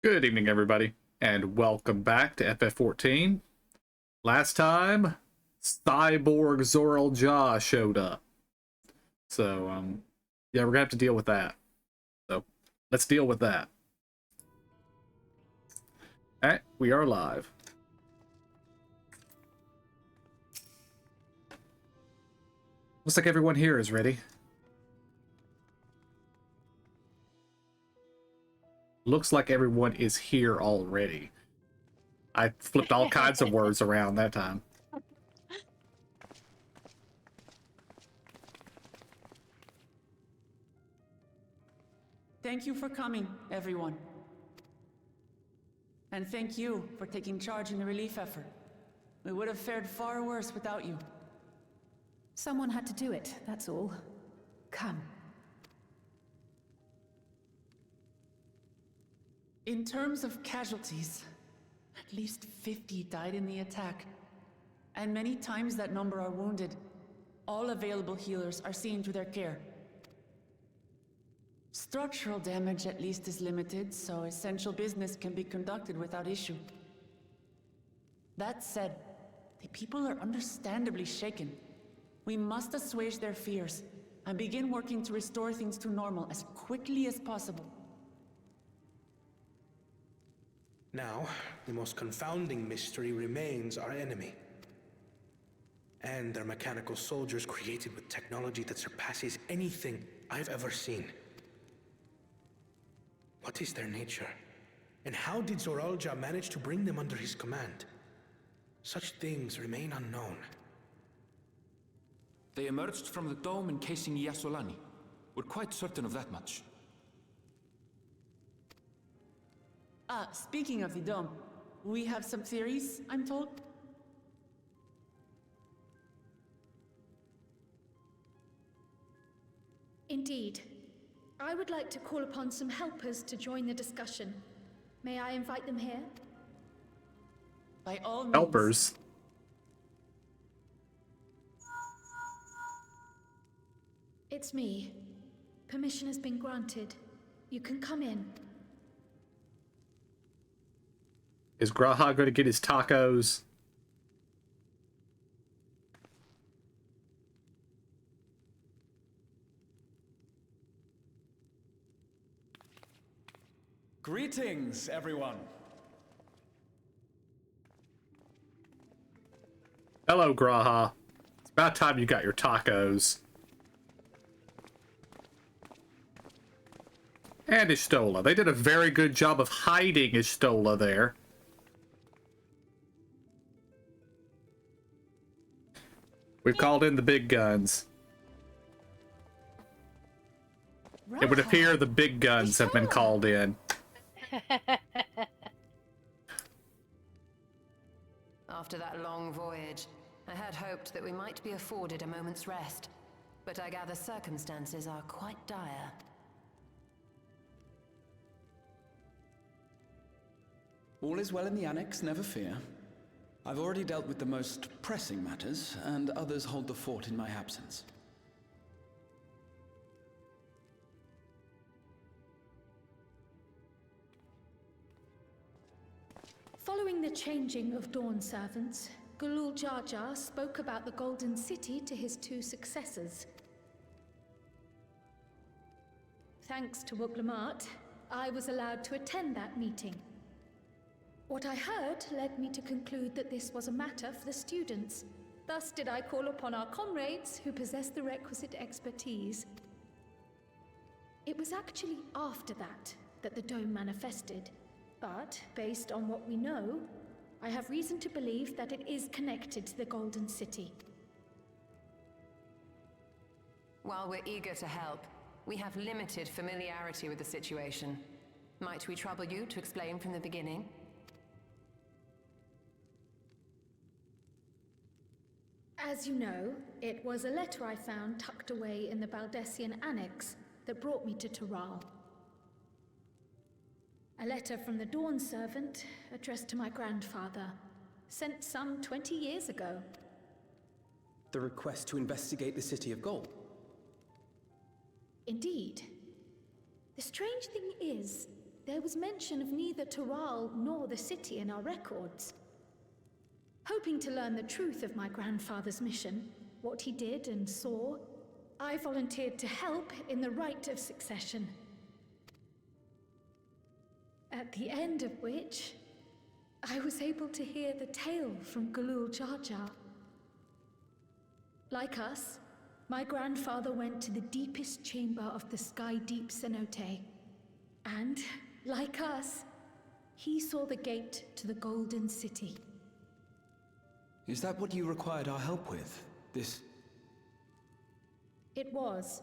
Good evening, everybody, and welcome back to FF14. Last time, Cyborg Zoral Jaw showed up. So, yeah, we're gonna have to deal with that. So, let's deal with that. Alright, we are live. Looks like everyone here is ready. Looks like everyone is here already. I flipped all kinds of words around that time. Thank you for coming, everyone. And thank you for taking charge in the relief effort. We would have fared far worse without you. Someone had to do it, that's all. Come. In terms of casualties, at least 50 died in the attack. And many times that number are wounded. All available healers are seen to their care. Structural damage at least is limited, so essential business can be conducted without issue. That said, the people are understandably shaken. We must assuage their fears and begin working to restore things to normal as quickly as possible. Now, the most confounding mystery remains our enemy. And their mechanical soldiers created with technology that surpasses anything I've ever seen. What is their nature? And how did Zoralja manage to bring them under his command? Such things remain unknown. They emerged from the dome encasing Yasolani. We're quite certain of that much. Speaking of the dome, we have some theories, I'm told. Indeed. I would like to call upon some helpers to join the discussion. May I invite them here? By all means. Helpers. It's me. Permission has been granted. You can come in. Is Graha going to get his tacos? Greetings, everyone. Hello, Graha. It's about time you got your tacos. And Ishtola. They did a very good job of hiding Ishtola there. We've called in the big guns. It would appear the big guns have been called in. After that long voyage, I had hoped that we might be afforded a moment's rest. But I gather circumstances are quite dire. All is well in the Annex, never fear. I've already dealt with the most pressing matters, and others hold the fort in my absence. Following the changing of Dawn servants, Gulul Jar Jar spoke about the Golden City to his two successors. Thanks to Wuglamat, I was allowed to attend that meeting. What I heard led me to conclude that this was a matter for the students. Thus did I call upon our comrades who possess the requisite expertise. It was actually after that the dome manifested. But, based on what we know, I have reason to believe that it is connected to the Golden City. While we're eager to help, we have limited familiarity with the situation. Might we trouble you to explain from the beginning? As you know, it was a letter I found tucked away in the Baldessian Annex that brought me to Taral. A letter from the Dawn servant, addressed to my grandfather, sent some 20 years ago. The request to investigate the City of Gold? Indeed. The strange thing is, there was mention of neither Toral nor the city in our records. Hoping to learn the truth of my grandfather's mission, what he did and saw, I volunteered to help in the rite of succession. At the end of which, I was able to hear the tale from Galul Jar Jar. Like us, my grandfather went to the deepest chamber of the Sky Deep cenote. And, like us, he saw the gate to the Golden City. Is that what you required our help with? This... It was.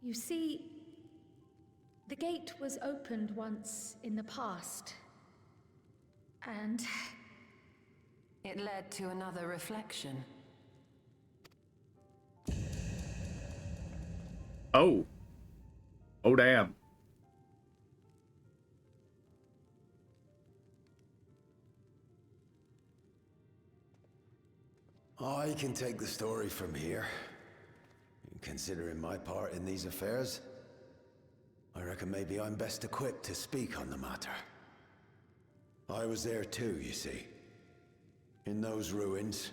You see, the gate was opened once in the past. And... It led to another reflection. Oh. Oh, damn. I can take the story from here. Considering my part in these affairs, I reckon maybe I'm best equipped to speak on the matter. I was there too, you see. In those ruins,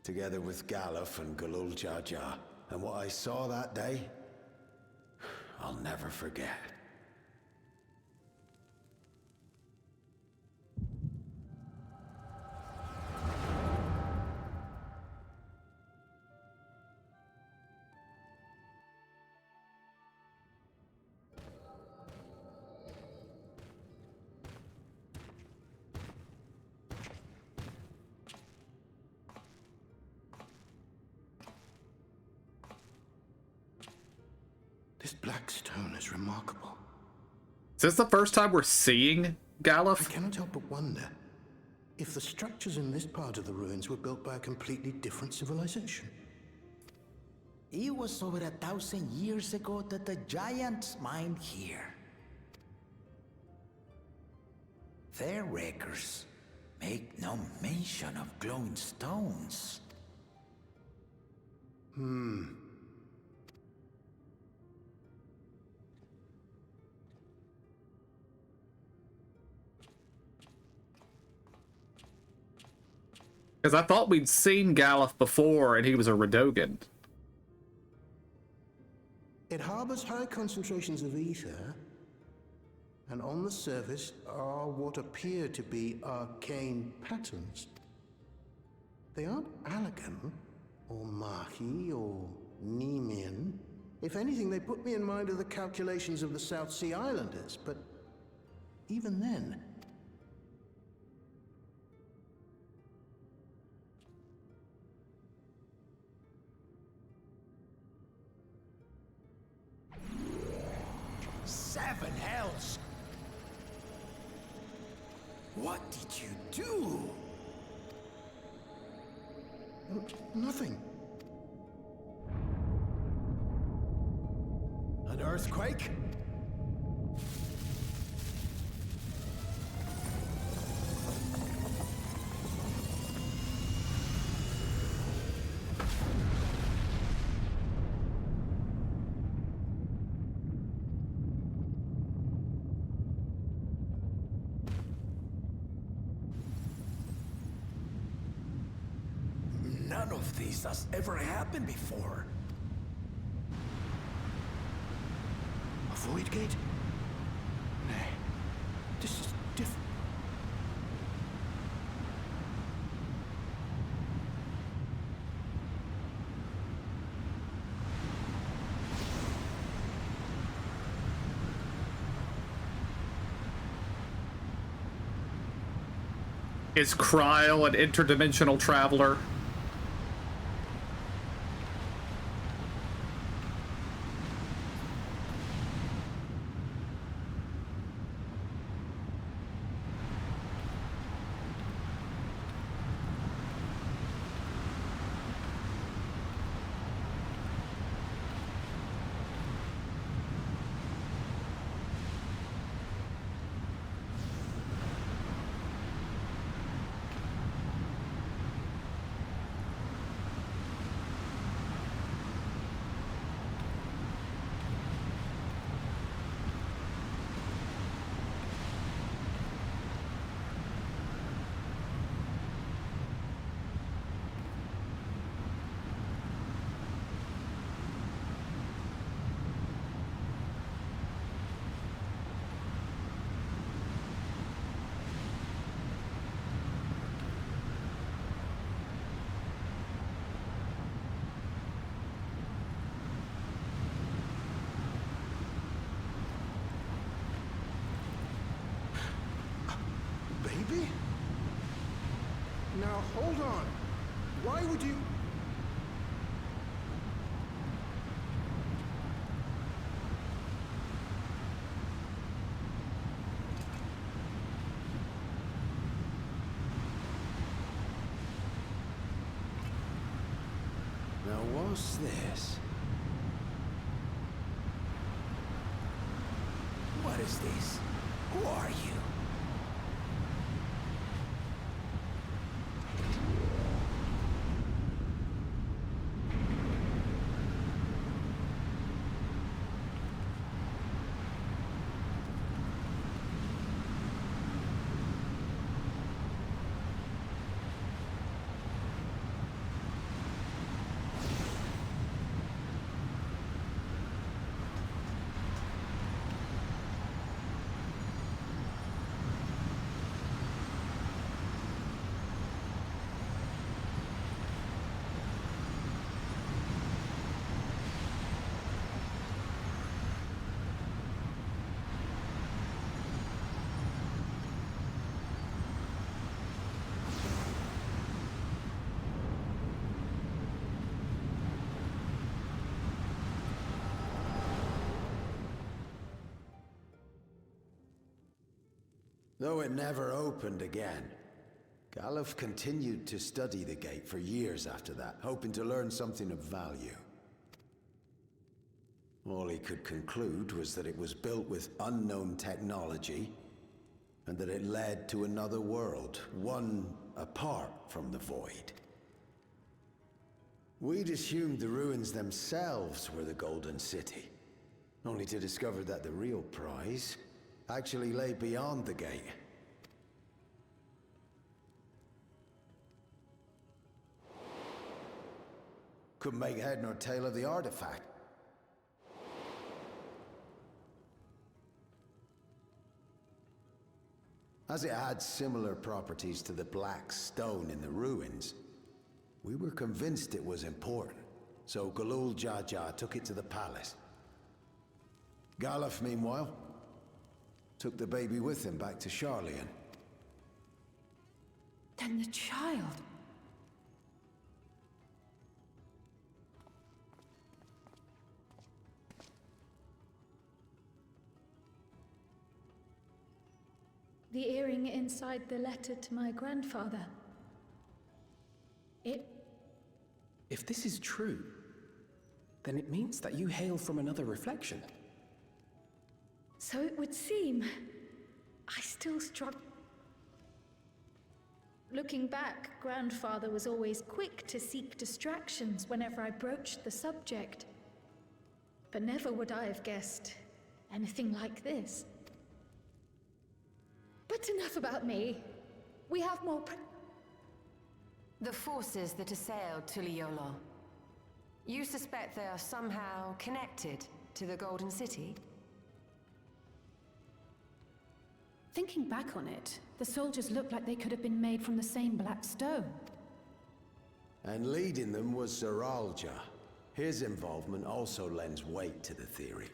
together with Galuf and Galul Jar Jar. And what I saw that day, I'll never forget. This black stone is remarkable. Is this the first time we're seeing I Galuf? cannot help but wonder if the structures in this part of the ruins were built by a completely different civilization. It was over 1,000 years ago that the giants mined here. Their records make no mention of glowing stones. Because I thought we'd seen Galuf before and he was a Radogan. It harbors high concentrations of ether, and on the surface are what appear to be arcane patterns. They aren't Allagan, or Mahi, or Nemean. If anything, they put me in mind of the calculations of the South Sea Islanders, but even then... Seven hells! What did you do? Nothing. An earthquake? None of this has ever happened before. A void gate? Nay, this is different. Is Kryle an interdimensional traveler? hold on. Why would you... Now, what's this? What is this? Who are you? Though it never opened again, Galuf continued to study the gate for years after that, hoping to learn something of value. All he could conclude was that it was built with unknown technology, and that it led to another world, one apart from the Void. We'd assumed the ruins themselves were the Golden City, only to discover that the real prize actually lay beyond the gate. Couldn't make head nor tail of the artifact. As it had similar properties to the black stone in the ruins, we were convinced it was important, so Galul Jaja took it to the palace. Galuf, meanwhile, took the baby with him back to Sharlayan. Then the child... The earring inside the letter to my grandfather. If this is true, then it means that you hail from another reflection. So it would seem. I still struggle. Looking back, grandfather was always quick to seek distractions whenever I broached the subject. But never would I have guessed anything like this. But enough about me. We have more The forces that assailed Tuliyola. You suspect they are somehow connected to the Golden City? Thinking back on it, the soldiers looked like they could have been made from the same black stone. And leading them was Zeralja. His involvement also lends weight to the theory.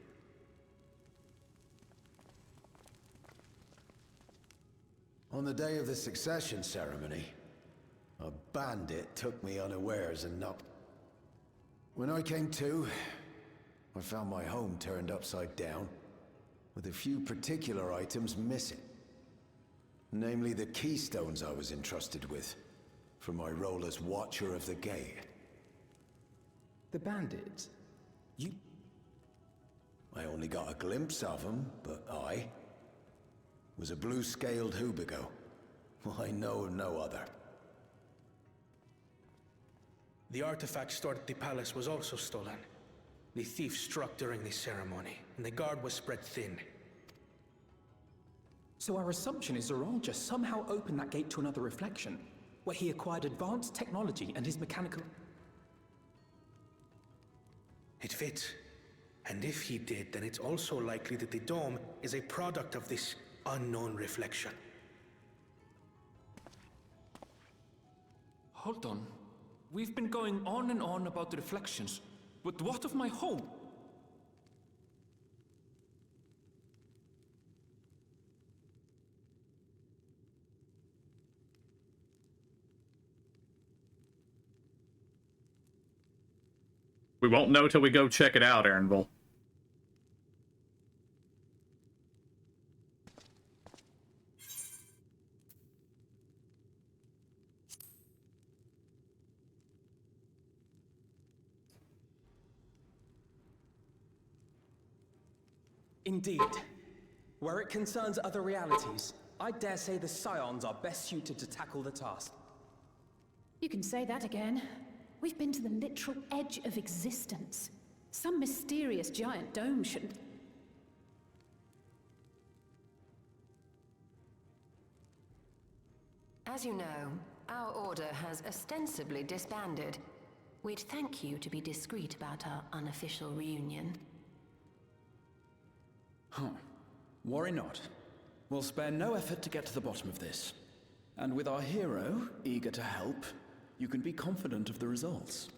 On the day of the succession ceremony, a bandit took me unawares and knocked. When I came to, I found my home turned upside down, with a few particular items missing. Namely the keystones I was entrusted with, for my role as Watcher of the Gate. The bandits? You... I only got a glimpse of them, but I was a blue-scaled Hubigo. I know of no other. The artifact stored at the palace was also stolen. The thief struck during the ceremony, and the guard was spread thin. So our assumption is Zeralja somehow opened that gate to another reflection, where he acquired advanced technology and his mechanical... It fits. And if he did, then it's also likely that the dome is a product of this unknown reflection. Hold on. We've been going on and on about the reflections, but what of my home? We won't know till we go check it out, Aaronville. Indeed. Where it concerns other realities, I dare say the Scions are best suited to tackle the task. You can say that again. We've been to the literal edge of existence. Some mysterious giant dome shouldn't... As you know, our order has ostensibly disbanded. We'd thank you to be discreet about our unofficial reunion. Huh. Worry not. We'll spare no effort to get to the bottom of this. And with our hero eager to help, you can be confident of the results.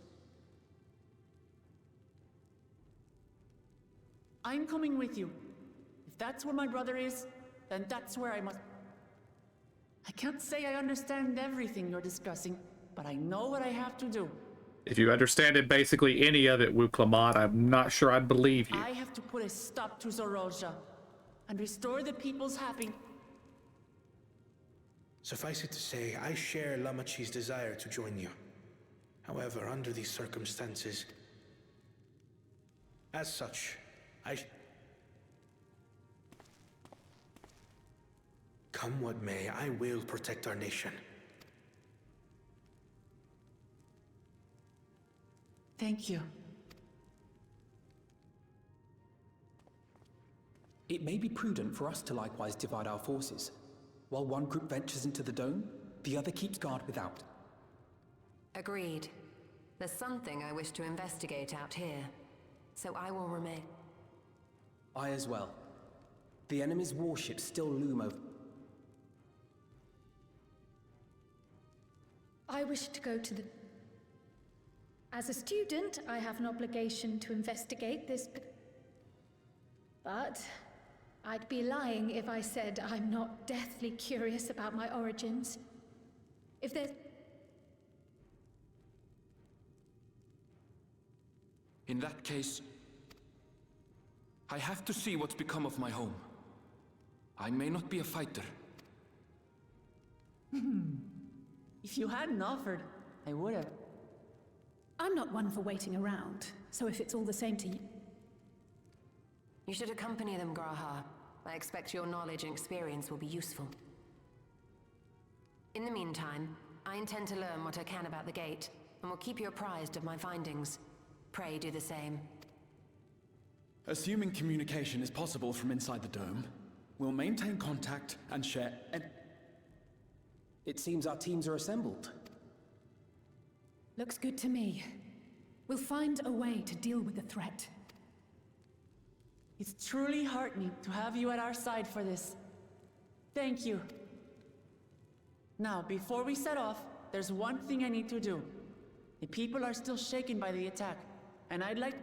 I'm coming with you. If that's where my brother is, then that's where I must... I can't say I understand everything you're discussing, but I know what I have to do. If you understand basically any of it, Wu Clement, I'm not sure I'd believe you. I have to put a stop to Zorolja and restore the people's happiness. Suffice it to say, I share Lamachi's desire to join you. However, under these circumstances... As such, Come what may, I will protect our nation. Thank you. It may be prudent for us to likewise divide our forces. While one group ventures into the dome, the other keeps guard without. Agreed. There's something I wish to investigate out here, so I will remain. I as well. The enemy's warships still loom over... I wish to go to the... As a student, I have an obligation to investigate this, but I'd be lying if I said I'm not deathly curious about my origins. If there's... In that case, I have to see what's become of my home. I may not be a fighter. If you hadn't offered, I would have. I'm not one for waiting around, so if it's all the same to you... You should accompany them, Graha. I expect your knowledge and experience will be useful. In the meantime, I intend to learn what I can about the gate, and will keep you apprised of my findings. Pray do the same. Assuming communication is possible from inside the dome, we'll maintain contact and share... It seems our teams are assembled. Looks good to me. We'll find a way to deal with the threat. It's truly heartening to have you at our side for this. Thank you. Now, before we set off, there's one thing I need to do. The people are still shaken by the attack, and I'd like...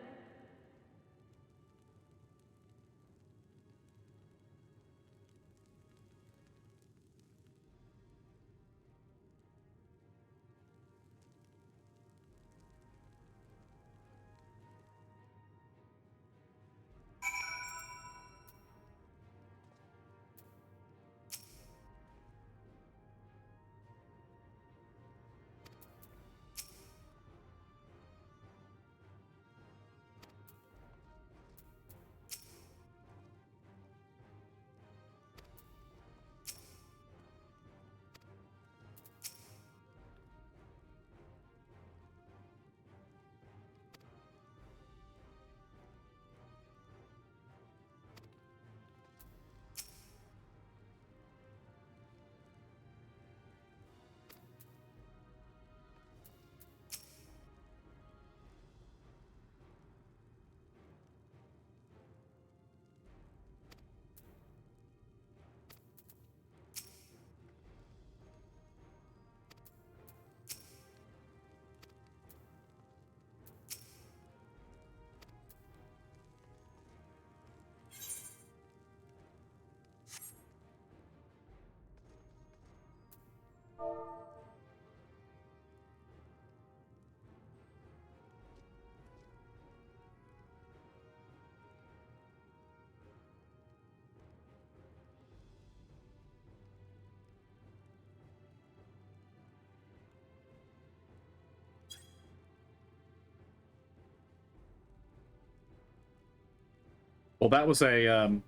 Well, that was a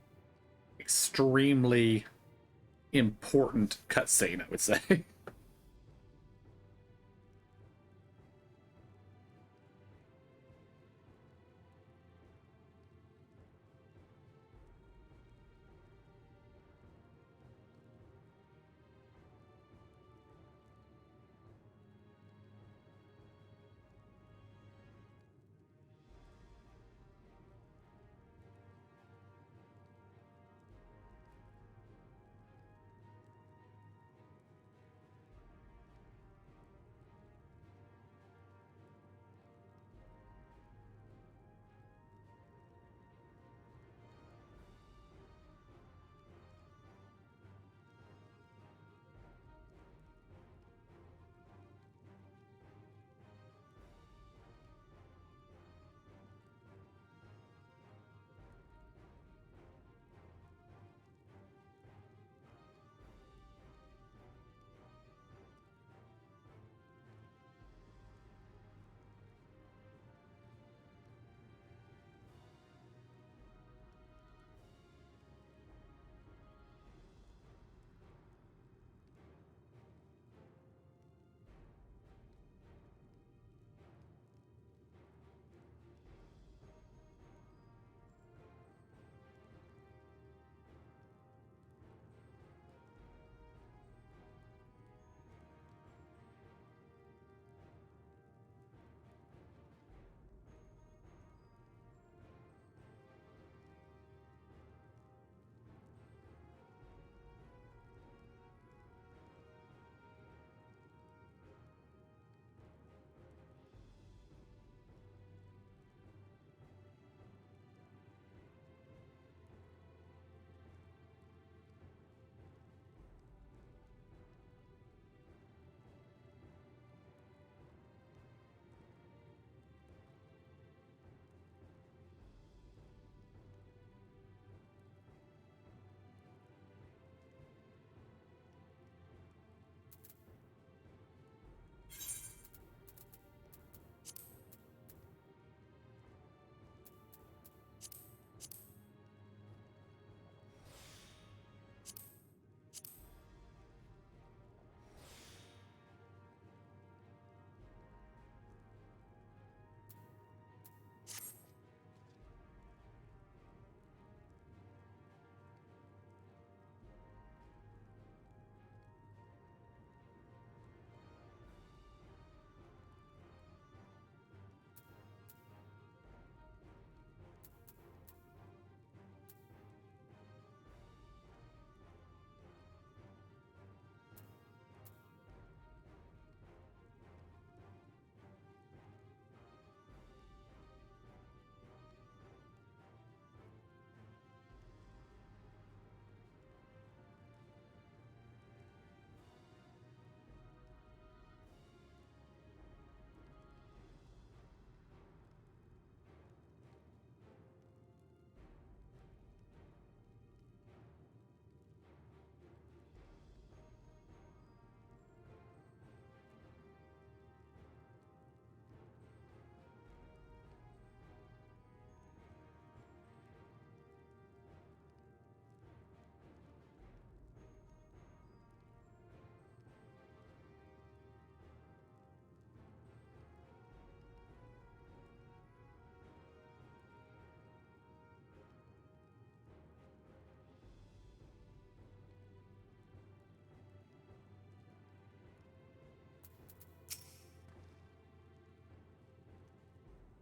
extremely important cutscene, I would say.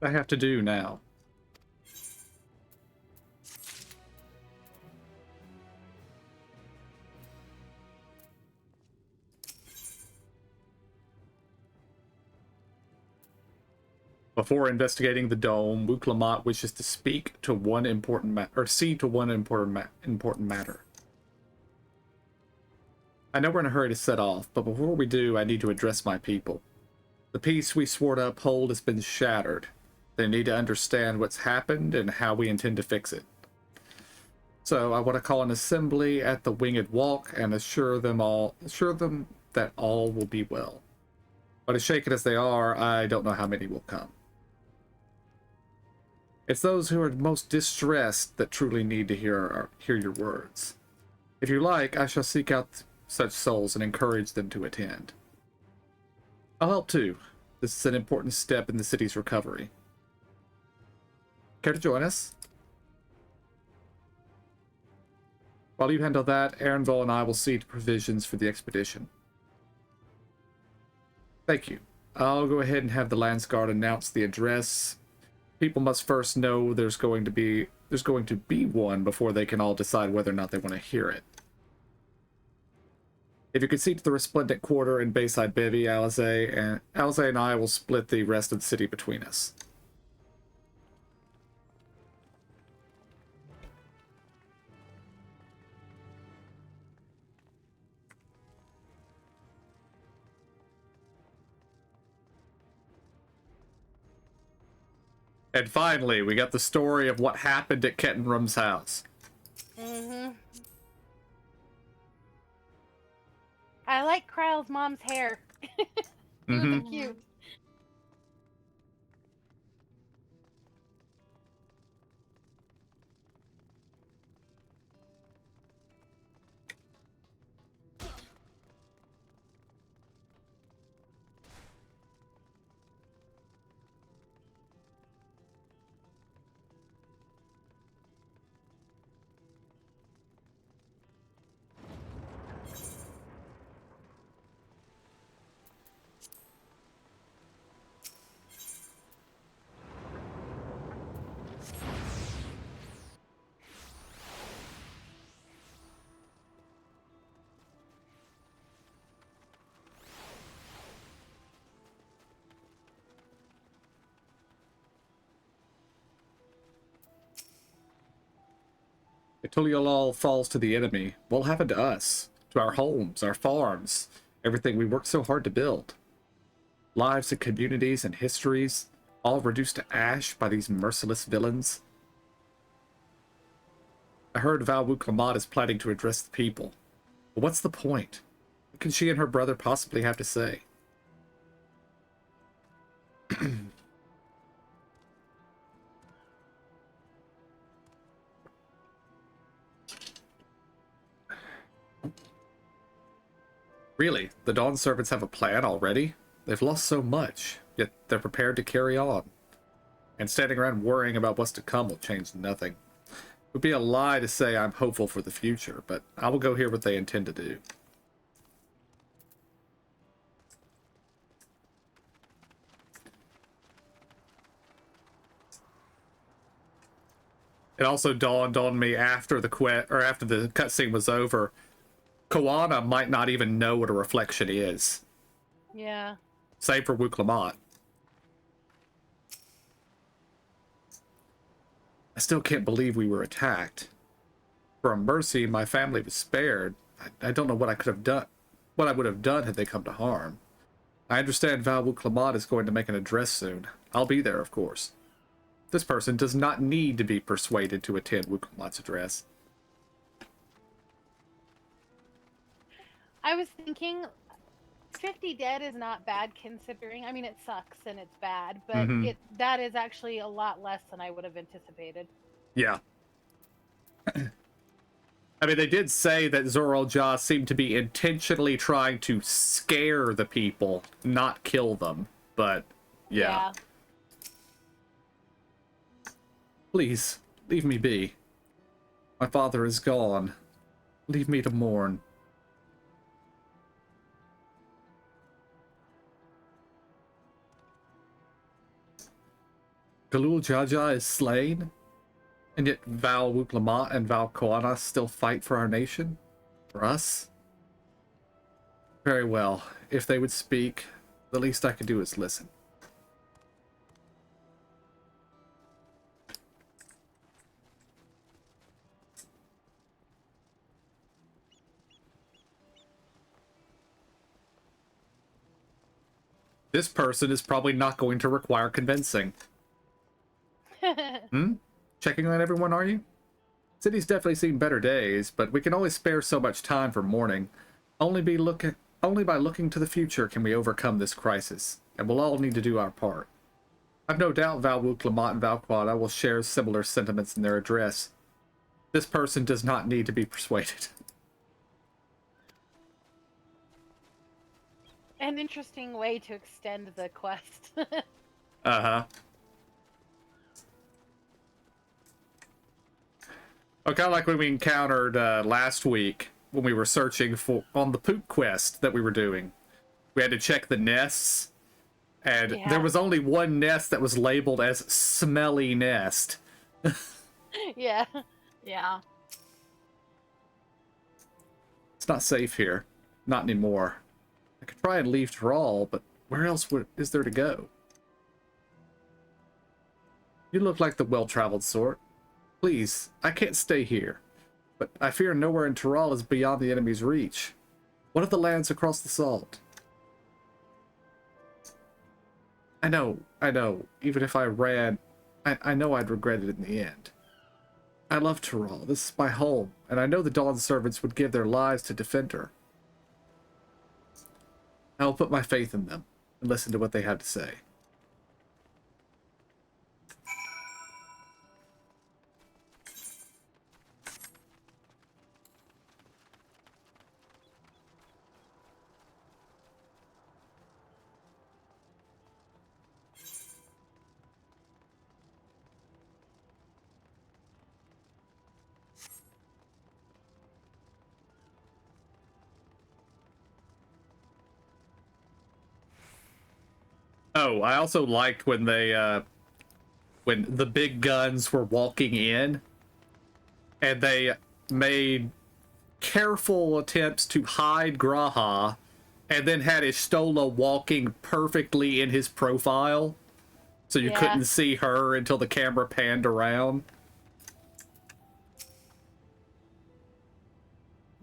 I have to do now. Before investigating the dome, Luke Lamont wishes to speak to one important important matter. I know we're in a hurry to set off, but before we do, I need to address my people. The peace we swore to uphold has been shattered. They need to understand what's happened and how we intend to fix it. So I want to call an assembly at the Winged Walk and assure them that all will be well. But as shaken as they are, I don't know how many will come. It's those who are most distressed that truly need to hear your words. If you like, I shall seek out such souls and encourage them to attend. I'll help too. This is an important step in the city's recovery. Care to join us? While you handle that, Aaronville and I will see to provisions for the expedition. Thank you. I'll go ahead and have the Landsguard announce the address. People must first know there's going to be one before they can all decide whether or not they want to hear it. If you could see to the Resplendent Quarter and Bayside Bevy, Alize and I will split the rest of the city between us. And finally, we got the story of what happened at Kettenrum's house. Mm-hmm. I like Kryle's mom's hair. He was cute. If Tuliolal falls to the enemy, what'll happen to us? To our homes, our farms, everything we worked so hard to build? Lives and communities and histories, all reduced to ash by these merciless villains? I heard Val Wuklamat is planning to address the people. But what's the point? What can she and her brother possibly have to say? Really, the Dawn Servants have a plan already? They've lost so much, yet they're prepared to carry on. And standing around worrying about what's to come will change nothing. It would be a lie to say I'm hopeful for the future, but I will go hear what they intend to do. It also dawned on me after the cutscene was over, Koana might not even know what a reflection is. Yeah. Same for Wuklamat. I still can't believe we were attacked. For a mercy, my family was spared. I don't know what I could have done, what I would have done had they come to harm. I understand Val Wuklamat is going to make an address soon. I'll be there, of course. This person does not need to be persuaded to attend Wuklamat's address. I was thinking 50 dead is not bad considering. I mean, it sucks and it's bad, but that is actually a lot less than I would have anticipated. Yeah. I mean, they did say that Zoral Ja seemed to be intentionally trying to scare the people, not kill them. But, yeah. Please, leave me be. My father is gone. Leave me to mourn. Galul Jaja is slain? And yet Val Wuklamat and Val Koana still fight for our nation? For us? Very well. If they would speak, the least I could do is listen. This person is probably not going to require convincing. Checking on everyone, are you? City's definitely seen better days, but we can always spare so much time for mourning. Only by looking to the future can we overcome this crisis, and we'll all need to do our part. I've no doubt Valwook, Lamont, and Valquad I will share similar sentiments in their address. This person does not need to be persuaded. An interesting way to extend the quest. Uh-huh. Oh, kind of like when we encountered last week when we were searching for on the poop quest that we were doing. We had to check the nests, and there was only one nest that was labeled as smelly nest. Yeah. Yeah. It's not safe here. Not anymore. I could try and leave Thrall, but where else is there to go? You look like the well-traveled sort. Please, I can't stay here. But I fear nowhere in Tyrol is beyond the enemy's reach. What of the lands across the Salt? I know. Even if I ran, I know I'd regret it in the end. I love Tyrol. This is my home, and I know the Dawn servants would give their lives to defend her. I will put my faith in them and listen to what they have to say. Oh, I also liked when they, when the big guns were walking in, and they made careful attempts to hide Graha, and then had Istola walking perfectly in his profile, so you couldn't see her until the camera panned around.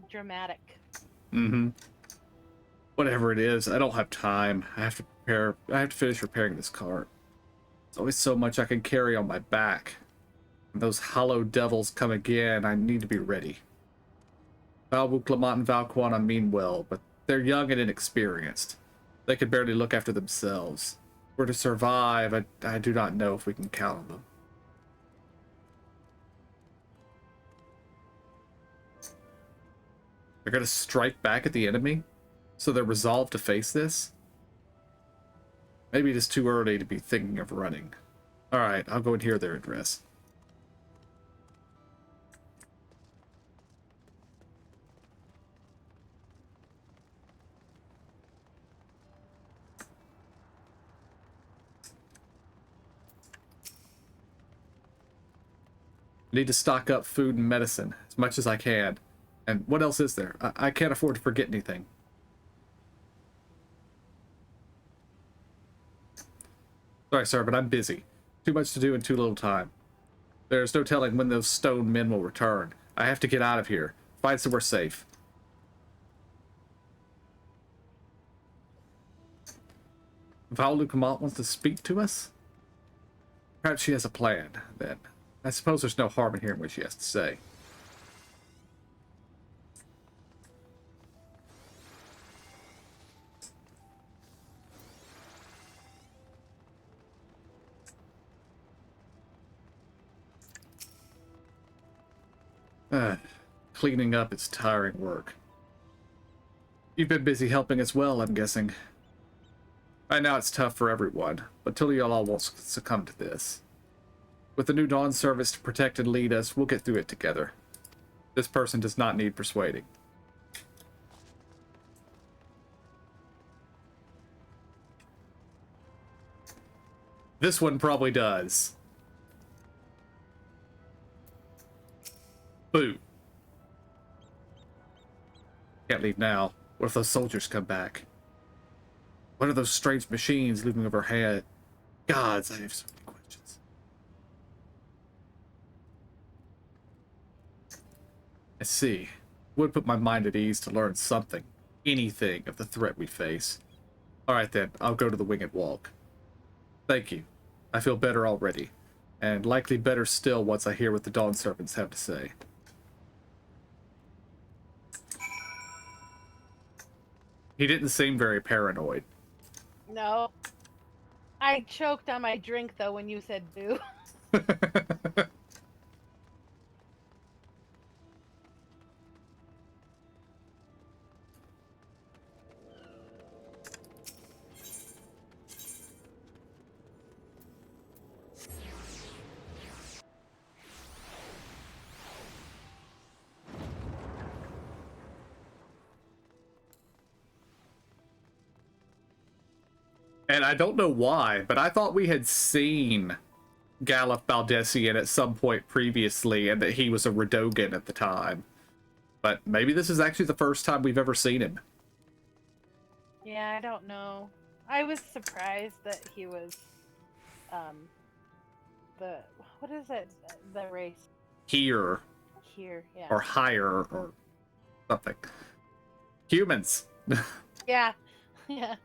Dramatic. Mm-hmm. Whatever it is, I don't have time. I have to finish repairing this cart. There's always so much I can carry on my back. When those hollow devils come again, I need to be ready. Valwook, Lamont, and Valquana mean well, but they're young and inexperienced. They can barely look after themselves. If we're to survive, I do not know if we can count on them. They're gonna strike back at the enemy? So they're resolved to face this? Maybe it is too early to be thinking of running. Alright, I'll go and hear their address. I need to stock up food and medicine as much as I can. And what else is there? I can't afford to forget anything. Sorry, sir, but I'm busy. Too much to do in too little time. There's no telling when those stone men will return. I have to get out of here. Find somewhere safe. Val Lucamont wants to speak to us? Perhaps she has a plan, then. I suppose there's no harm in hearing what she has to say. Cleaning up is tiring work. You've been busy helping as well, I'm guessing. I know it's tough for everyone, but Tuliala won't succumb to this. With the new Dawn service to protect and lead us, we'll get through it together. This person does not need persuading. This one probably does. Boo. Can't leave now. What if those soldiers come back? What are those strange machines looming overhead? Gods, I have so many questions. I see. Would put my mind at ease to learn something, anything of the threat we face. Alright then, I'll go to the Winged Walk. Thank you. I feel better already, and likely better still once I hear what the Dawn Servants have to say. He didn't seem very paranoid. No. I choked on my drink though when you said boo. And I don't know why, but I thought we had seen Galef Baldessian at some point previously and that he was a Radogan at the time. But maybe this is actually the first time we've ever seen him. Yeah, I don't know. I was surprised that he was, what is it? The race? Here. Here, yeah. Or higher, or something. Humans. Yeah, yeah.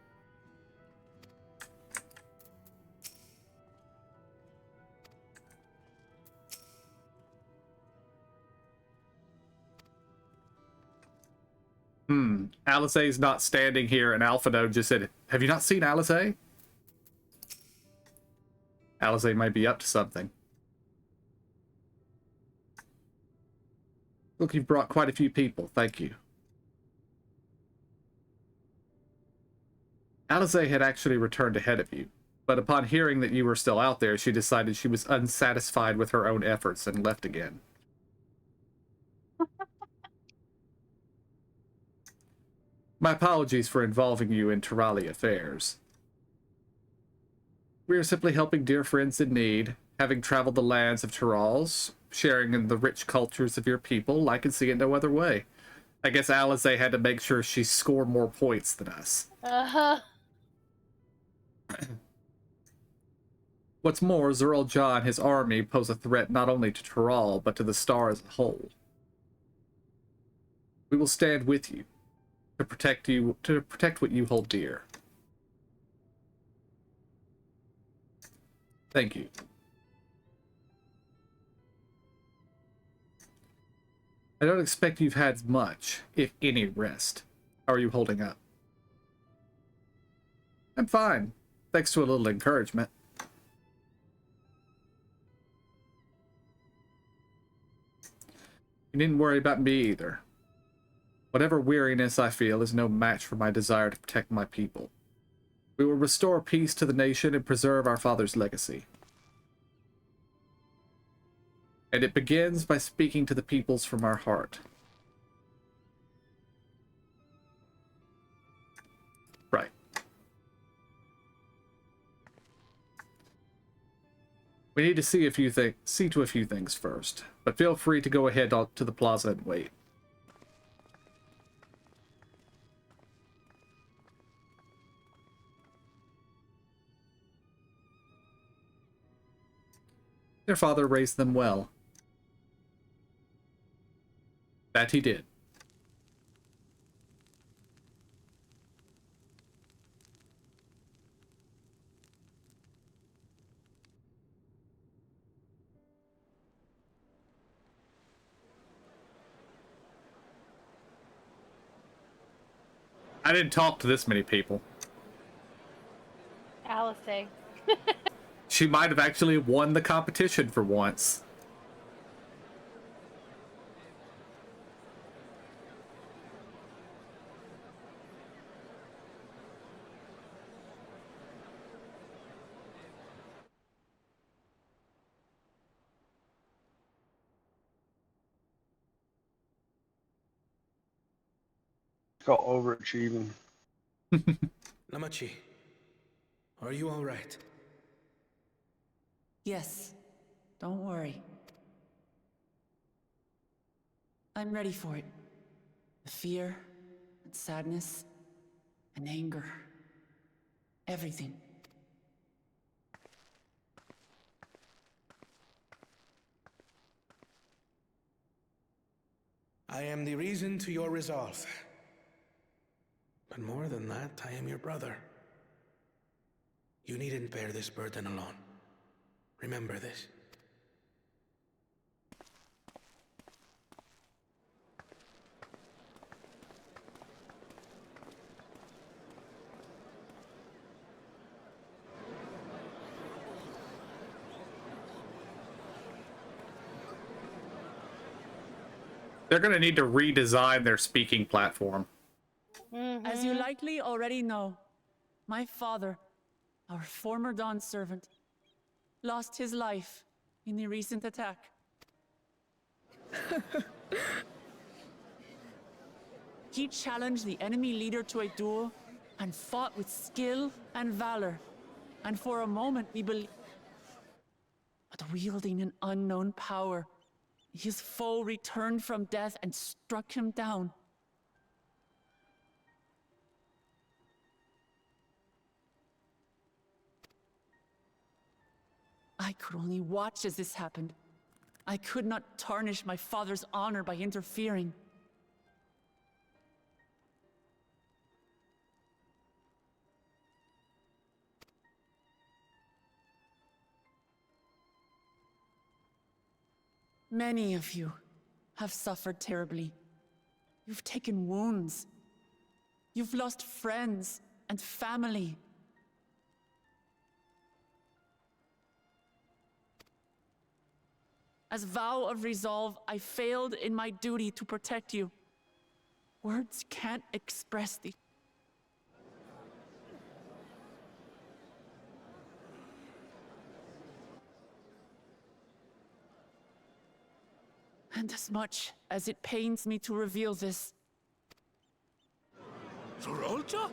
Alizé's not standing here, and Alphino just said, "Have you not seen Alizé?" Alizé might be up to something. Look, you've brought quite a few people. Thank you. Alizé had actually returned ahead of you, but upon hearing that you were still out there, she decided she was unsatisfied with her own efforts and left again. My apologies for involving you in Terali affairs. We are simply helping dear friends in need, having traveled the lands of Tyralls, sharing in the rich cultures of your people. I can see it no other way. I guess Alizé had to make sure she scored more points than us. Uh-huh. What's more, Zerl Jah and his army pose a threat not only to Tyrall, but to the star as a whole. We will stand with you to protect what you hold dear. Thank you. I don't expect you've had much, if any, rest. How are you holding up? I'm fine, thanks to a little encouragement. You needn't worry about me either. Whatever weariness I feel is no match for my desire to protect my people. We will restore peace to the nation and preserve our father's legacy. And it begins by speaking to the peoples from our heart. Right. We need to see to a few things first, but feel free to go ahead to the plaza and wait. Their father raised them well. That he did. I didn't talk to this many people. Alizé. She might have actually won the competition for once. It's called overachieving. Namachi, are you all right? Yes, don't worry. I'm ready for it. The fear, and sadness, and anger. Everything. I am the reason to your resolve. But more than that, I am your brother. You needn't bear this burden alone. Remember this. They're going to need to redesign their speaking platform. As you likely already know, my father, our former Dawn servant, lost his life in the recent attack. He challenged the enemy leader to a duel and fought with skill and valor. And for a moment we believed, but wielding an unknown power, his foe returned from death and struck him down. I could only watch as this happened. I could not tarnish my father's honor by interfering. Many of you have suffered terribly. You've taken wounds. You've lost friends and family. As vow of resolve, I failed in my duty to protect you. Words can't express the... And as much as it pains me to reveal this... Zorolja?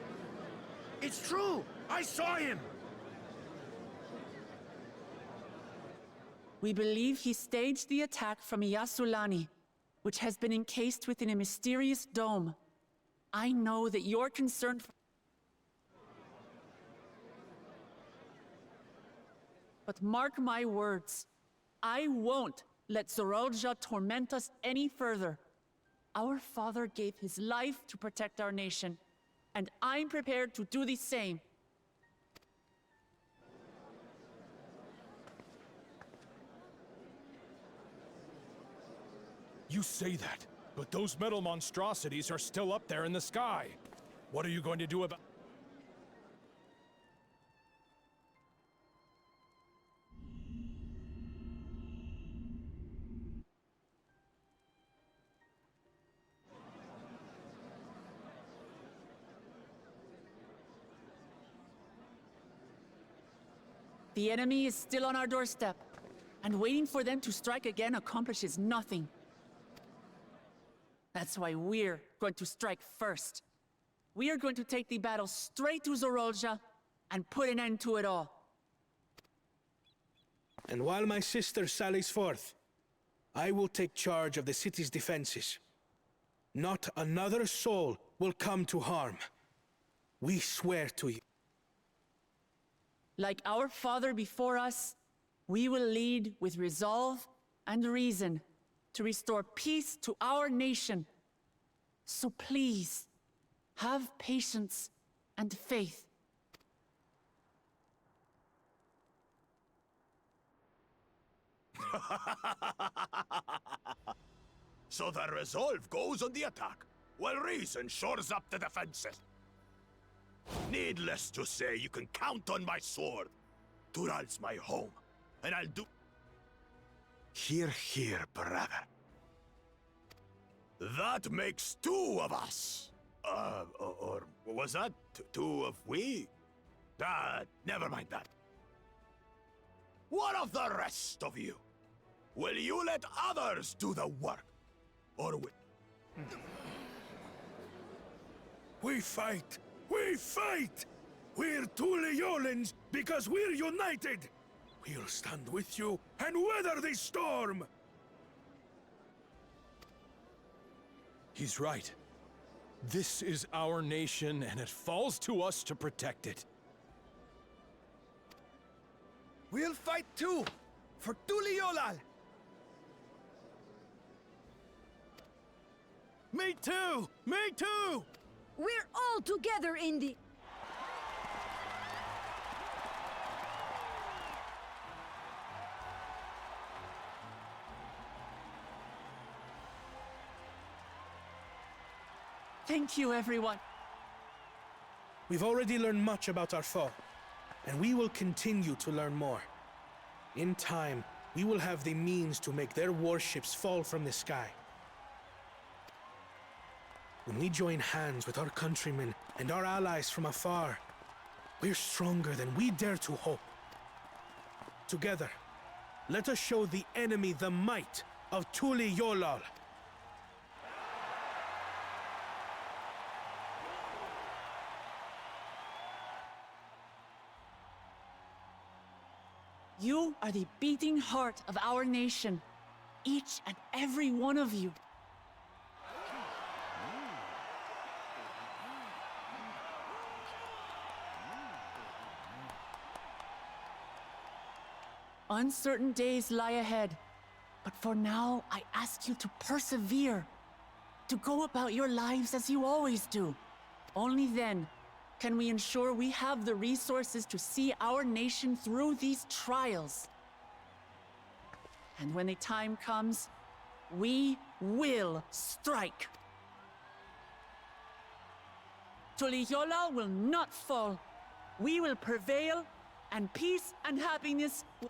It's true! I saw him! We believe he staged the attack from Yasulani, which has been encased within a mysterious dome. I know that you're concerned for... But mark my words, I won't let Zorolja torment us any further. Our father gave his life to protect our nation, and I'm prepared to do the same. You say that, but those metal monstrosities are still up there in the sky. What are you going to do about... The enemy is still on our doorstep, and waiting for them to strike again accomplishes nothing. That's why we're going to strike first. We are going to take the battle straight to Zorolja and put an end to it all. And while my sister sallies forth, I will take charge of the city's defenses. Not another soul will come to harm. We swear to you. Like our father before us, we will lead with resolve and reason to restore peace to our nation. So please, have patience and faith. So the resolve goes on the attack, while reason shores up the defenses. Needless to say, you can count on my sword. Tural's my home, and I'll do... Hear, hear, brother. That makes two of us. Or was that two of we? Never mind that. What of the rest of you? Will you let others do the work? Or will... We fight! We fight! We're two Leolans because we're united! We'll stand with you and weather this storm! He's right. This is our nation, and it falls to us to protect it. We'll fight too! For Tuliolal! Me too! Me too! We're all together in the... Thank you, everyone. We've already learned much about our foe, and we will continue to learn more. In time, we will have the means to make their warships fall from the sky. When we join hands with our countrymen and our allies from afar, we're stronger than we dare to hope. Together, let us show the enemy the might of Tuli Yolal. You are the beating heart of our nation. Each and every one of you. Uncertain days lie ahead, but for now, I ask you to persevere, to go about your lives as you always do. Only then can we ensure we have the resources to see our nation through these trials. And when the time comes, we will strike. Tuliyola will not fall. We will prevail, and peace and happiness will...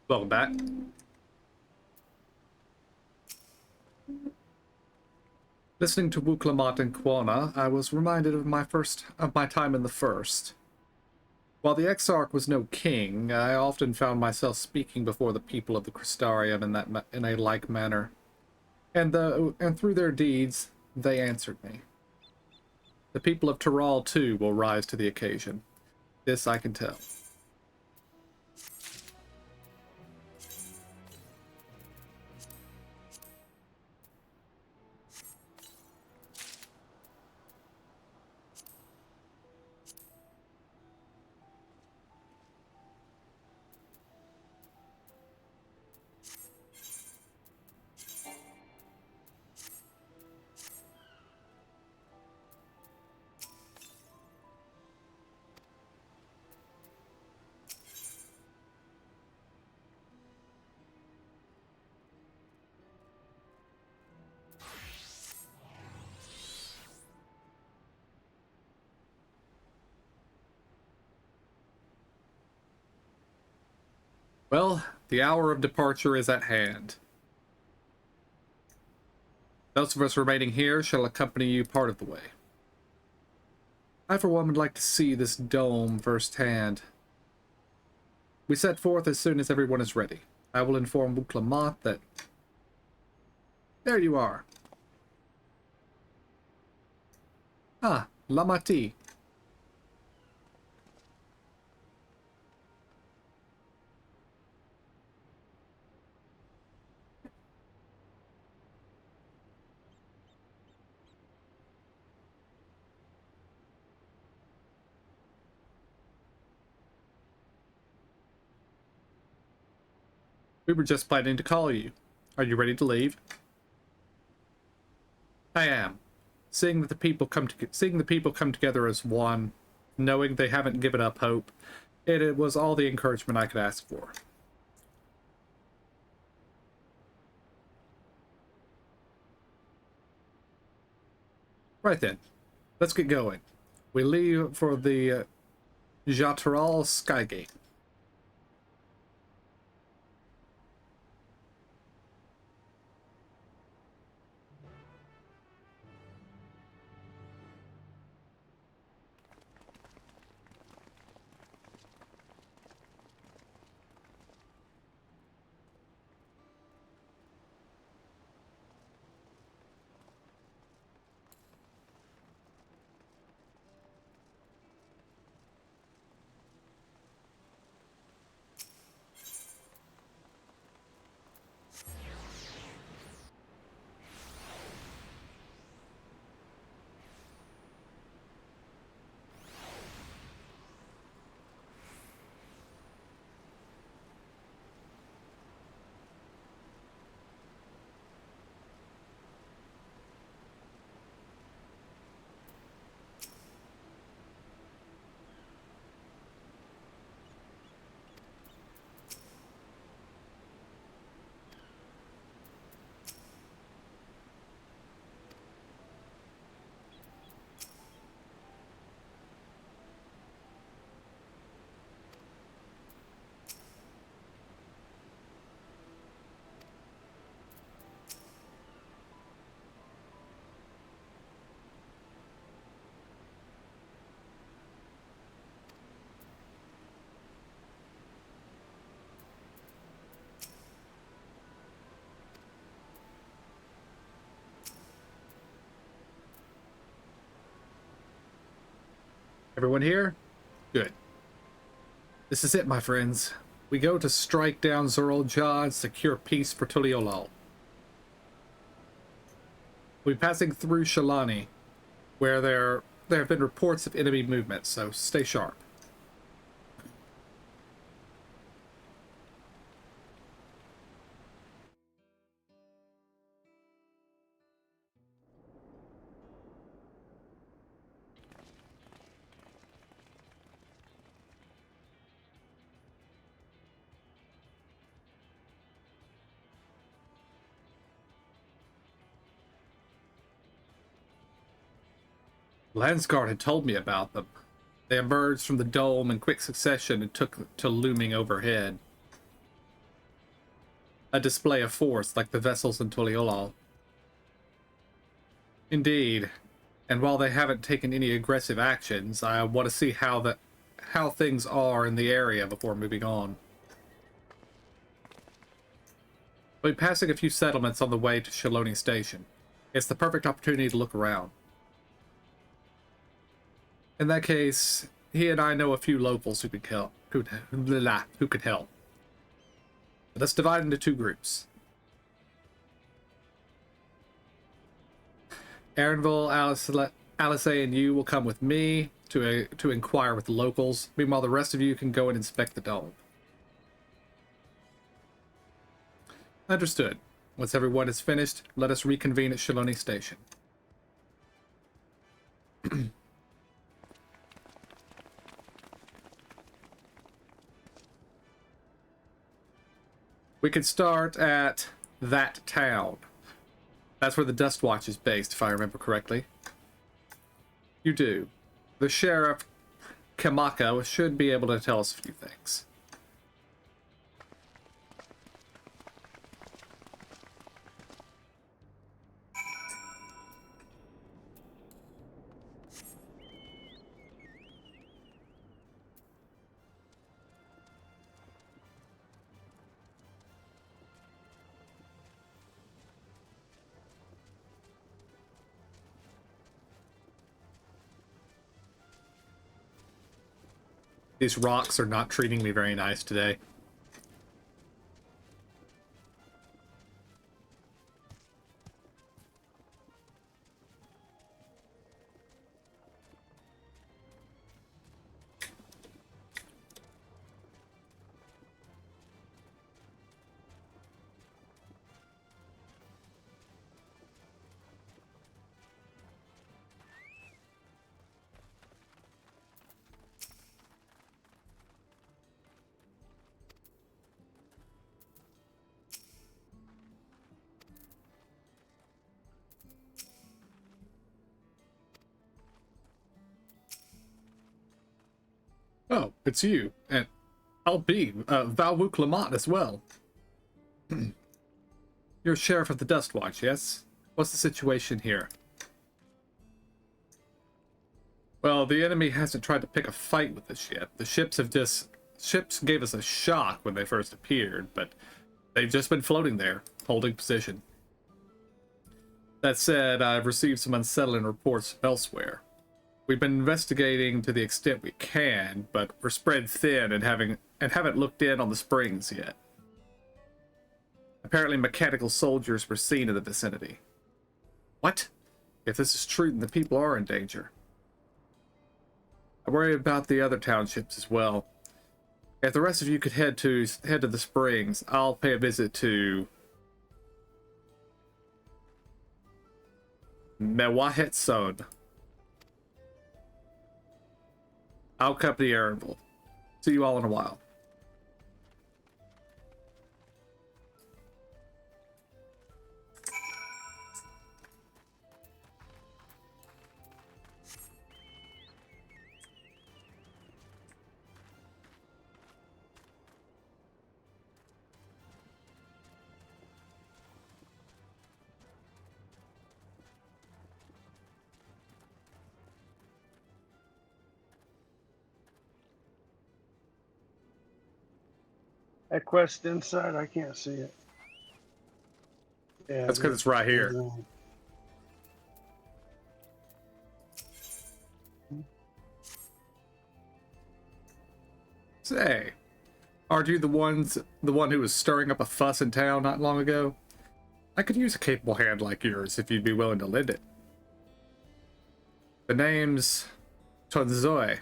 Welcome back. Listening to Wuklamat and Quona, I was reminded of my time in the First. While the Exarch was no king, I often found myself speaking before the people of the Crystarium in a like manner, and through their deeds, they answered me. The people of Tiral, too, will rise to the occasion. This I can tell. Well, the hour of departure is at hand. Those of us remaining here shall accompany you part of the way. I, for one, would like to see this dome firsthand. We set forth as soon as everyone is ready. I will inform Wuklamat that... There you are. Ah, Lamati. We were just planning to call you. Are you ready to leave? I am. Seeing the people come together as one, knowing they haven't given up hope, it was all the encouragement I could ask for. Right then, let's get going. We leave for the Jataral Skygate. Everyone here? Good. This is it, my friends. We go to strike down Zoral Jah and secure peace for Tuliolal. We'll be passing through Shalani, where there have been reports of enemy movement, so stay sharp. Landsguard had told me about them. They emerged from the dome in quick succession and took to looming overhead. A display of force like the vessels in Tuliolal. Indeed. And while they haven't taken any aggressive actions, I want to see how things are in the area before moving on. We'll be passing a few settlements on the way to Shaloni Station. It's the perfect opportunity to look around. In that case, he and I know a few locals who could help. Who could help. Let's divide into two groups. Aaronville, Alice, and you will come with me to inquire with the locals. Meanwhile, the rest of you can go and inspect the dome. Understood. Once everyone is finished, let us reconvene at Shaloni Station. We could start at that town. That's where the Dust Watch is based, if I remember correctly. You do. The Sheriff, Kamako, should be able to tell us a few things. These rocks are not treating me very nice today. Oh, it's you. And I'll be Valwook Lamont as well. You're Sheriff of the Dust Watch, yes? What's the situation here? Well, the enemy hasn't tried to pick a fight with us yet. The ships gave us a shock when they first appeared, but they've just been floating there, holding position. That said, I've received some unsettling reports elsewhere. We've been investigating to the extent we can, but we're spread thin and haven't looked in on the springs yet. Apparently mechanical soldiers were seen in the vicinity. What? If this is true, then the people are in danger. I worry about the other townships as well. If the rest of you could head to the springs, I'll pay a visit to Mewahetson. I'll accompany Aaronville. See you all in a while. That quest inside, I can't see it. Yeah, That's because it's right here. Say, aren't you the one who was stirring up a fuss in town not long ago? I could use a capable hand like yours if you'd be willing to lend it. The name's Tonzoi.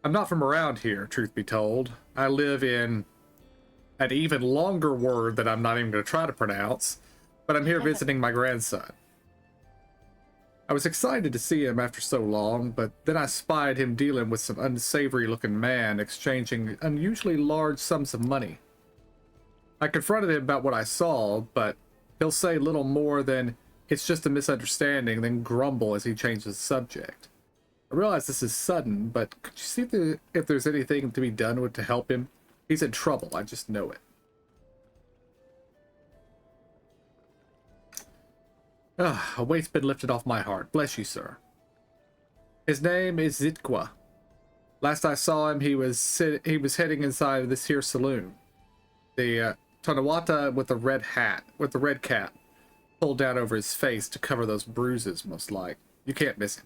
I'm not from around here, truth be told. I live in an even longer word that I'm not even going to try to pronounce, but I'm here visiting my grandson. I was excited to see him after so long, but then I spied him dealing with some unsavory-looking man exchanging unusually large sums of money. I confronted him about what I saw, but he'll say little more than, "It's just a misunderstanding," then grumble as he changes the subject. I realize this is sudden, but could you see if there's anything to be done to help him? He's in trouble, I just know it. A weight's been lifted off my heart. Bless you, sir. His name is Zitkwa. Last I saw him, he was heading inside of this here saloon. The Tonawata with the red cap, pulled down over his face to cover those bruises, most like. You can't miss him.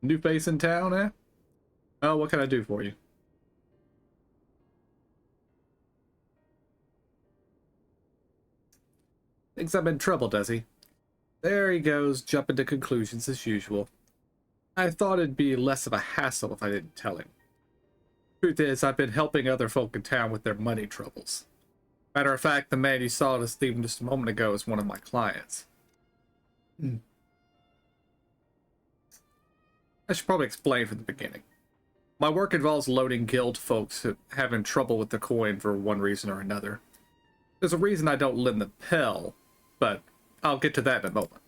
New face in town, eh? Oh, what can I do for you? Thinks I'm in trouble, does he? There he goes, jumping to conclusions as usual. I thought it'd be less of a hassle if I didn't tell him. Truth is, I've been helping other folk in town with their money troubles. Matter of fact, the man you saw us leaving just a moment ago is one of my clients. I should probably explain from the beginning. My work involves loading guild folks who having trouble with the coin for one reason or another. There's a reason I don't lend the Pell, but I'll get to that in a moment.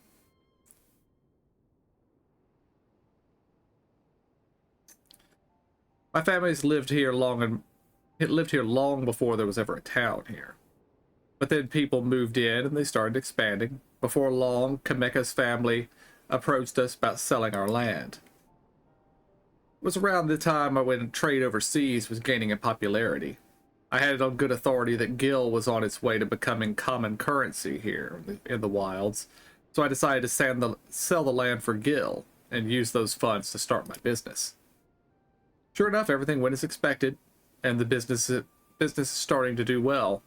My family's lived here long before there was ever a town here. But then people moved in and they started expanding. Before long, Kameka's family approached us about selling our land. It was around the time when trade overseas was gaining in popularity. I had it on good authority that Gil was on its way to becoming common currency here in the wilds, so I decided to sell the land for Gil and use those funds to start my business. Sure enough, everything went as expected, and the business is starting to do well.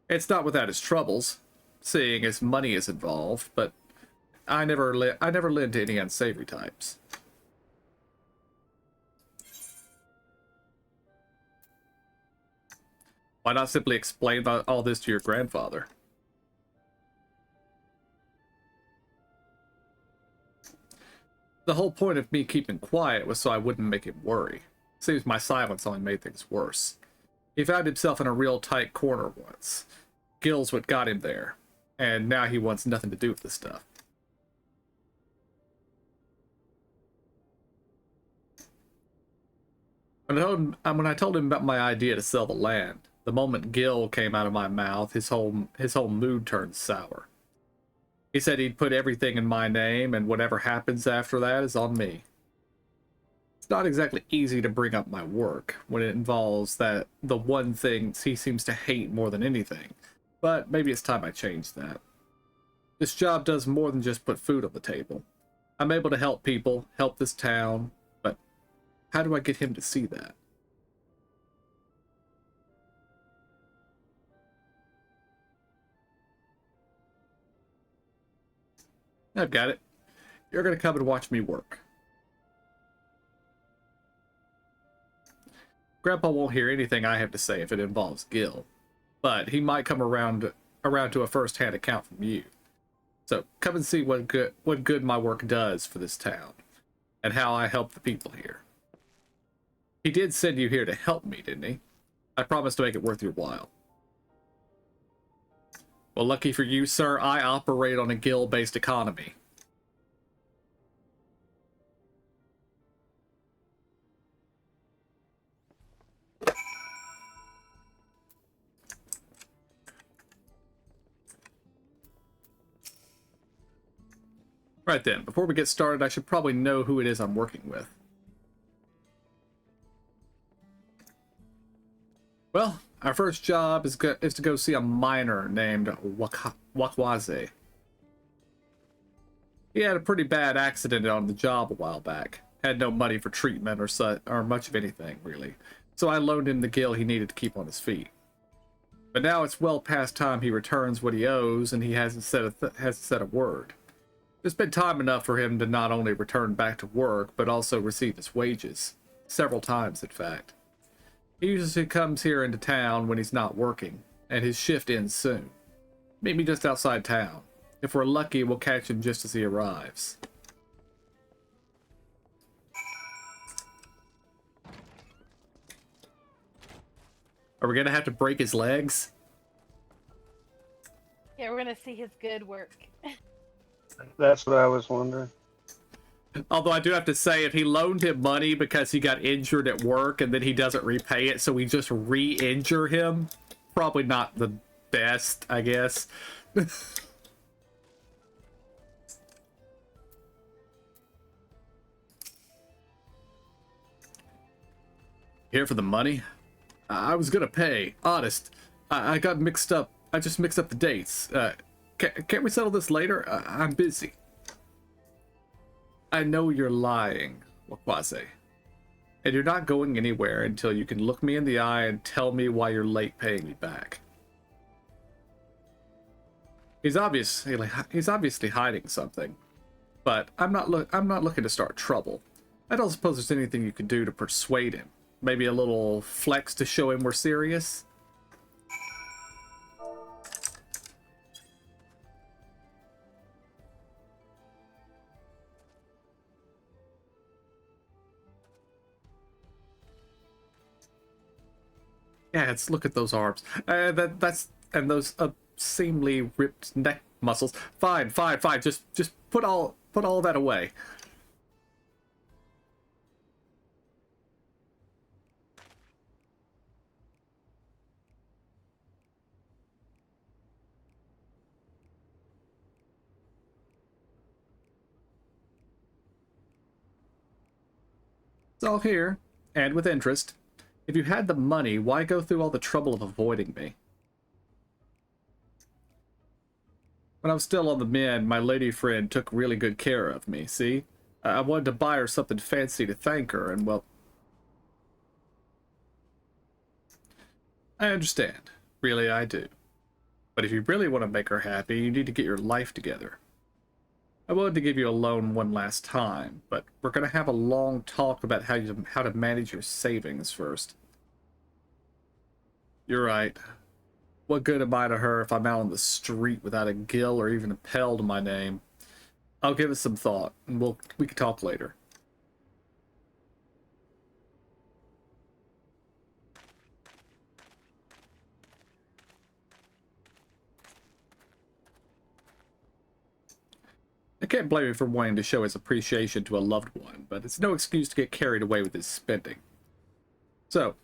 It's not without its troubles, seeing as money is involved, but I never lend to any unsavory types. Why not simply explain all this to your grandfather? The whole point of me keeping quiet was so I wouldn't make him worry. Seems my silence only made things worse. He found himself in a real tight corner once. Gil's what got him there, and now he wants nothing to do with this stuff. When I told him about my idea to sell the land, the moment Gil came out of my mouth, his whole mood turned sour. He said he'd put everything in my name, and whatever happens after that is on me. It's not exactly easy to bring up my work when it involves the one thing he seems to hate more than anything, but maybe it's time I change that. This job does more than just put food on the table. I'm able to help people, help this town, but how do I get him to see that? I've got it. You're going to come and watch me work. Grandpa won't hear anything I have to say if it involves Gil, but he might come around to a first-hand account from you. So come and see what good my work does for this town, and how I help the people here. He did send you here to help me, didn't he? I promise to make it worth your while. Well, lucky for you, sir, I operate on a guild-based economy. Right then, before we get started, I should probably know who it is I'm working with. Well, our first job is to go see a miner named Wakwaze. He had a pretty bad accident on the job a while back. Had no money for treatment or much of anything, really. So I loaned him the gil he needed to keep on his feet. But now it's well past time he returns what he owes, and he hasn't said a word. There's been time enough for him to not only return back to work, but also receive his wages. Several times, in fact. He usually comes here into town when he's not working, and his shift ends soon. Meet me just outside town. If we're lucky, we'll catch him just as he arrives. Are we gonna have to break his legs? Yeah, we're gonna see his good work. That's what I was wondering. Although I do have to say, if he loaned him money because he got injured at work and then he doesn't repay it, so we just re-injure him, probably not the best, I guess. Here for the money? I was gonna pay, honest. I got mixed up. I just mixed up the dates. Can't we settle this later? I'm busy. I know you're lying, Wakwase. And you're not going anywhere until you can look me in the eye and tell me why you're late paying me back. He's obviously hiding something. But I'm not looking to start trouble. I don't suppose there's anything you could do to persuade him. Maybe a little flex to show him we're serious? Yeah, let's look at those arms. And those obscenely ripped neck muscles. Fine. Just put all that away. It's all here, and with interest. If you had the money, why go through all the trouble of avoiding me? When I was still on the mend, my lady friend took really good care of me, see? I wanted to buy her something fancy to thank her, and well... I understand. Really, I do. But if you really want to make her happy, you need to get your life together. I wanted to give you a loan one last time, but we're going to have a long talk about how to manage your savings first. You're right. What good am I to her if I'm out on the street without a gill or even a pell to my name? I'll give it some thought, and we can talk later. I can't blame him for wanting to show his appreciation to a loved one, but it's no excuse to get carried away with his spending. So,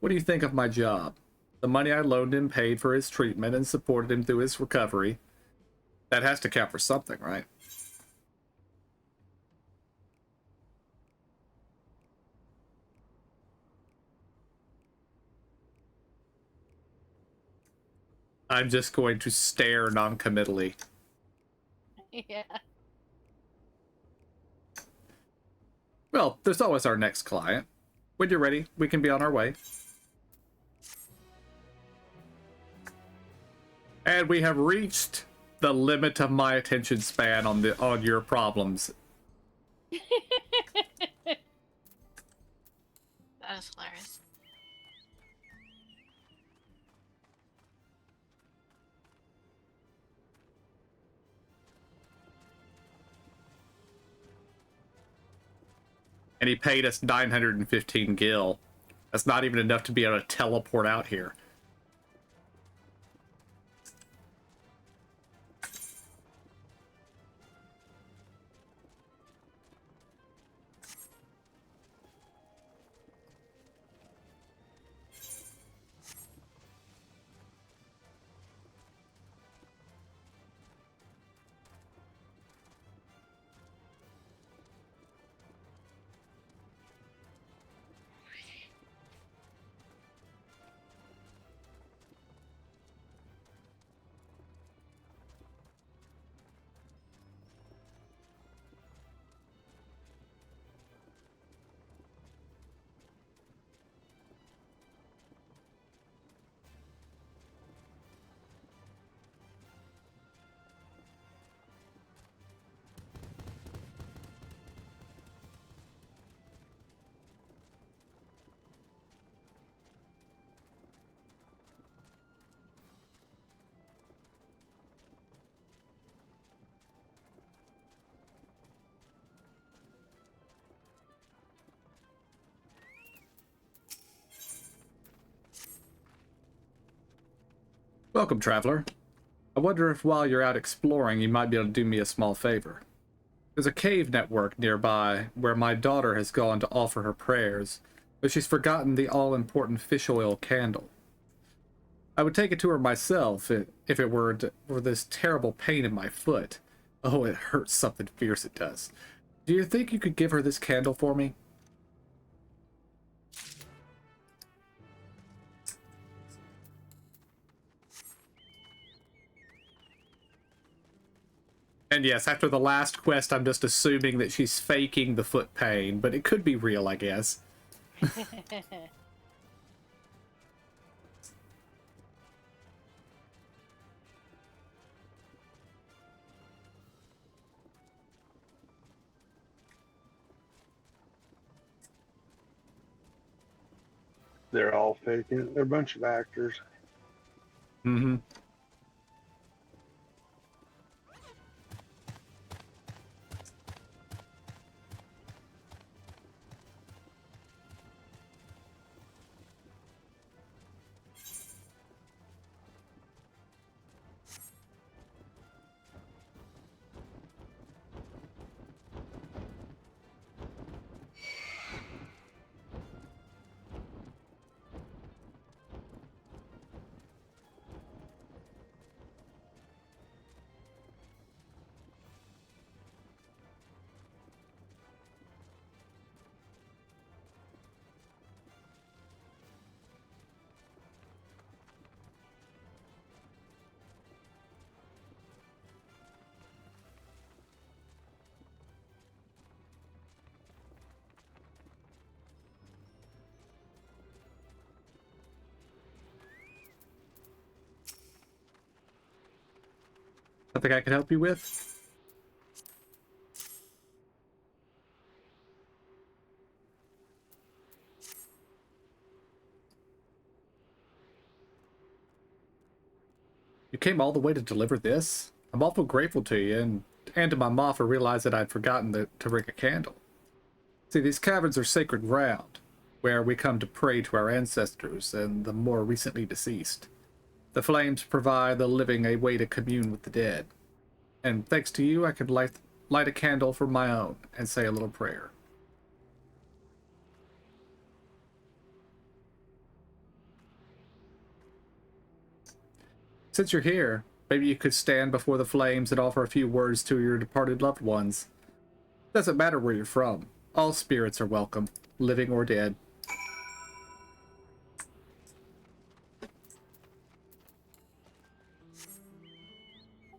what do you think of my job? The money I loaned him paid for his treatment and supported him through his recovery. That has to count for something, right? I'm just going to stare non-committally. Yeah. Well, there's always our next client. When you're ready, we can be on our way. And we have reached the limit of my attention span on your problems. That is hilarious. And he paid us 915 gil. That's not even enough to be able to teleport out here. Welcome, traveler. I wonder if while you're out exploring, you might be able to do me a small favor. There's a cave network nearby where my daughter has gone to offer her prayers, but she's forgotten the all-important fish oil candle. I would take it to her myself if it were for this terrible pain in my foot. Oh, it hurts something fierce, it does. Do you think you could give her this candle for me? And yes, after the last quest, I'm just assuming that she's faking the foot pain, but it could be real, I guess. They're all faking. They're a bunch of actors. Mm-hmm. Something I can help you with? You came all the way to deliver this? I'm awful grateful to you, and to my ma for realizing I'd forgotten to bring a candle. See, these caverns are sacred ground, where we come to pray to our ancestors and the more recently deceased. The flames provide the living a way to commune with the dead. And thanks to you, I could light a candle for my own and say a little prayer. Since you're here, maybe you could stand before the flames and offer a few words to your departed loved ones. Doesn't matter where you're from. All spirits are welcome, living or dead.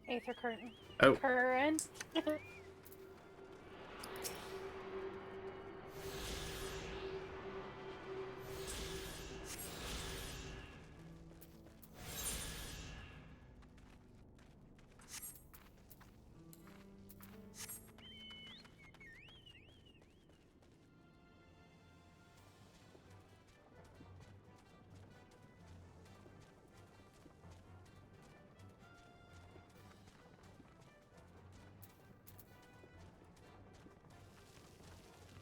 Aether curtain. Oh. Current.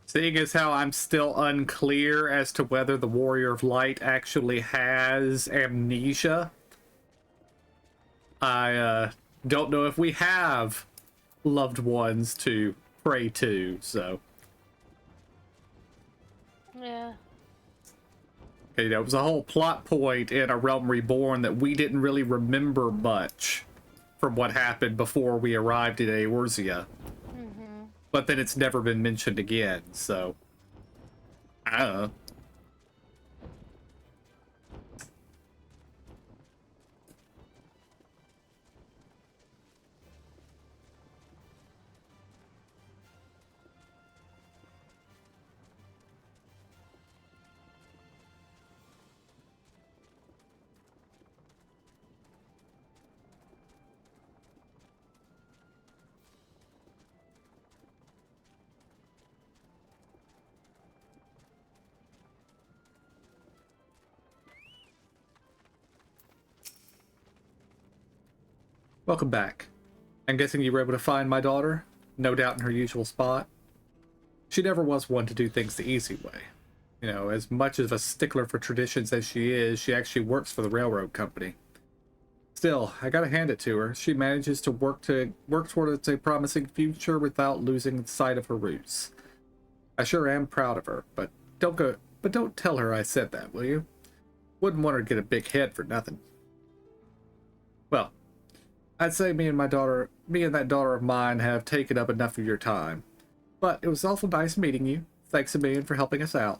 Seeing as how I'm still unclear as to whether the Warrior of Light actually has amnesia, I don't know if we have loved ones to pray to, so. Yeah. You know, it was a whole plot point in A Realm Reborn that we didn't really remember much from what happened before we arrived at Eorzea. But then it's never been mentioned again, so I don't know. Welcome back. I'm guessing you were able to find my daughter? No doubt in her usual spot. She never was one to do things the easy way. You know, as much of a stickler for traditions as she is, she actually works for the railroad company. Still, I gotta hand it to her. She manages to work towards a promising future without losing sight of her roots. I sure am proud of her, but don't tell her I said that, will you? Wouldn't want her to get a big head for nothing. Well, I'd say me and that daughter of mine have taken up enough of your time. But it was awful nice meeting you. Thanks a million for helping us out.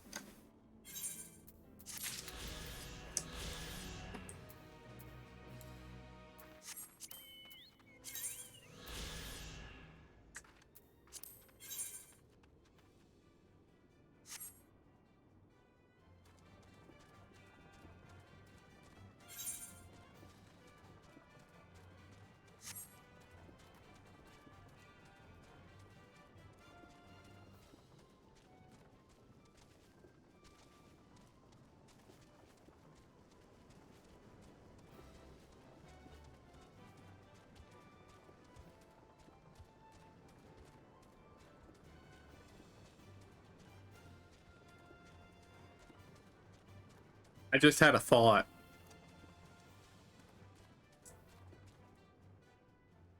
I just had a thought.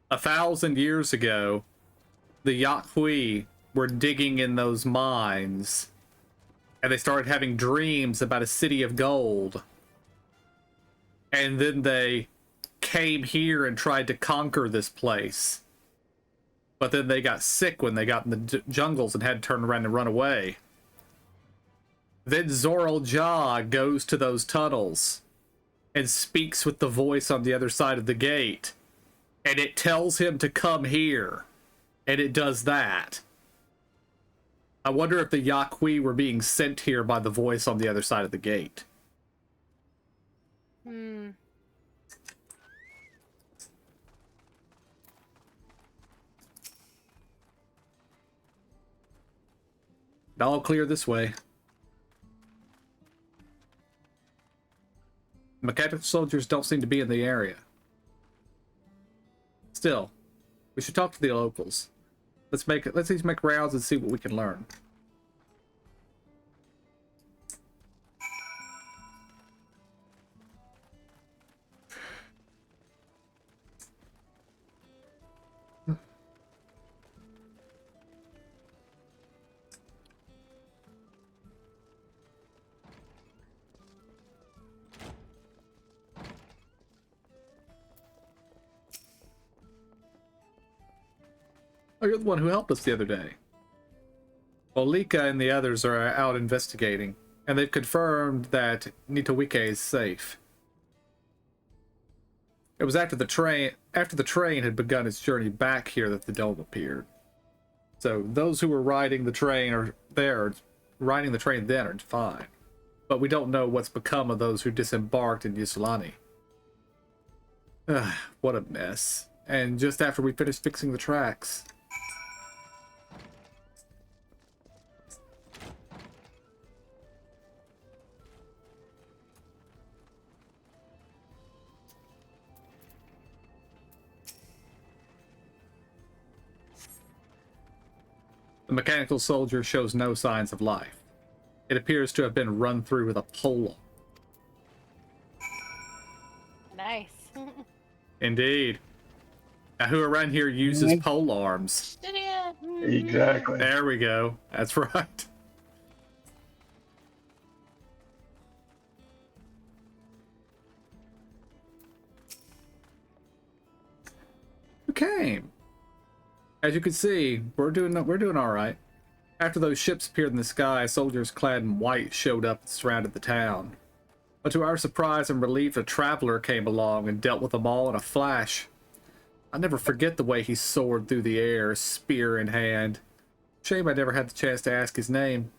1,000 years ago, the Yaqui were digging in those mines, and they started having dreams about a city of gold. And then they came here and tried to conquer this place. But then they got sick when they got in the jungles and had to turn around and run away. Then Zoral Ja goes to those tunnels and speaks with the voice on the other side of the gate. And it tells him to come here. And it does that. I wonder if the Yaqui were being sent here by the voice on the other side of the gate. All clear this way. Mechanical soldiers don't seem to be in the area. Still, we should talk to the locals. Let's just make rounds and see what we can learn. Oh, you're the one who helped us the other day. Well, Lika and the others are out investigating, and they've confirmed that Nitowike is safe. It was after the train had begun its journey back here that the dome appeared. So those who were riding the train then are fine. But we don't know what's become of those who disembarked in Ysulani. What a mess. And just after we finished fixing the tracks. The mechanical soldier shows no signs of life. It appears to have been run through with a pole. Nice. Indeed. Now, who around here uses pole arms? Exactly. There we go. That's right. Who came? As you can see, we're doing all right. After those ships appeared in the sky, soldiers clad in white showed up and surrounded the town. But to our surprise and relief, a traveler came along and dealt with them all in a flash. I'll never forget the way he soared through the air, spear in hand. Shame I never had the chance to ask his name.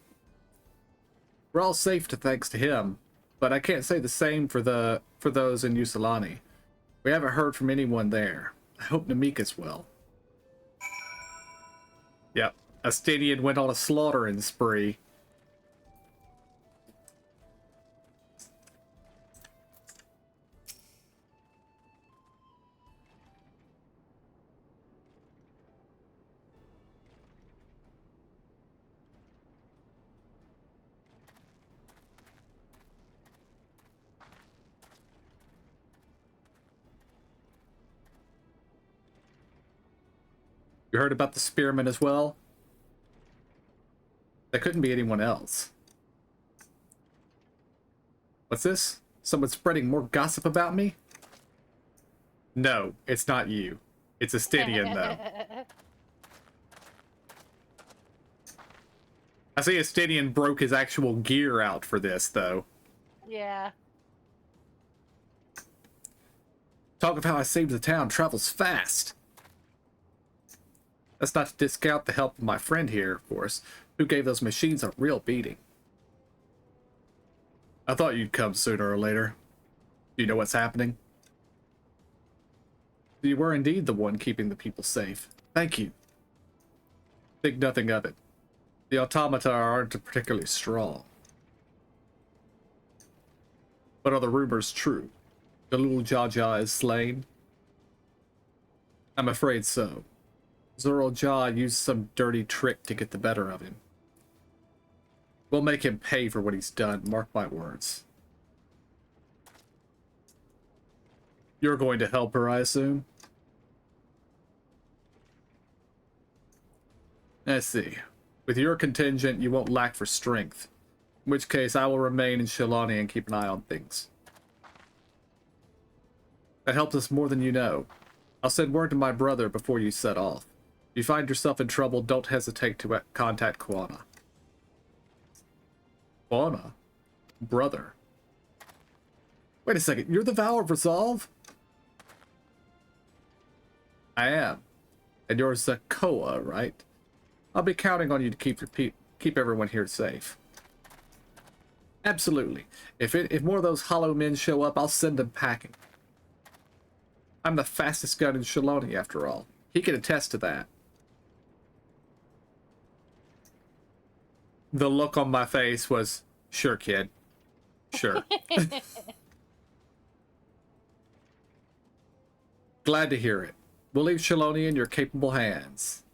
We're all safe thanks to him, but I can't say the same for those in Ysulani. We haven't heard from anyone there. I hope Namika's well. Yep, Astinian went on a slaughtering spree. You heard about the spearmen as well? That couldn't be anyone else. What's this? Someone spreading more gossip about me? No, it's not you. It's a Stydian, though. I see a Stydian broke his actual gear out for this, though. Yeah. Talk of how I saved the town travels fast. That's not to discount the help of my friend here, of course, who gave those machines a real beating. I thought you'd come sooner or later. Do you know what's happening? You were indeed the one keeping the people safe. Thank you. Think nothing of it. The automata aren't particularly strong. But are the rumors true? The little Jaja is slain? I'm afraid so. Zoral Ja used some dirty trick to get the better of him. We'll make him pay for what he's done, mark my words. You're going to help her, I assume? Let's see. With your contingent, you won't lack for strength. In which case, I will remain in Shalani and keep an eye on things. That helps us more than you know. I'll send word to my brother before you set off. If you find yourself in trouble, don't hesitate to contact Kuana. Kuana? Brother? Wait a second, you're the Vow of Resolve? I am. And you're Zakoa, right? I'll be counting on you to keep everyone here safe. Absolutely. If more of those hollow men show up, I'll send them packing. I'm the fastest gun in Shaloni, after all. He can attest to that. The look on my face was, sure, kid. Sure. Glad to hear it. We'll leave Shaloni in your capable hands.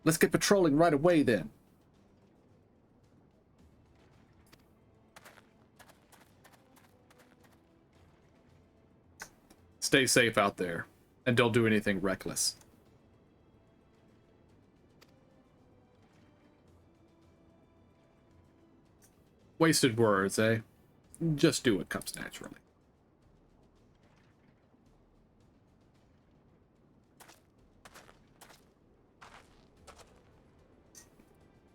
Let's get patrolling right away, then. Stay safe out there, and don't do anything reckless. Wasted words, eh? Just do what comes naturally.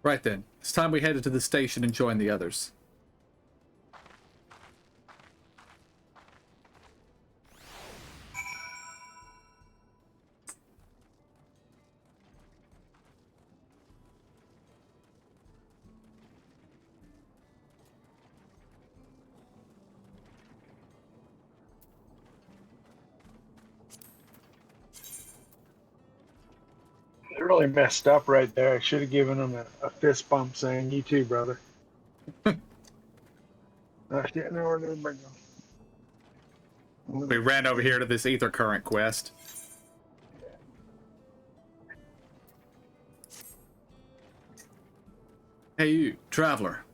Right then, it's time we headed to the station and join the others. They really messed up right there. I should have given him a fist bump saying, "You too, brother." Shit, no, where'd everybody go? We ran over here to this ether current quest. Hey, you traveler.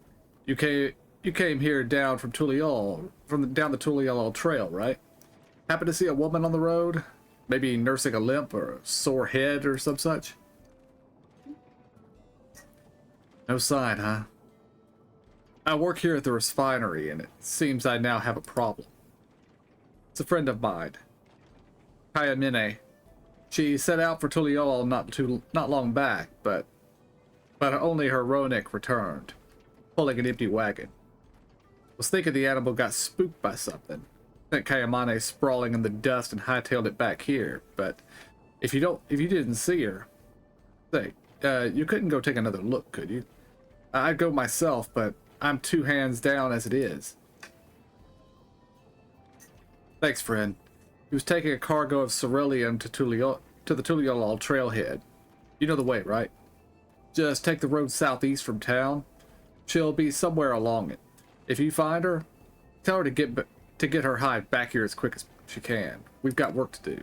You came here down from Tuliol, down the Tuliol trail, right? Happen to see a woman on the road? Maybe nursing a limp or a sore head or some such? No sign, huh? I work here at the refinery, and it seems I now have a problem. It's a friend of mine, Kayamine. She set out for Tuliol not long back, but only her Ronik returned, pulling an empty wagon. Was thinking the animal got spooked by something. Sent Kayamane sprawling in the dust and hightailed it back here. But if you didn't see her, say, you couldn't go take another look, could you? I'd go myself, but I'm 2 hands down as it is. Thanks, friend. He was taking a cargo of cerulean to the Tuliol trailhead. You know the way, right? Just take the road southeast from town. She'll be somewhere along it. If you find her, tell her to get her hide back here as quick as she can. We've got work to do.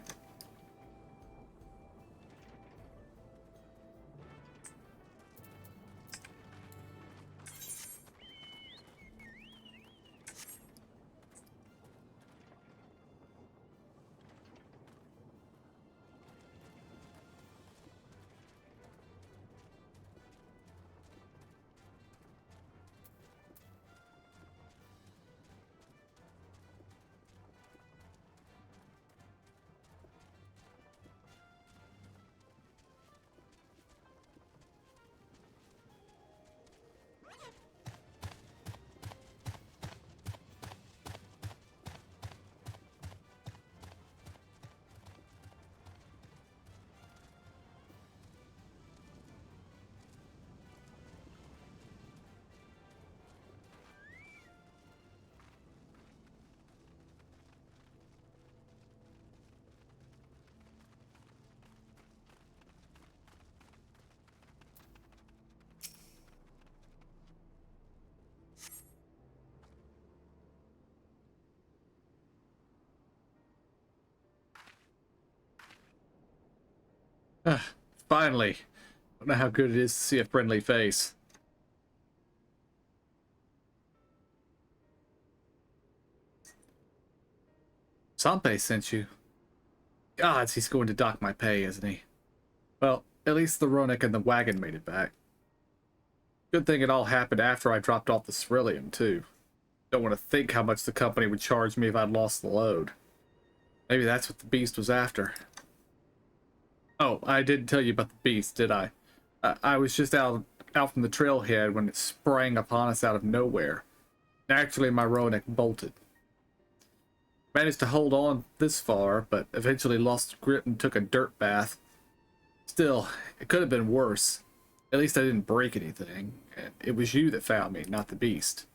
Finally. I don't know how good it is to see a friendly face. Sampe sent you. Gods, he's going to dock my pay, isn't he? Well, at least the Ronik and the wagon made it back. Good thing it all happened after I dropped off the Cerulean, too. Don't want to think how much the company would charge me if I'd lost the load. Maybe that's what the beast was after. Oh, I didn't tell you about the beast, did I? I was just out from the trailhead when it sprang upon us out of nowhere. Naturally, my Ronik bolted. Managed to hold on this far, but eventually lost grip and took a dirt bath. Still, it could have been worse. At least I didn't break anything. It was you that found me, not the beast.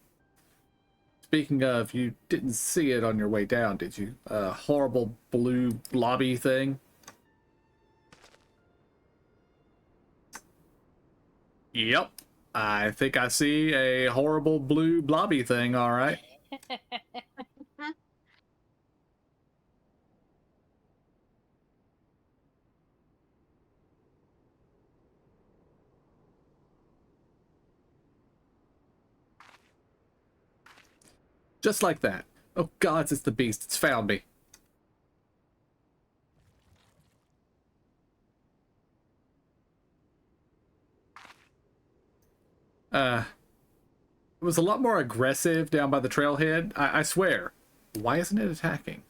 Speaking of, you didn't see it on your way down, did you? A horrible blue blobby thing? Yep. I think I see a horrible blue blobby thing, alright. Just like that. Oh gods, it's the beast. It's found me. It was a lot more aggressive down by the trailhead. I swear. Why isn't it attacking?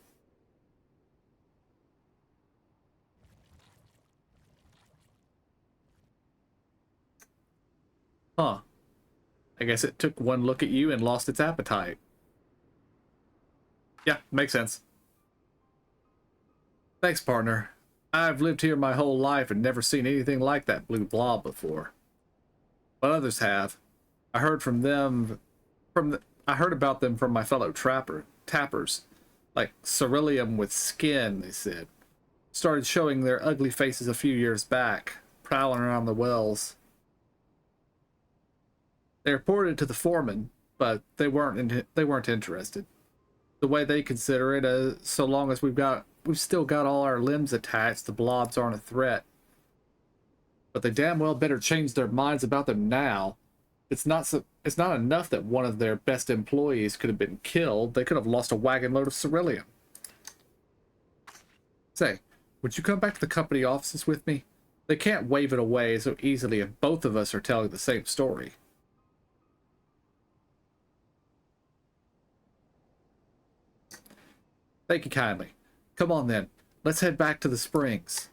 Huh. I guess it took one look at you and lost its appetite. Yeah, makes sense. Thanks, partner. I've lived here my whole life and never seen anything like that blue blob before. But others have. I heard I heard about them from my fellow tappers. Like Ceruleum with skin, they said. Started showing their ugly faces a few years back, prowling around the wells. They reported to the foreman, but they weren't interested. The way they consider it, so long as we've still got all our limbs attached, the blobs aren't a threat. But they damn well better change their minds about them now. It's not enough that one of their best employees could have been killed. They could have lost a wagon load of Ceruleum. Say, would you come back to the company offices with me? They can't wave it away so easily if both of us are telling the same story. Thank you kindly. Come on then. Let's head back to the springs.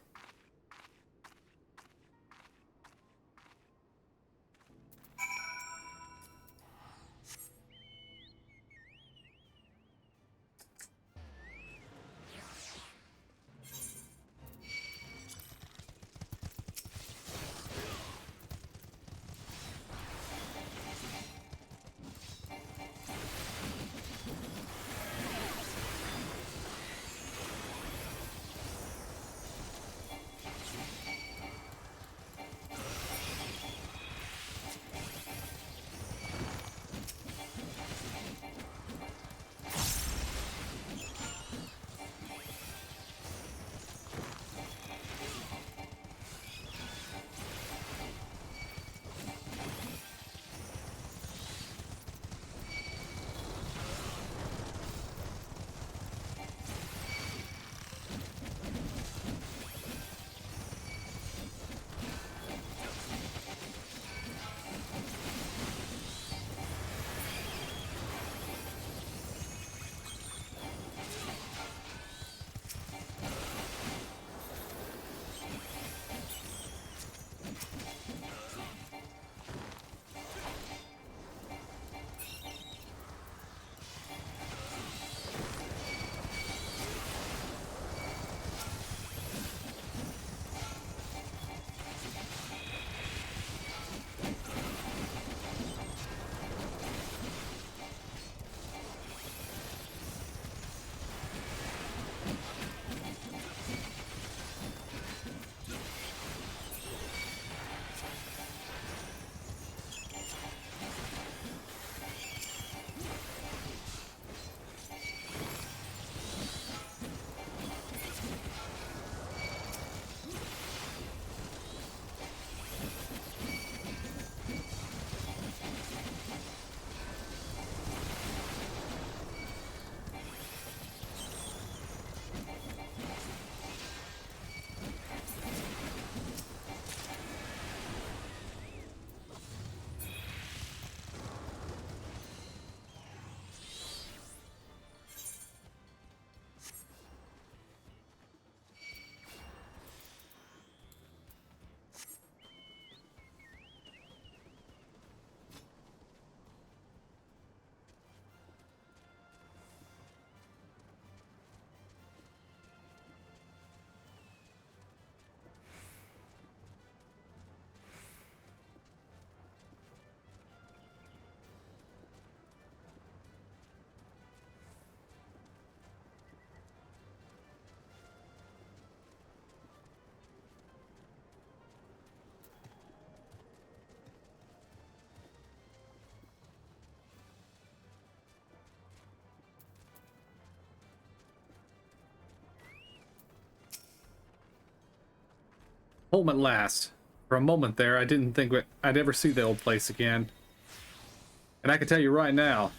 Home at last. For a moment there, I didn't think I'd ever see the old place again. And I can tell you right now,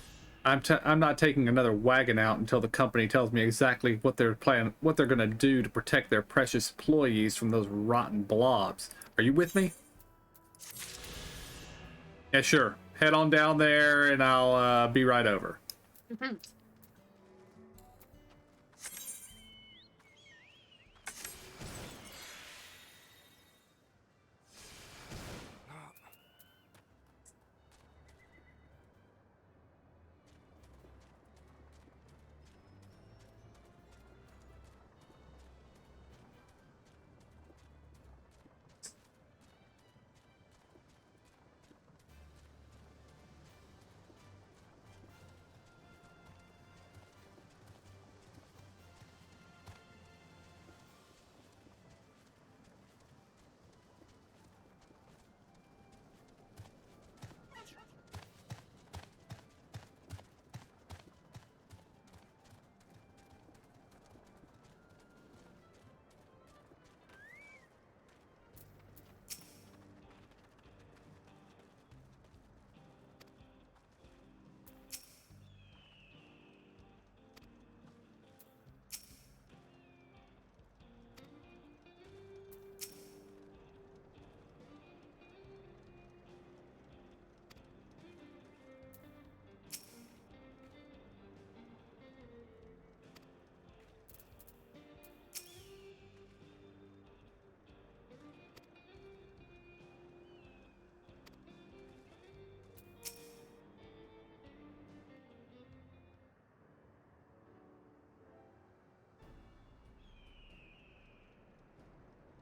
I'm not taking another wagon out until the company tells me exactly what they're gonna do to protect their precious employees from those rotten blobs. Are you with me? Yeah, sure. Head on down there, and I'll be right over.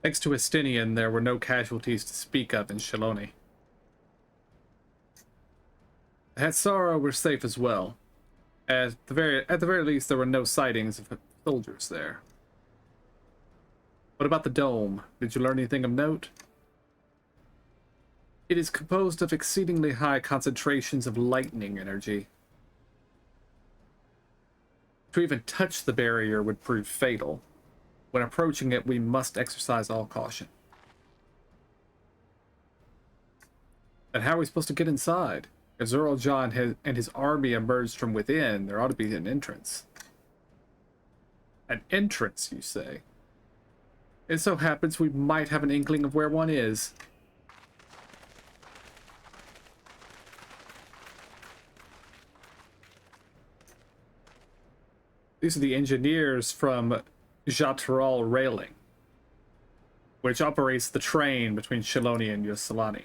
Thanks to Estinian, there were no casualties to speak of in Shaloni. Hatsara were safe as well. At the very least, there were no sightings of soldiers there. What about the dome? Did you learn anything of note? It is composed of exceedingly high concentrations of lightning energy. To even touch the barrier would prove fatal. When approaching it, we must exercise all caution. And how are we supposed to get inside? If Zoral and his army emerged from within, there ought to be an entrance. An entrance, you say? It so happens we might have an inkling of where one is. These are the engineers from Jatral Railing, which operates the train between Shaloni and Yoselani.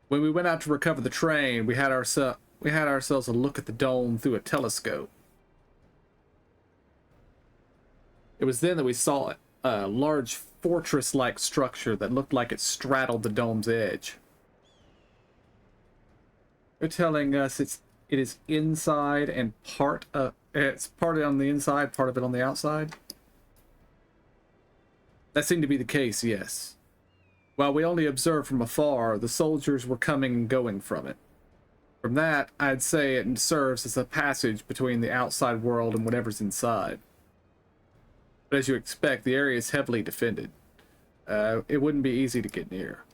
When we went out to recover the train, we had ourselves a look at the dome through a telescope. It was then that we saw it, a large fortress-like structure that looked like it straddled the dome's edge. They're telling us it is inside and it's part on the inside, part of it on the outside. That seemed to be the case, yes. While we only observed from afar, the soldiers were coming and going from it. From that, I'd say it serves as a passage between the outside world and whatever's inside. But as you expect, the area is heavily defended. It wouldn't be easy to get near.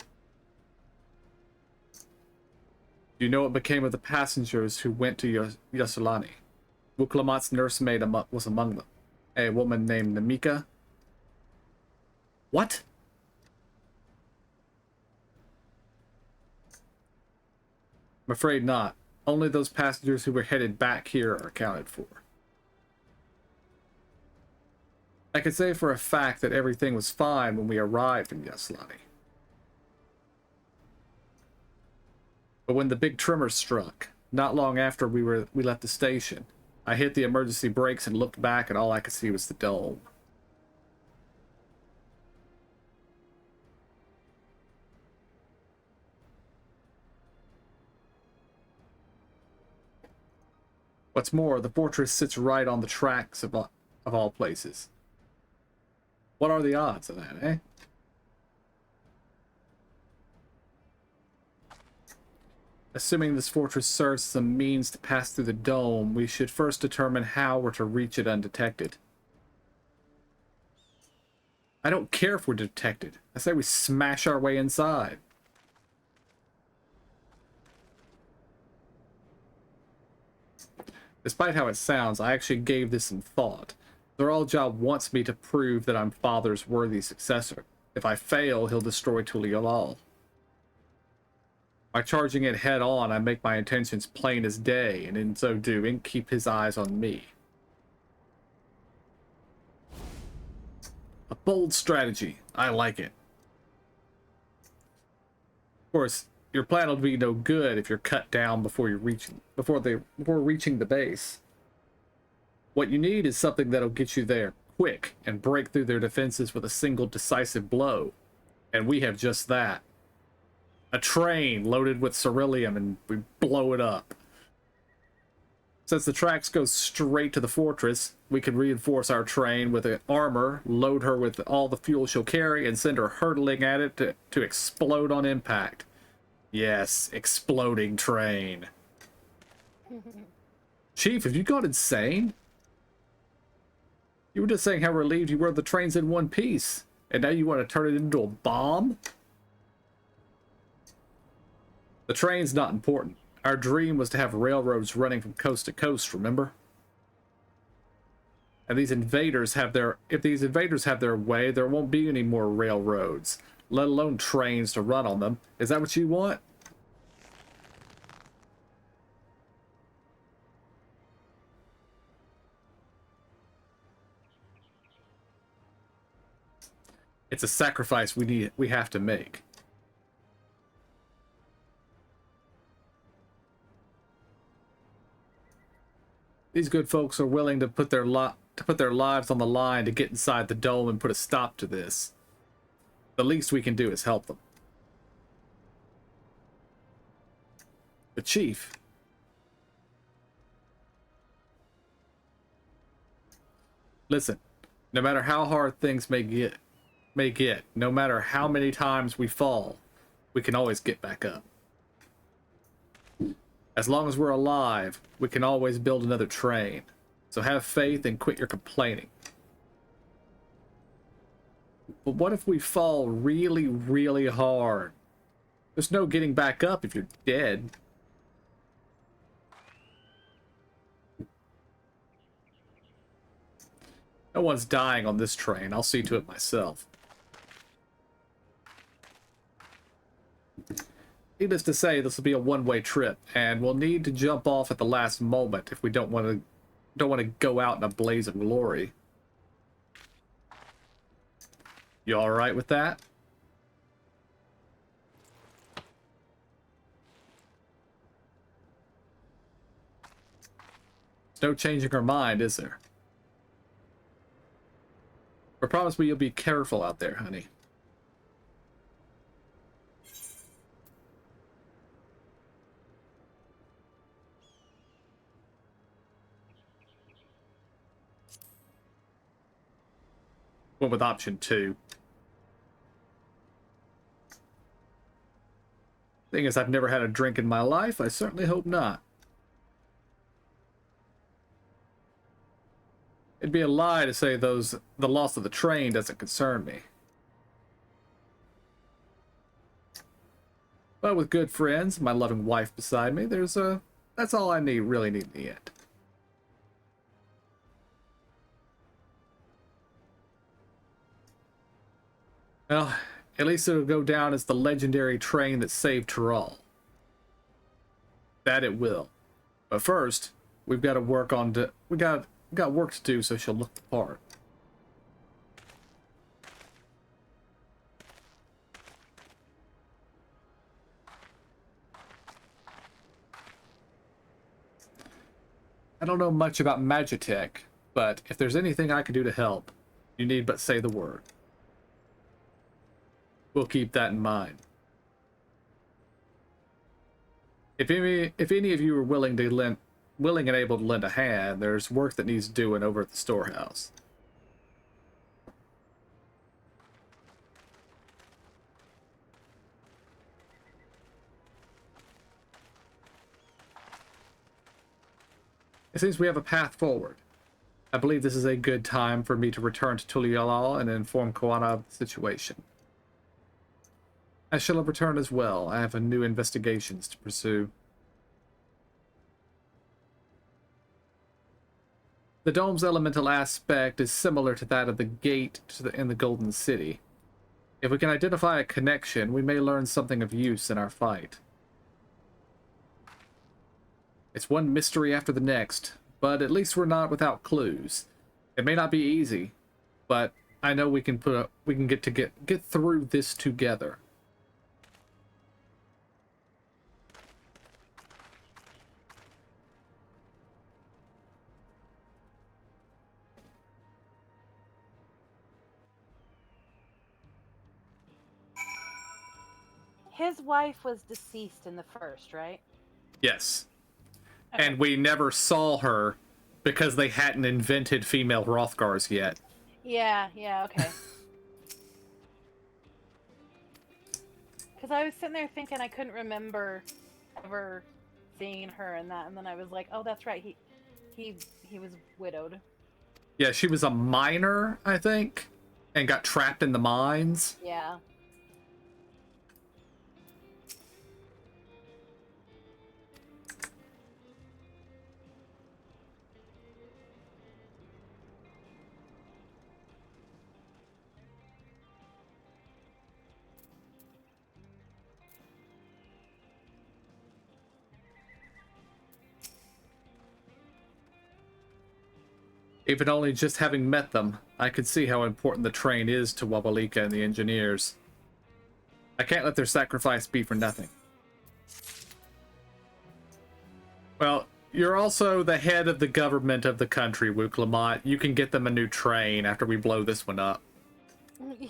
Do you know what became of the passengers who went to Yoselani? Wuklamat's nursemaid was among them. A woman named Namika. What? I'm afraid not. Only those passengers who were headed back here are accounted for. I can say for a fact that everything was fine when we arrived in Yoselani. But when the big tremor struck, not long after we left the station, I hit the emergency brakes and looked back, and all I could see was the dome. What's more, the fortress sits right on the tracks of all places. What are the odds of that, eh? Assuming this fortress serves as a means to pass through the dome, we should first determine how we're to reach it undetected. I don't care if we're detected. I say we smash our way inside. Despite how it sounds, I actually gave this some thought. Zoraljah wants me to prove that I'm Father's worthy successor. If I fail, he'll destroy Tuliolal. By charging it head on, I make my intentions plain as day, and in so doing, keep his eyes on me. A bold strategy. I like it. Of course, your plan will be no good if you're cut down before reaching the base. What you need is something that'll get you there quick and break through their defenses with a single decisive blow. And we have just that. A train loaded with ceruleum, and we blow it up. Since the tracks go straight to the fortress, we can reinforce our train with armor, load her with all the fuel she'll carry, and send her hurtling at it to explode on impact. Yes, exploding train. Chief, have you gone insane? You were just saying how relieved you were the train's in one piece, and now you want to turn it into a bomb? The train's not important. Our dream was to have railroads running from coast to coast, remember? And if these invaders have their way, there won't be any more railroads, let alone trains to run on them. Is that what you want? It's a sacrifice we have to make. These good folks are willing to put their lives on the line to get inside the dome and put a stop to this. The least we can do is help them. But Chief, listen, no matter how hard things may get, no matter how many times we fall, we can always get back up. As long as we're alive, we can always build another train. So have faith and quit your complaining. But what if we fall really, really hard? There's no getting back up if you're dead. No one's dying on this train. I'll see to it myself. Needless to say, this will be a one-way trip, and we'll need to jump off at the last moment if we don't want to go out in a blaze of glory. You all right with that? There's no changing her mind, is there? But promise me you'll be careful out there, honey. Went with option 2. Thing is, I've never had a drink in my life. I certainly hope not. It'd be a lie to say the loss of the train doesn't concern me. But with good friends, my loving wife beside me, that's all I really need in the end. Well, at least it'll go down as the legendary train that saved Tyrol. That it will. But first, we've got to work on we got work to do so she'll look the part. I don't know much about Magitech, but if there's anything I can do to help, you need but say the word. We'll keep that in mind. If any of you are willing and able to lend a hand, there's work that needs doing over at the storehouse. It seems we have a path forward. I believe this is a good time for me to return to Tulialal and inform Koana of the situation. I shall return as well. I have new investigations to pursue. The dome's elemental aspect is similar to that of the gate in the Golden City. If we can identify a connection, we may learn something of use in our fight. It's one mystery after the next, but at least we're not without clues. It may not be easy, but I know we can get through this together. His wife was deceased in the first, right? Yes. Okay. And we never saw her because they hadn't invented female Hrothgars yet. Yeah, okay. Because I was sitting there thinking I couldn't remember ever seeing her in that, and then I was like, oh, that's right, he was widowed. Yeah, she was a miner, I think, and got trapped in the mines. Yeah. Even only just having met them, I could see how important the train is to Wabalika and the engineers. I can't let their sacrifice be for nothing. Well, you're also the head of the government of the country, Wuklamat. You can get them a new train after we blow this one up. Yeah.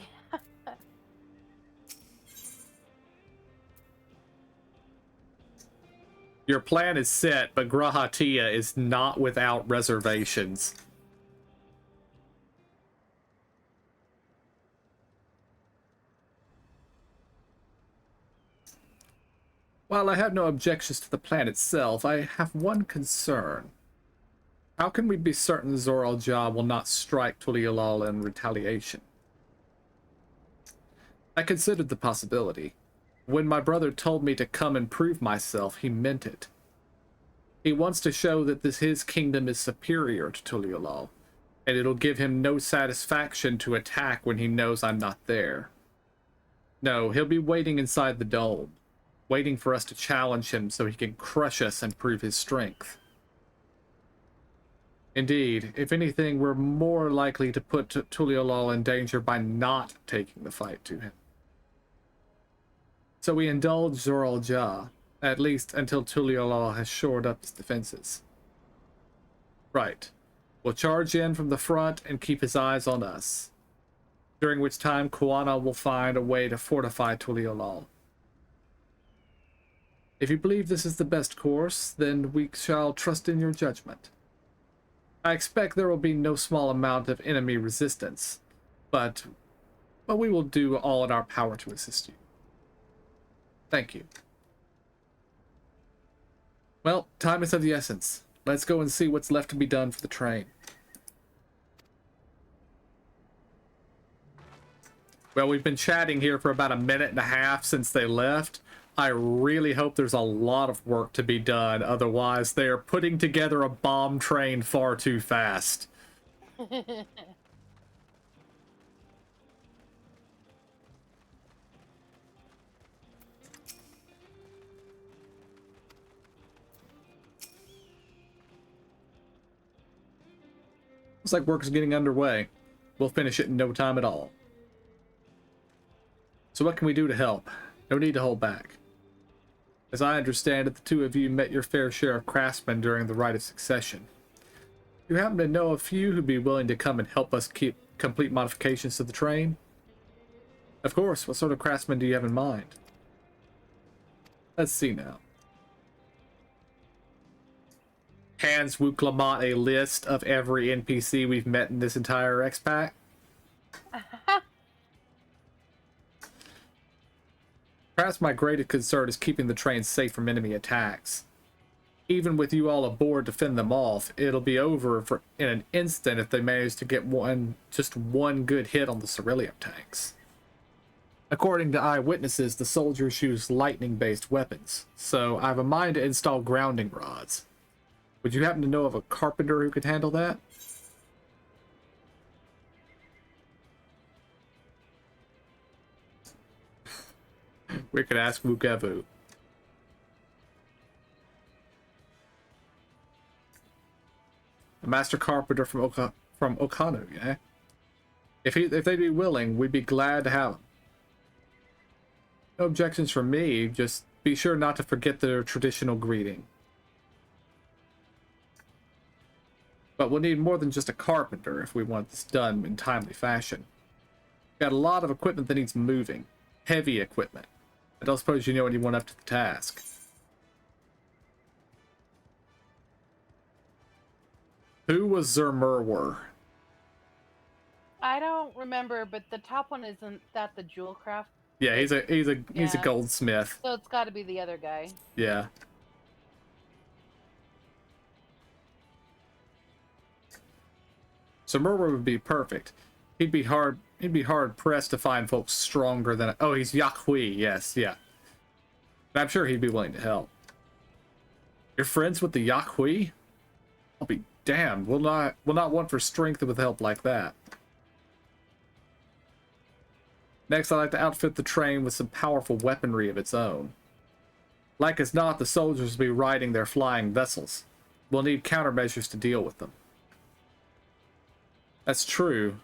Your plan is set, but Grahatia is not without reservations. While I have no objections to the plan itself, I have one concern. How can we be certain Zoral Jah will not strike Tulialal in retaliation? I considered the possibility. When my brother told me to come and prove myself, he meant it. He wants to show that his kingdom is superior to Tulialal, and it'll give him no satisfaction to attack when he knows I'm not there. No, he'll be waiting inside the dome, waiting for us to challenge him so he can crush us and prove his strength. Indeed, if anything, we're more likely to put Tulialal in danger by not taking the fight to him. So we indulge Zoral Jah, at least until Tulialal has shored up his defenses. Right. We'll charge in from the front and keep his eyes on us, during which time Koana will find a way to fortify Tulialal. If you believe this is the best course, then we shall trust in your judgment. I expect there will be no small amount of enemy resistance, but we will do all in our power to assist you. Thank you. Well, time is of the essence. Let's go and see what's left to be done for the train. Well, we've been chatting here for about a minute and a half since they left. I really hope there's a lot of work to be done, otherwise they are putting together a bomb train far too fast. Looks like work is getting underway. We'll finish it in no time at all. So what can we do to help? No need to hold back. As I understand it, the two of you met your fair share of craftsmen during the Rite of Succession. You happen to know a few who'd be willing to come and help us complete modifications to the train? Of course, what sort of craftsmen do you have in mind? Let's see now. Hands Wuklamat a list of every NPC we've met in this entire X-Pack. Perhaps my greatest concern is keeping the train safe from enemy attacks. even with you all aboard to fend them off, it'll be over in an instant if they manage to get just one good hit on the Cerulean tanks. According to eyewitnesses, the soldiers use lightning-based weapons, so I have a mind to install grounding rods. Would you happen to know of a carpenter who could handle that? We could ask Wukevu. A master carpenter from Okanu, yeah? If they'd be willing, we'd be glad to have them. No objections from me, just be sure not to forget their traditional greeting. But we'll need more than just a carpenter if we want this done in timely fashion. We've got a lot of equipment that needs moving. Heavy equipment. I don't suppose you know anyone up to the task. Who was Zermurwer? I don't remember, but the top one isn't that the jewel craft? Yeah, he's a goldsmith. So it's got to be the other guy. Yeah. Zermurwer would be perfect. He'd be hard pressed to find folks stronger than. Oh, he's Yakhui. Yes, yeah. I'm sure he'd be willing to help. You're friends with the Yakhui? I'll be damned. We'll not want for strength with help like that. Next, I'd like to outfit the train with some powerful weaponry of its own. Like as not, the soldiers will be riding their flying vessels. We'll need countermeasures to deal with them. That's true.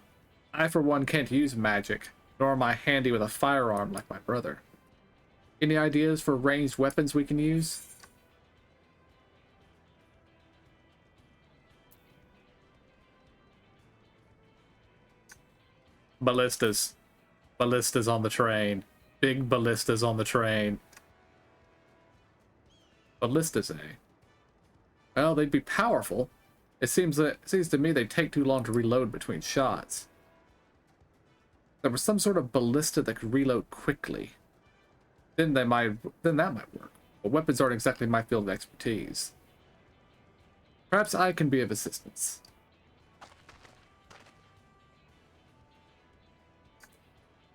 I, for one, can't use magic, nor am I handy with a firearm like my brother. Any ideas for ranged weapons we can use? Ballistas. Ballistas on the train. Big ballistas on the train. Ballistas, eh? Well, they'd be powerful. It seems to me they'd take too long to reload between shots. There was some sort of ballista that could reload quickly. Then that might work. But weapons aren't exactly my field of expertise. Perhaps I can be of assistance.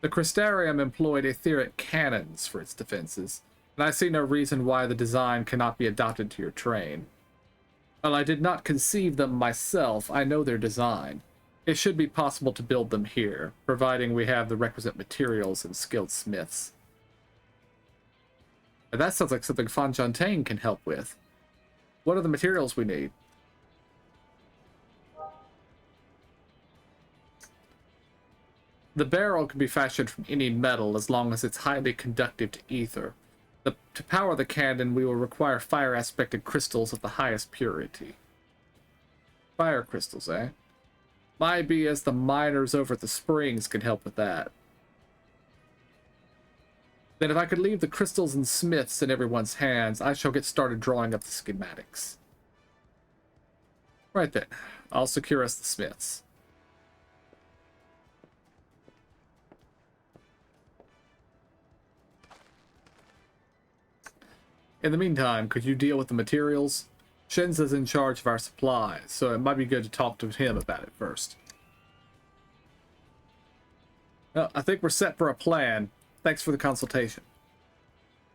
The Crystarium employed etheric cannons for its defenses, and I see no reason why the design cannot be adopted to your train. While I did not conceive them myself, I know their design. It should be possible to build them here, providing we have the requisite materials and skilled smiths. And that sounds like something Fontaine can help with. What are the materials we need? The barrel can be fashioned from any metal as long as it's highly conductive to ether. To power the cannon, we will require fire-aspected crystals of the highest purity. Fire crystals, eh? Might be as the miners over at the springs can help with that. Then if I could leave the crystals and smiths in everyone's hands, I shall get started drawing up the schematics. Right then, I'll secure us the smiths. In the meantime, could you deal with the materials? Shenza's in charge of our supplies, so it might be good to talk to him about it first. Well, I think we're set for a plan. Thanks for the consultation.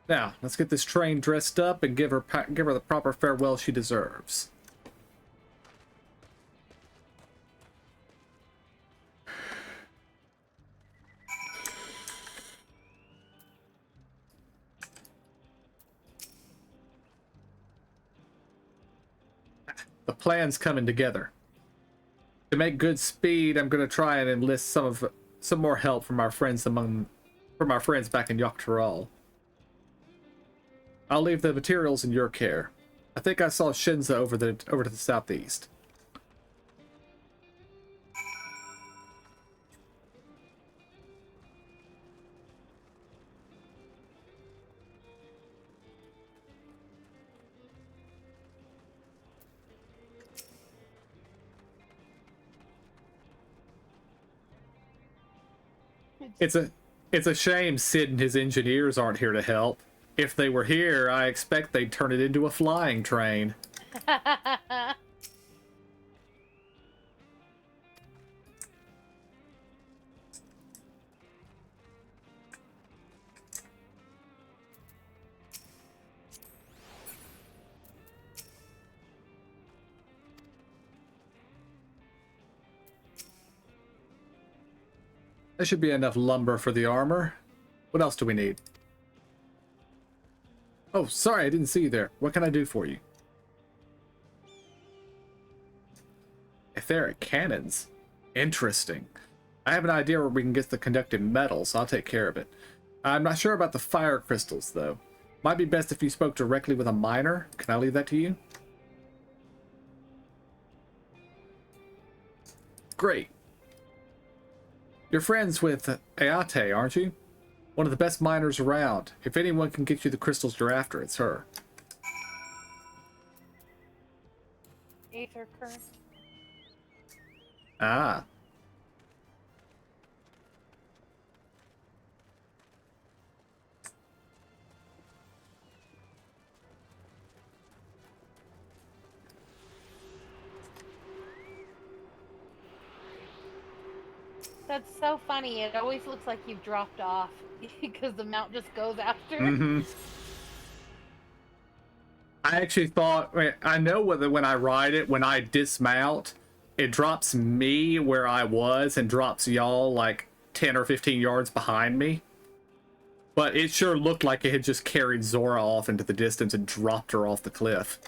Now, let's get this train dressed up and give her the proper farewell she deserves. The plan's coming together. To make good speed, I'm going to try and enlist some more help from our friends back in Yogg-Toroil. I'll leave the materials in your care. I think I saw Shinza over to the southeast. It's a shame Sid and his engineers aren't here to help. If they were here, I expect they'd turn it into a flying train. There should be enough lumber for the armor. What else do we need? Oh, sorry, I didn't see you there. What can I do for you? Etheric cannons. Interesting. I have an idea where we can get the conductive metal, so I'll take care of it. I'm not sure about the fire crystals, though. Might be best if you spoke directly with a miner. Can I leave that to you? Great. You're friends with Ayate, aren't you? One of the best miners around. If anyone can get you the crystals you're after, it's her. Aether current. Ah. That's so funny. It always looks like you've dropped off because the mount just goes after. Mm-hmm. I actually thought, I know whether when I ride it, when I dismount, it drops me where I was and drops y'all like 10 or 15 yards behind me. But it sure looked like it had just carried Zora off into the distance and dropped her off the cliff.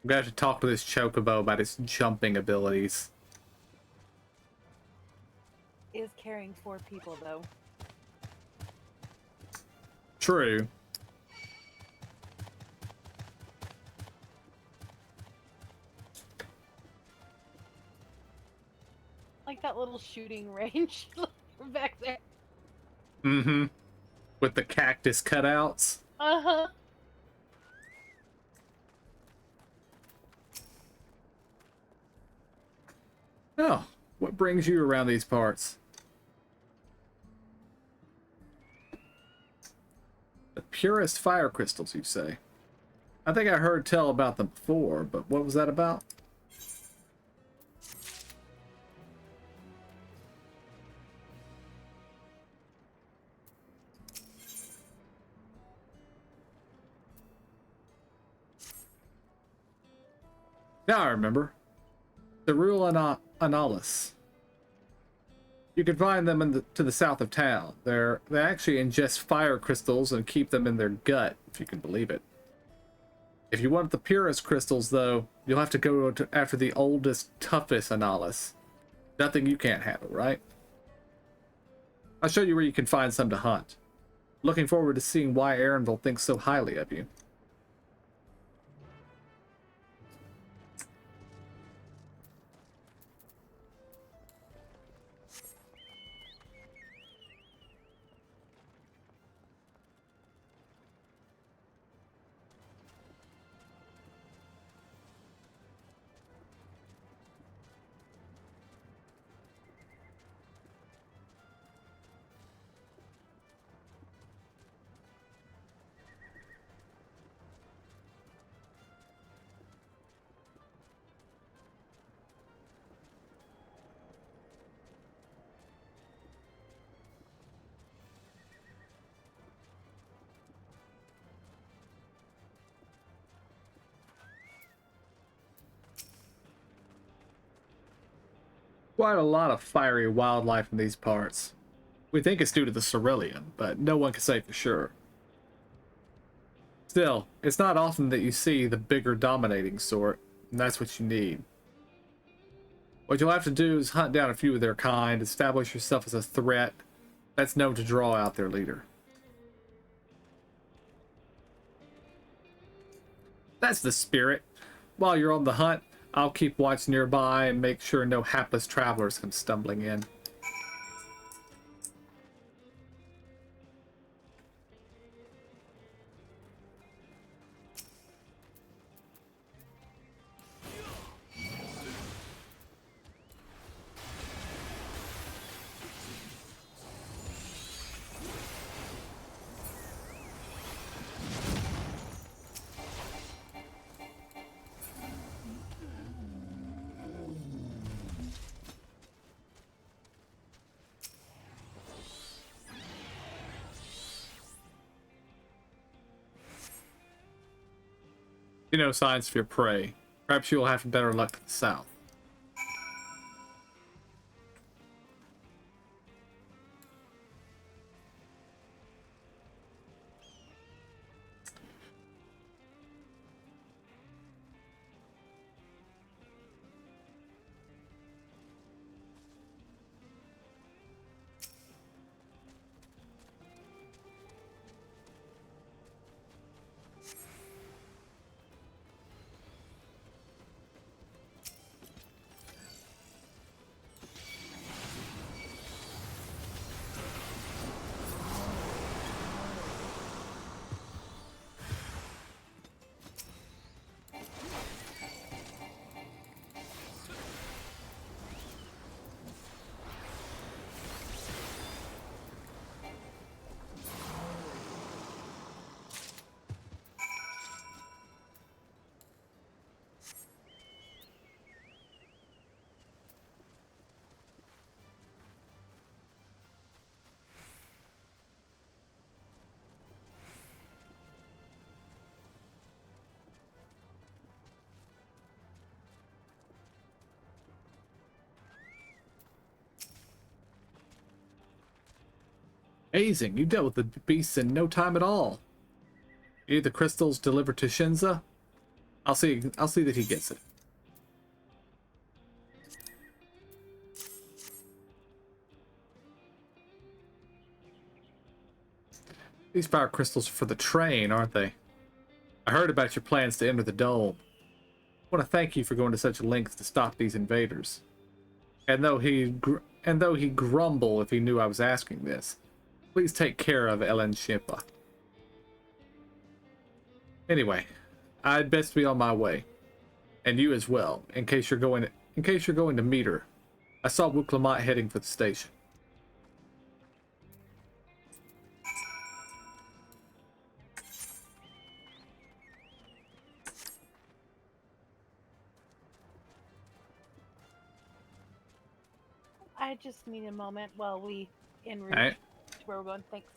I'm gonna have to talk to this Chocobo about its jumping abilities. Is carrying 4 people though. True. Like that little shooting range from back there. Mm-hmm. With the cactus cutouts. Uh-huh. Oh, what brings you around these parts? The purest fire crystals, you say? I think I heard tell about them before, but what was that about? Now I remember. The Rule Analis. You can find them to the south of town. They actually ingest fire crystals and keep them in their gut, if you can believe it. If you want the purest crystals, though, you'll have to go after the oldest, toughest Analis. Nothing you can't handle, right? I'll show you where you can find some to hunt. Looking forward to seeing why Erenville thinks so highly of you. Quite a lot of fiery wildlife in these parts. We think it's due to the cerulean, but no one can say for sure. Still, it's not often that you see the bigger dominating sort, and that's what you need. What you'll have to do is hunt down a few of their kind, establish yourself as a threat that's known to draw out their leader. That's the spirit. While you're on the hunt, I'll keep watch nearby and make sure no hapless travelers come stumbling in. You know signs of your prey. Perhaps you will have better luck to the south. Amazing, you dealt with the beasts in no time at all. You need the crystals delivered to Shinza? I'll see that he gets it. These power crystals are for the train, aren't they? I heard about your plans to enter the dome. I want to thank you for going to such lengths to stop these invaders. And though he'd grumble if he knew I was asking this, please take care of Ellen Shimpa. Anyway, I'd best be on my way, and you as well, in case you're going to meet her. I saw Wuklamot heading for the station. I just need a moment while we en route Alright. to where we're going. Thanks.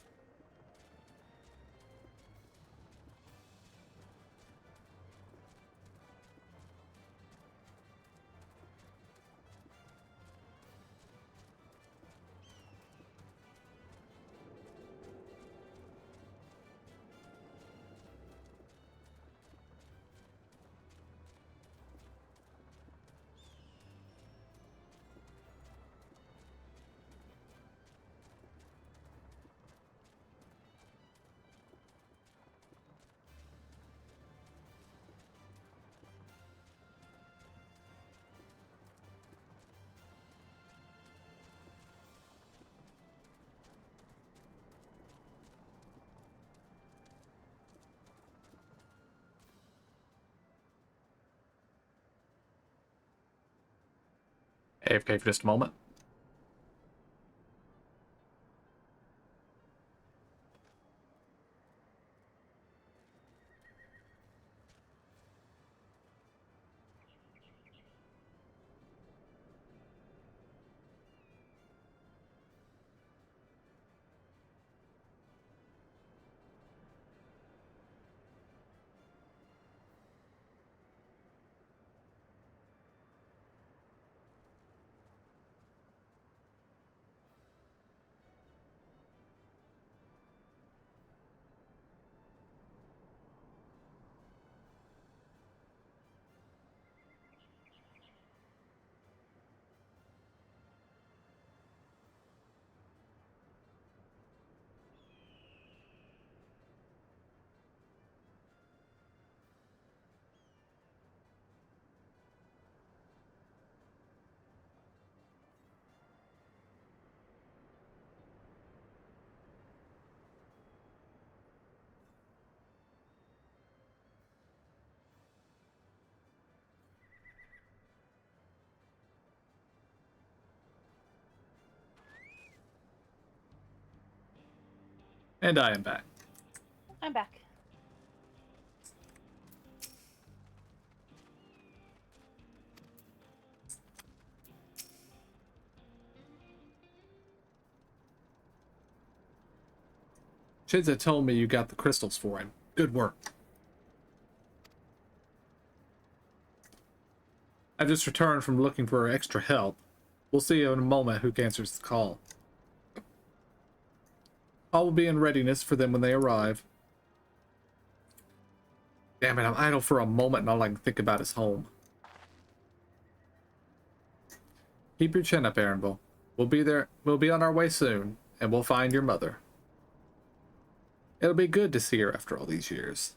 AFK for just a moment. And I am back. I'm back. Shinza told me you got the crystals for him. Good work. I've just returned from looking for extra help. We'll see in a moment who answers the call. All will be in readiness for them when they arrive. Damn it, I'm idle for a moment and all I can think about is home. Keep your chin up, Aaronville. We'll be there. We'll be on our way soon, and we'll find your mother. It'll be good to see her after all these years.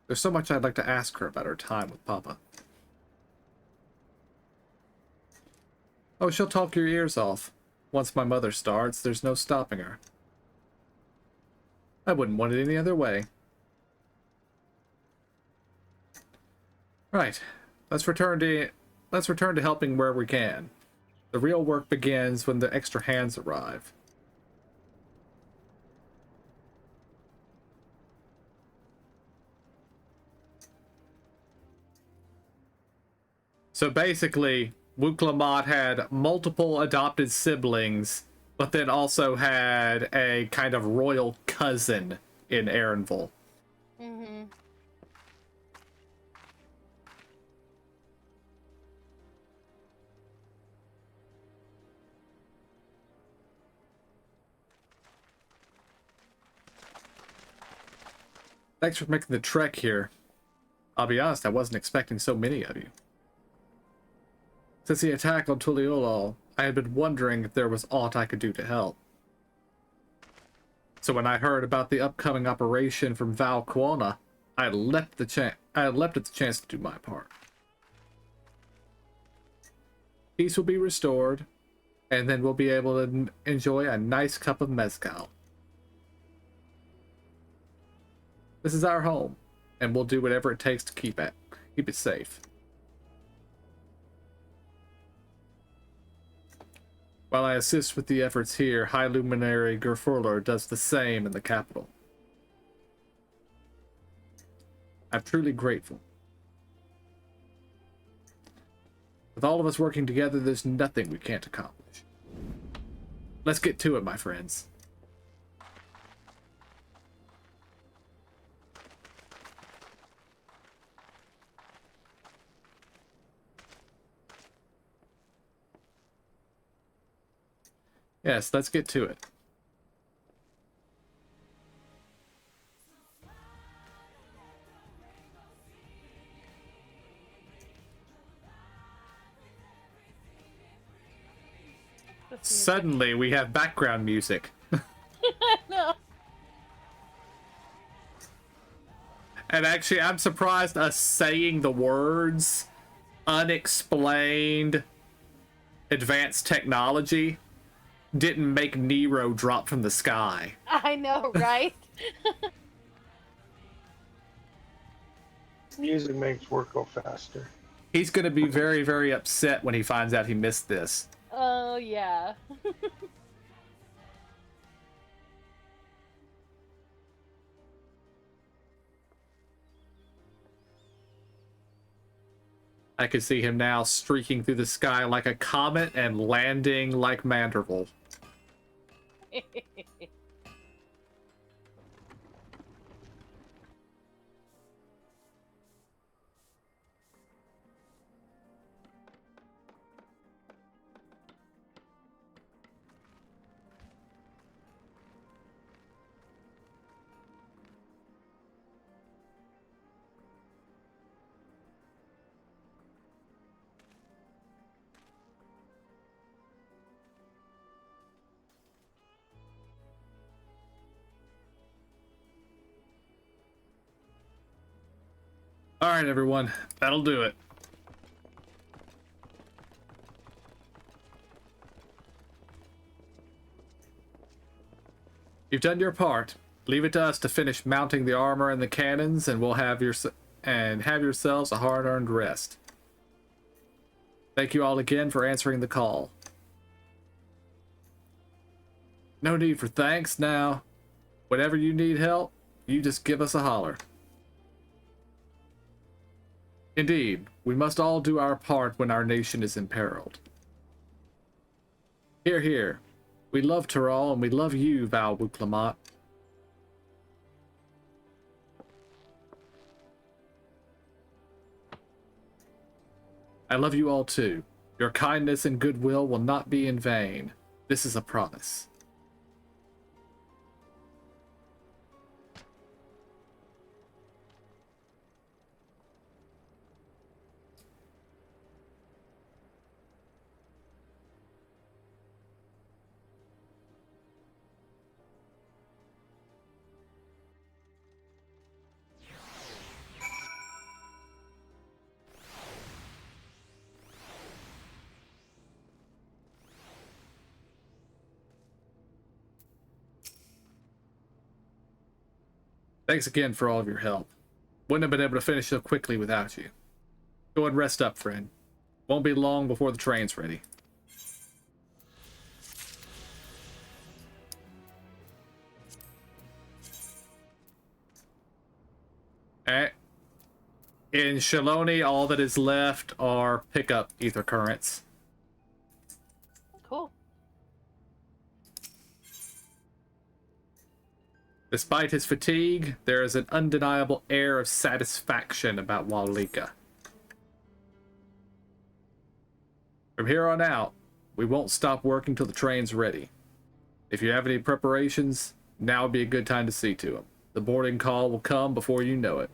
There's so much I'd like to ask her about her time with Papa. Oh, she'll talk your ears off. Once my mother starts, there's no stopping her. I wouldn't want it any other way. Right. Let's return to helping where we can. The real work begins when the extra hands arrive. So basically, Wuklamat had multiple adopted siblings, but then also had a kind of royal cousin in Erenville. Mm-hmm. Thanks for making the trek here. I'll be honest, I wasn't expecting so many of you. Since the attack on Tuliolal, I had been wondering if there was aught I could do to help. So when I heard about the upcoming operation from Val Quona, I leapt at the chance to do my part. Peace will be restored, and then we'll be able to enjoy a nice cup of mezcal. This is our home, and we'll do whatever it takes to keep it safe. While I assist with the efforts here, High Luminary Gerfurler does the same in the capital. I'm truly grateful. With all of us working together, there's nothing we can't accomplish. Let's get to it, my friends. Yes, let's get to it. Suddenly, we have background music. No. And actually, I'm surprised us saying the words unexplained advanced technology didn't make Nero drop from the sky. I know, right? Music makes work go faster. He's going to be very, very upset when he finds out he missed this. Oh, yeah. I could see him now streaking through the sky like a comet and landing like Manderville. All right, everyone, that'll do it. You've done your part. Leave it to us to finish mounting the armor and the cannons, and we'll have yourselves a hard-earned rest. Thank you all again for answering the call. No need for thanks now. Whenever you need help, you just give us a holler. Indeed, we must all do our part when our nation is imperiled. Hear, hear. We love Tyrell, and we love you, Val Wuklamat. I love you all too. Your kindness and goodwill will not be in vain. This is a promise. Thanks again for all of your help. Wouldn't have been able to finish so quickly without you. Go and rest up, friend. Won't be long before the train's ready. In Shaloni, all that is left are pickup ether currents. Cool. Despite his fatigue, there is an undeniable air of satisfaction about Walika. From here on out, we won't stop working till the train's ready. If you have any preparations, now would be a good time to see to them. The boarding call will come before you know it.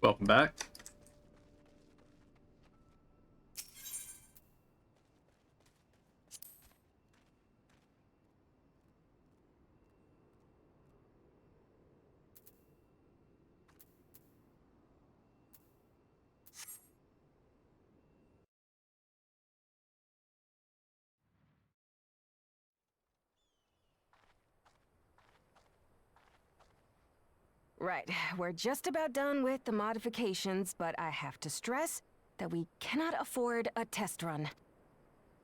Welcome back. Right, we're just about done with the modifications, but I have to stress that we cannot afford a test run.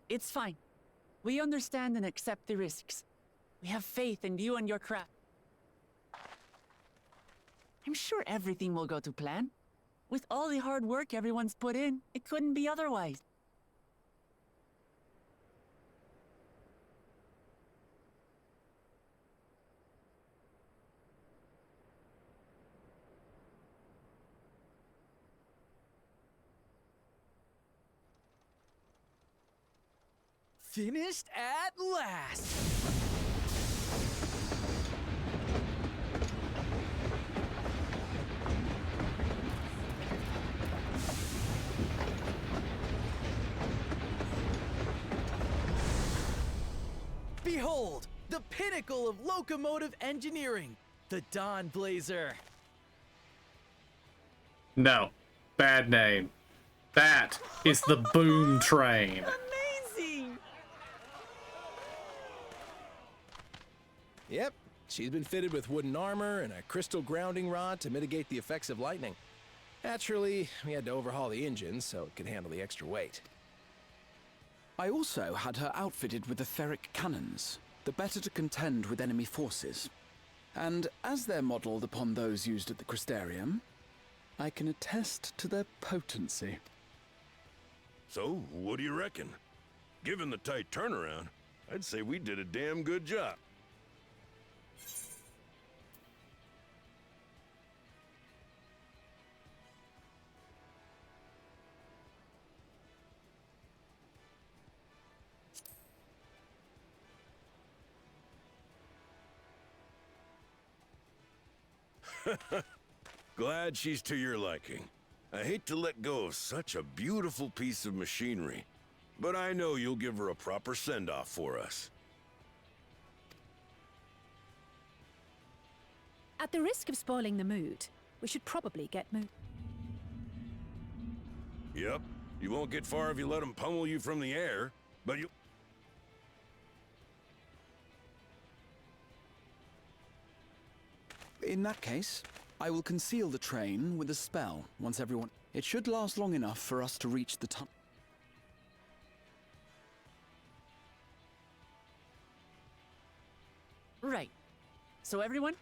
It's fine. We understand and accept the risks. We have faith in you and your craft. I'm sure everything will go to plan. With all the hard work everyone's put in, it couldn't be otherwise. Finished at last! Behold, the pinnacle of locomotive engineering, the Dawn Blazer. No. Bad name. That is the Boom Train. Amazing! Yep, she's been fitted with wooden armor and a crystal grounding rod to mitigate the effects of lightning. Naturally, we had to overhaul the engine so it could handle the extra weight. I also had her outfitted with etheric cannons, the better to contend with enemy forces. And as they're modelled upon those used at the Crystarium, I can attest to their potency. So, what do you reckon? Given the tight turnaround, I'd say we did a damn good job. Glad she's to your liking. I hate to let go of such a beautiful piece of machinery, but I know you'll give her a proper send-off for us. At the risk of spoiling the mood, we should probably get moving. Yep, you won't get far if you let them pummel you from the air, but you... In that case, I will conceal the train with a spell once everyone... It should last long enough for us to reach the tunnel. Right. So everyone?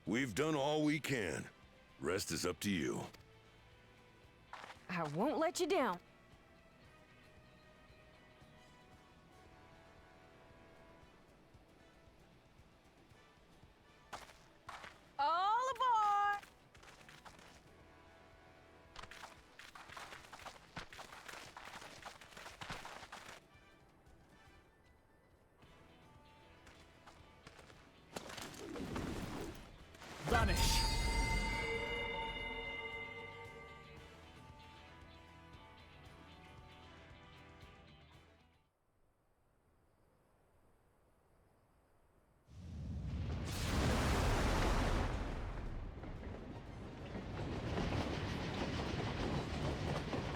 We've done all we can. Rest is up to you. I won't let you down. All aboard! Vanish!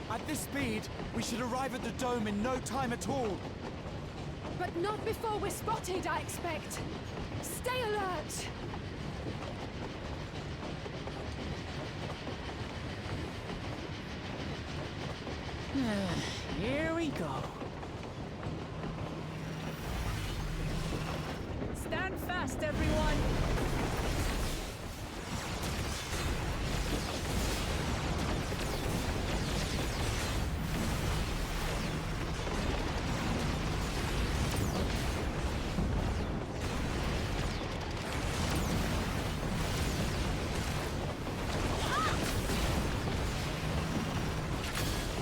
At this speed, we should arrive at the dome in no time at all. But not before we're spotted, I expect. Stay alert! Here we go. Stand fast, everyone!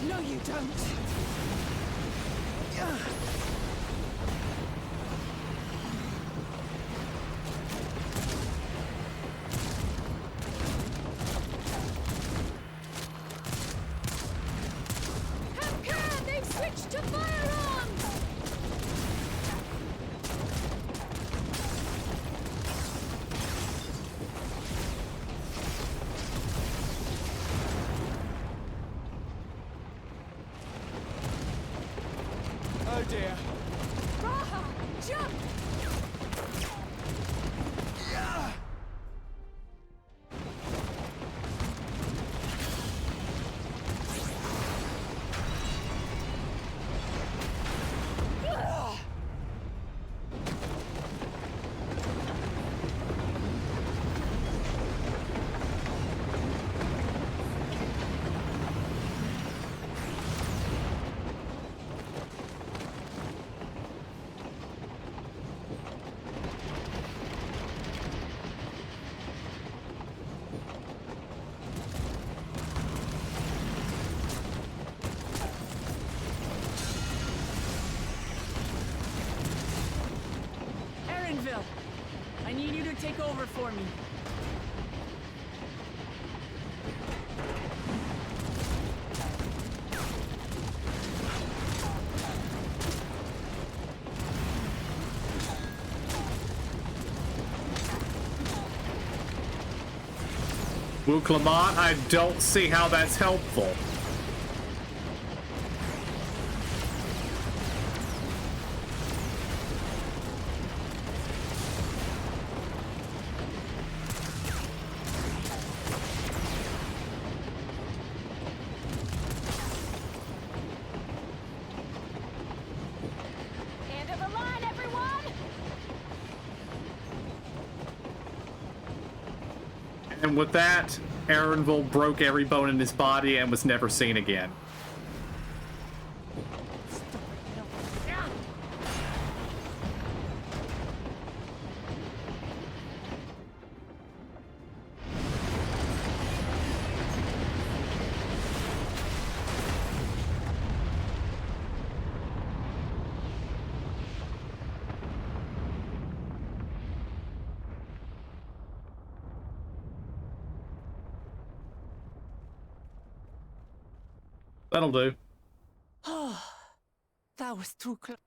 No, you don't. dear. Raha, jump! Erenville, I need you to take over for me. Wu Clement, I don't see how that's helpful. End of the line, everyone! And with that, Erenville broke every bone in his body and was never seen again. That'll do. Oh, that was too close.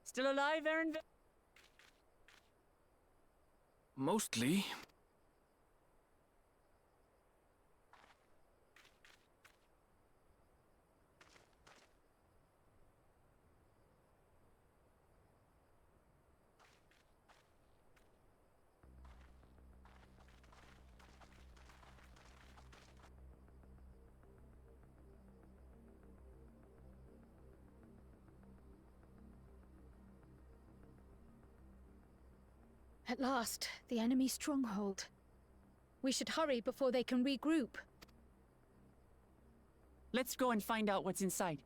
Still alive, Erenville? Mostly. At last, the enemy stronghold. We should hurry before they can regroup. Let's go and find out what's inside.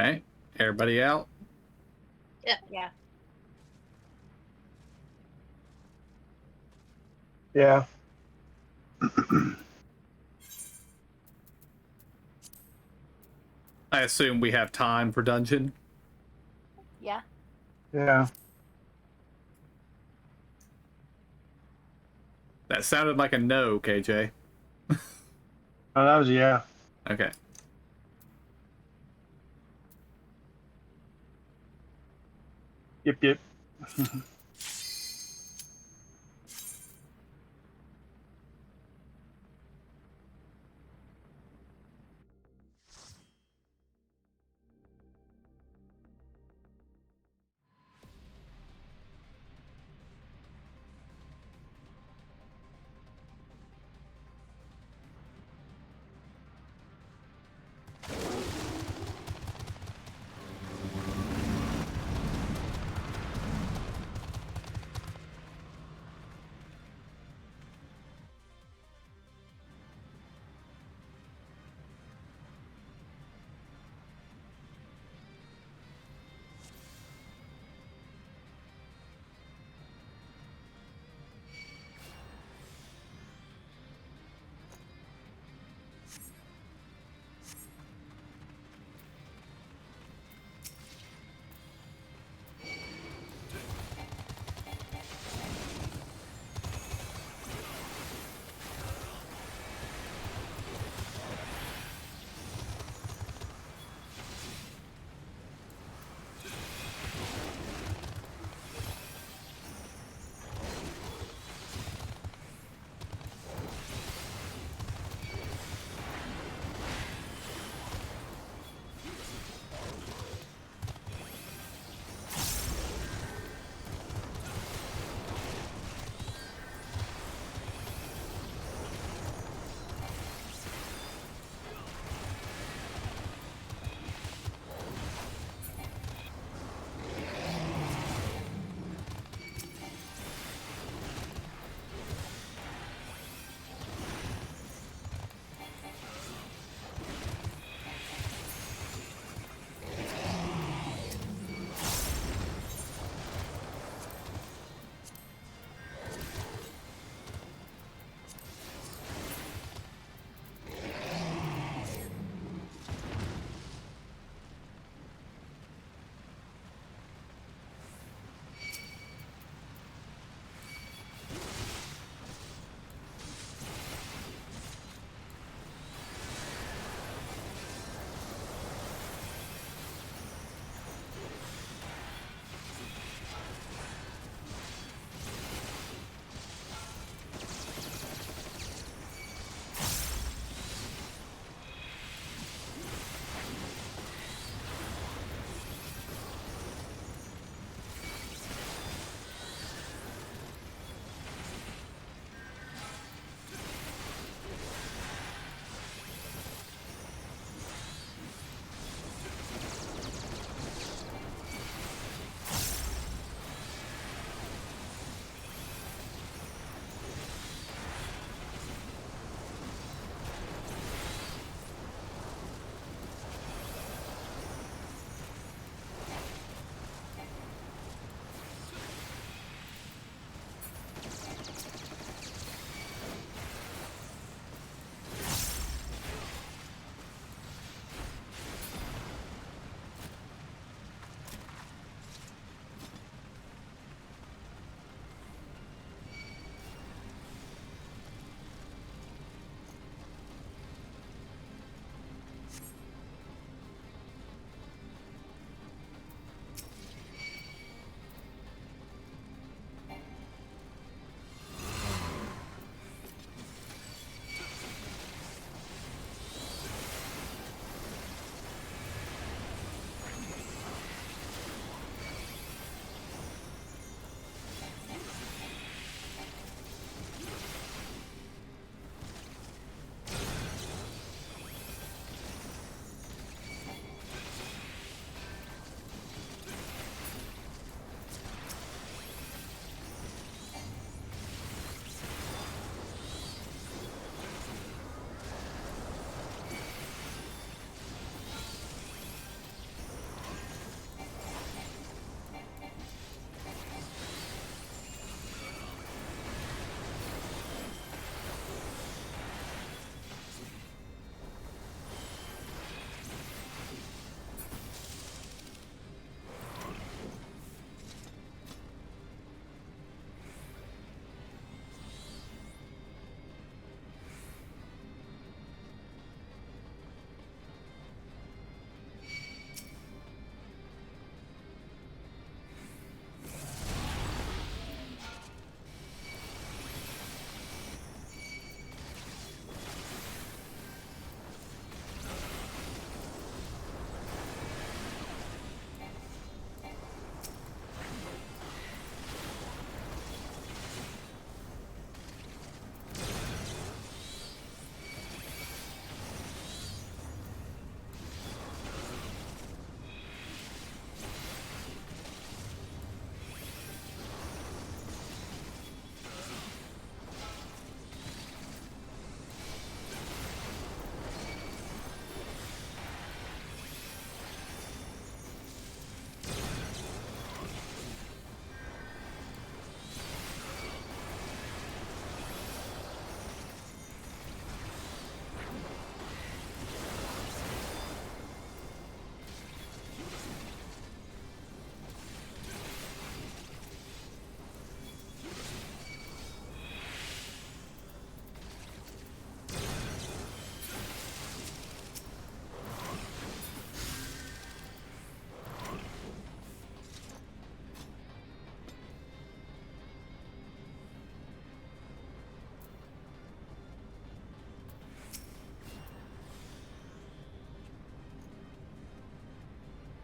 Okay, everybody out? Yeah. Yeah. Yeah. I assume we have time for dungeon. Yeah. Yeah. That sounded like a no, KJ. Oh, that was yeah. Okay. Yep.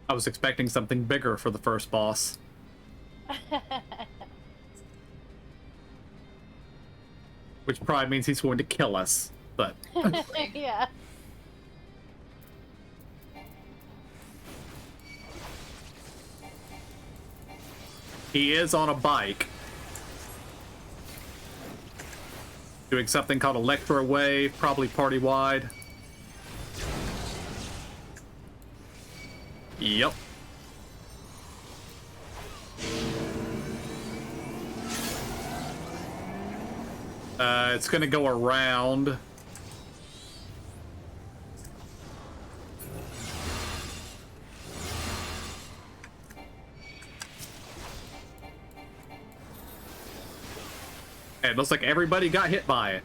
I was expecting something bigger for the first boss. Which probably means he's going to kill us, but... Yeah. He is on a bike. Doing something called Electro Wave, probably party-wide. Yep. It's gonna go around. And it looks like everybody got hit by it.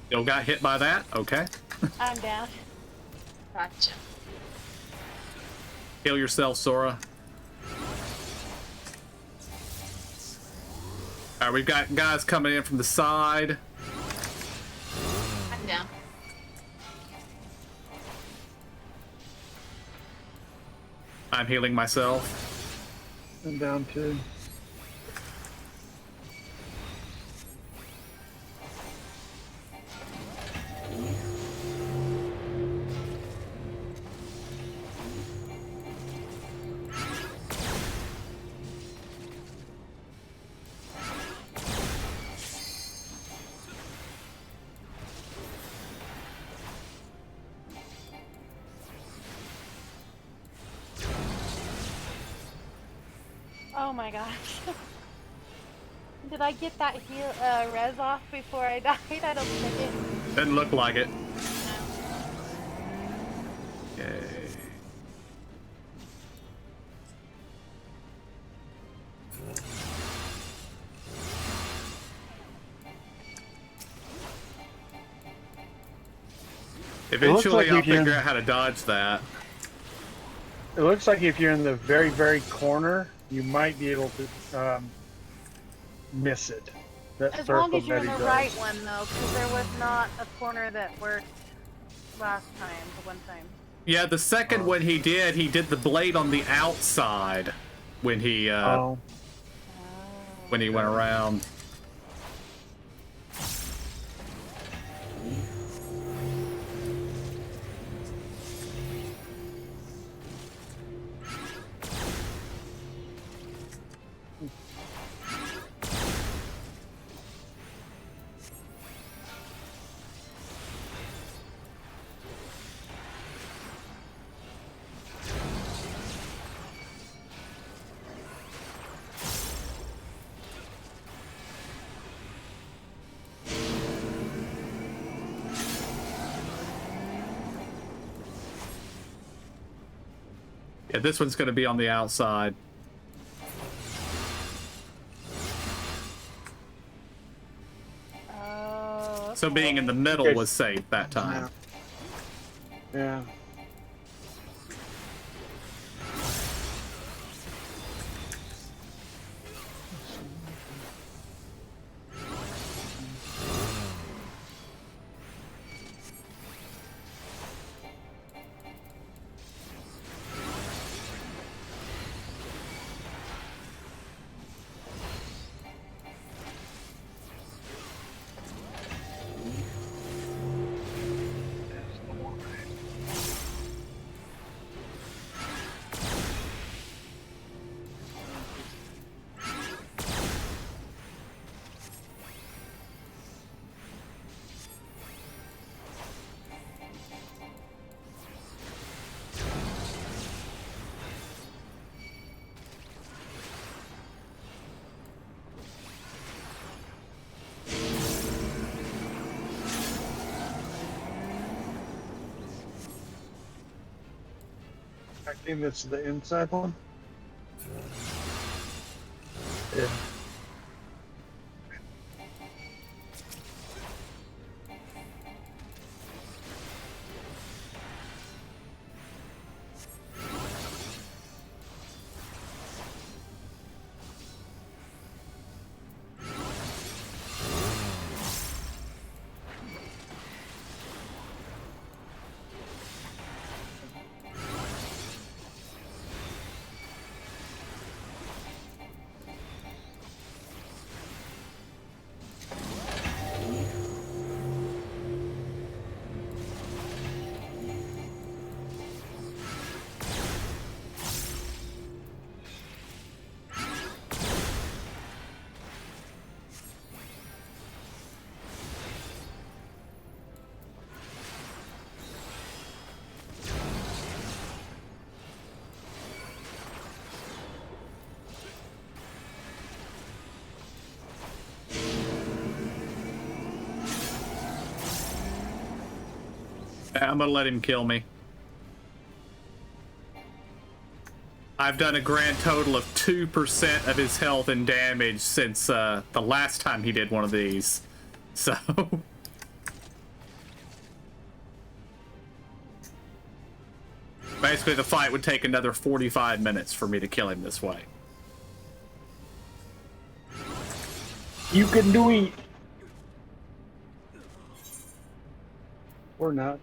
Still got hit by that? Okay. I'm down. Gotcha. Heal yourself, Sora. Alright, we've got guys coming in from the side. I'm down. I'm healing myself. I'm down too. Oh my gosh. Did I get that res off before I died? I don't think it. Didn't look like it. Okay. Eventually, I'll figure out how to dodge that. It looks like if you're in the very, very corner, you might be able to miss it. That As circle long as you're in that the he right does. one, though, because there was not a corner that worked last time, the one time. Yeah, the second one he did the blade on the outside when he when he went around. Yeah, this one's going to be on the outside. Oh, okay. So being in the middle was safe that time. Yeah. I think this is the inside one. Yeah. I'm gonna let him kill me. I've done a grand total of 2% of his health and damage since the last time he did one of these. So... basically, the fight would take another 45 minutes for me to kill him this way. You can do it. Or not.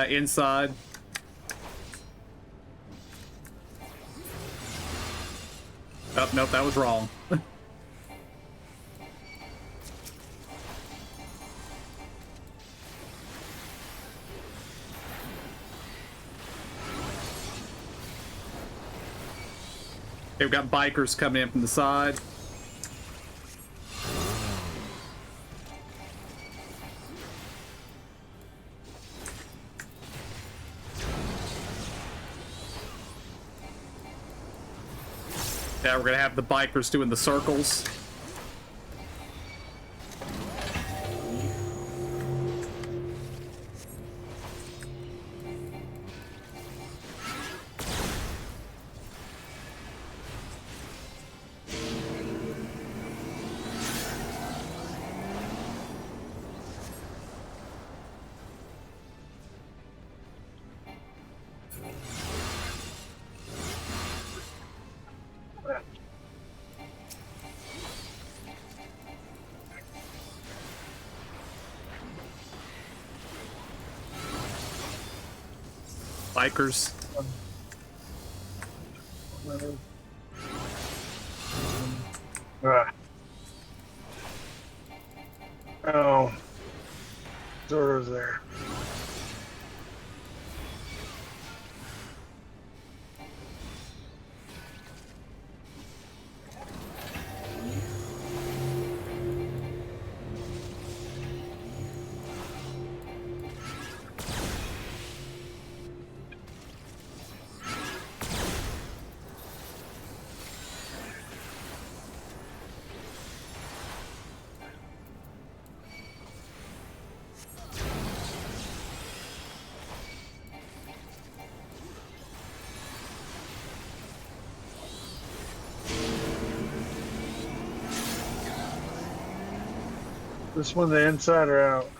Inside. Oh, nope, that was wrong. Okay, we've got bikers coming in from the side. Yeah, we're gonna have the bikers doing the circles. Bikers. Oh. Zoro's there. This one, the inside or out?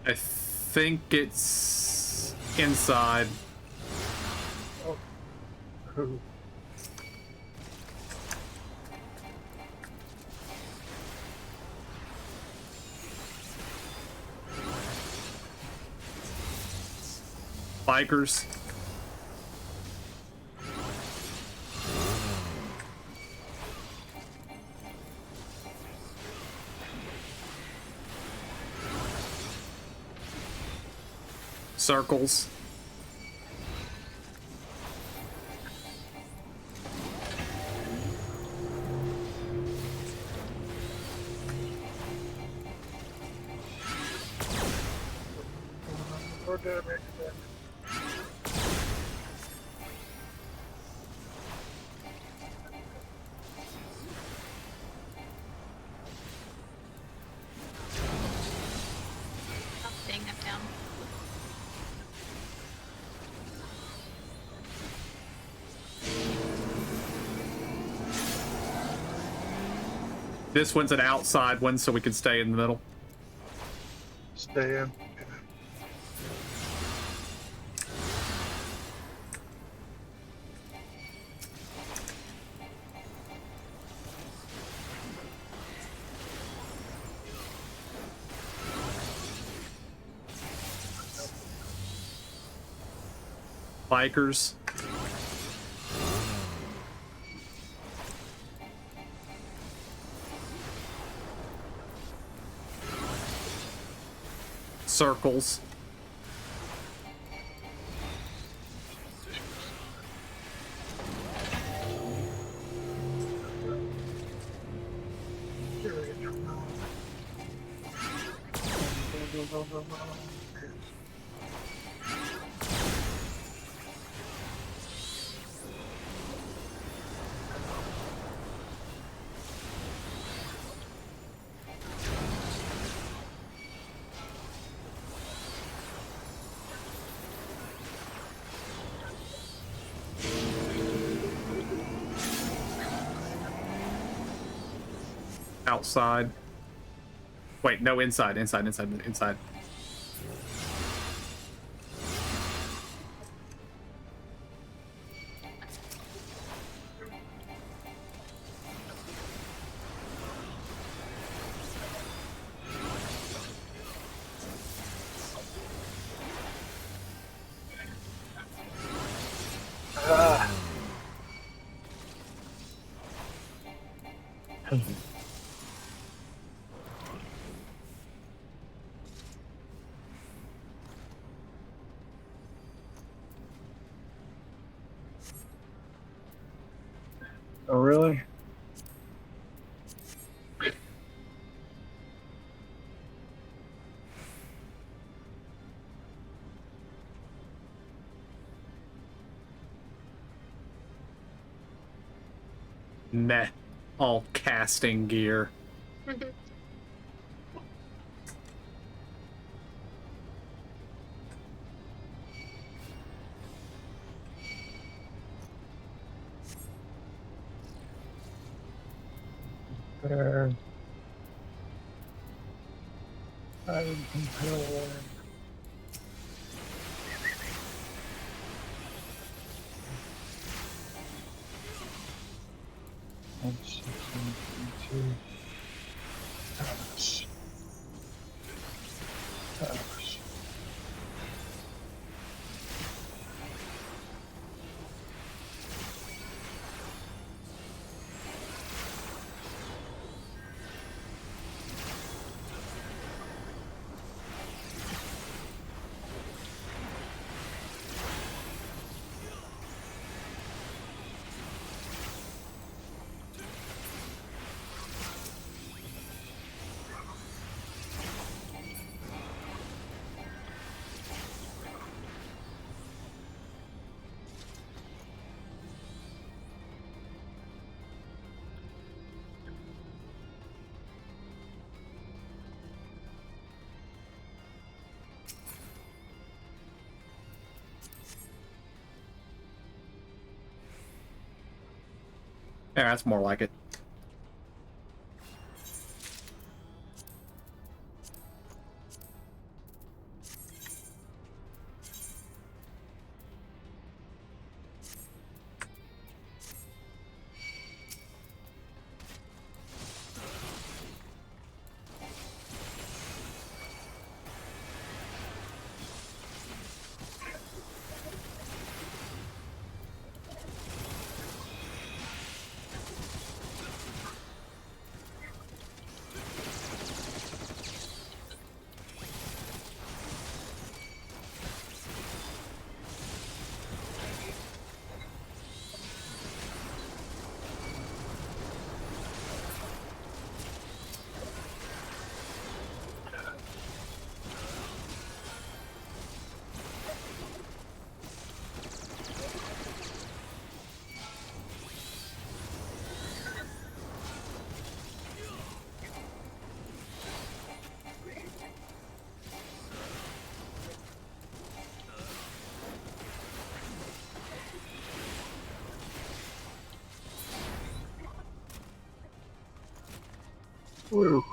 I think it's inside. Oh. Ooh. Bikers. Circles. More damage. Oh, dang, I'm down. This one's an outside one, so we can stay in the middle. Stay in. Bikers. Circles. Outside. Wait, no, inside. Oh, really? Meh. All casting gear. There. I would compel one. One, 6, 1, 2. Pass. Pass. Yeah, that's more like it. Woo.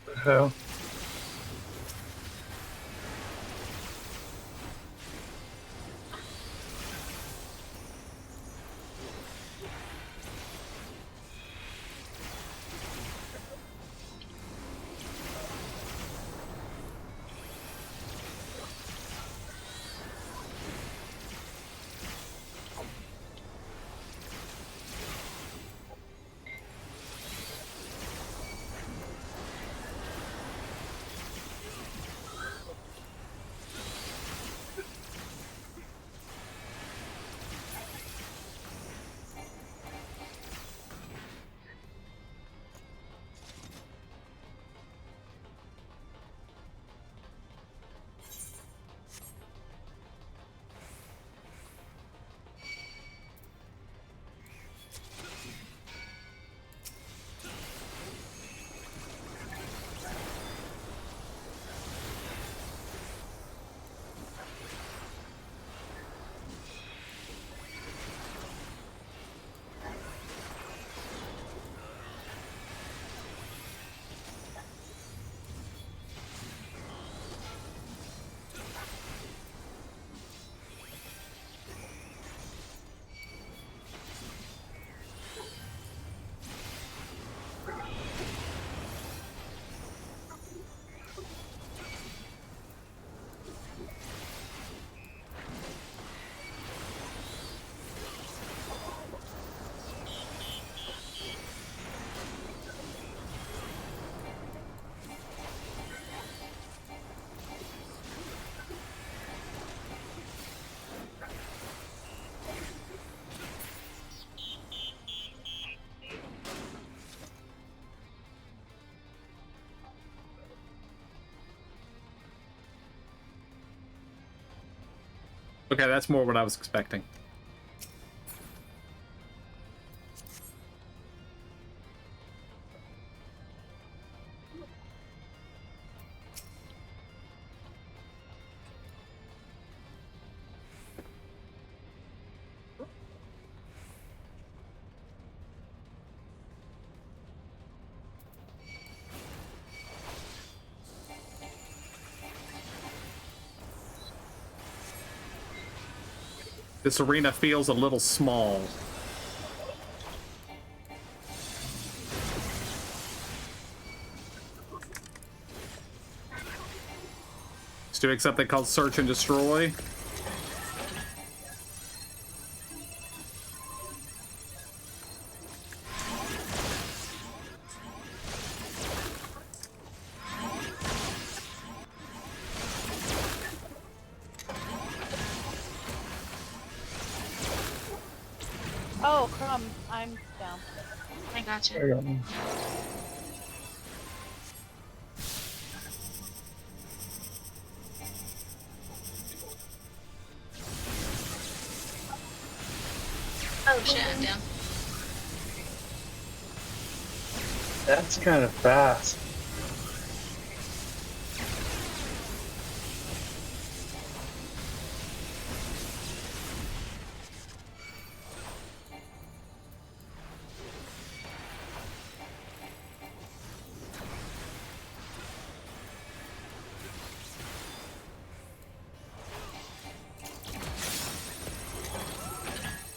The hell? Okay, that's more what I was expecting. This arena feels a little small. Just doing something called Search and Destroy. Oh, Crumb, I'm down. I got you. I got one. Oh shit, I'm down. That's kind of fast.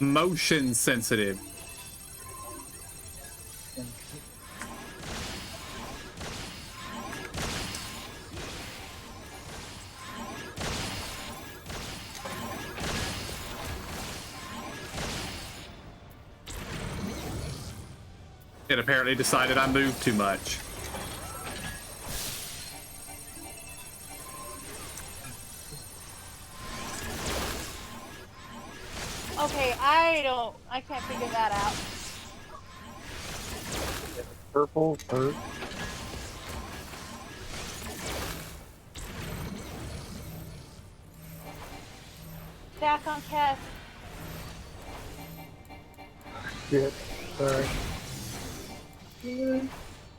Motion sensitive. It apparently decided I moved too much. Okay, I can't figure that out. Purple, hurt. Back on Kess. Shit. Sorry.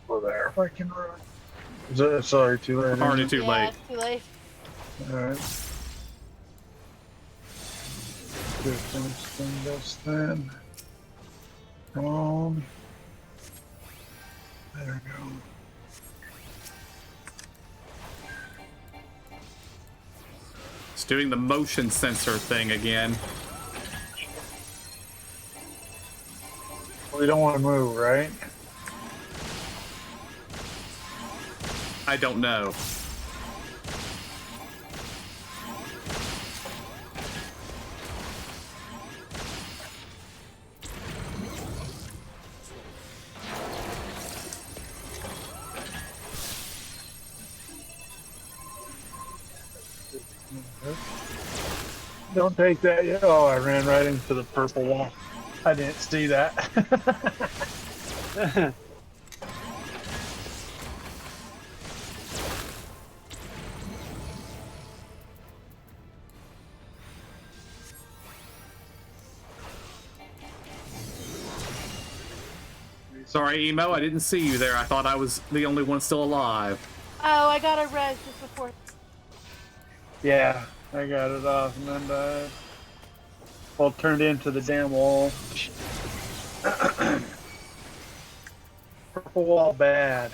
Over there, if I can run. Is that, sorry, too late. Already too late. It's too late. Alright. Good, finish doing this then. Come on. There we go. It's doing the motion sensor thing again. We don't want to move, right? I don't know. Don't take that yet. Oh, I ran right into the purple wall. I didn't see that. Sorry, Emo, I didn't see you there. I thought I was the only one still alive. Oh, I got a res just before. Yeah, I got it off and then died. Well, turned into the damn wall. Purple wall bad.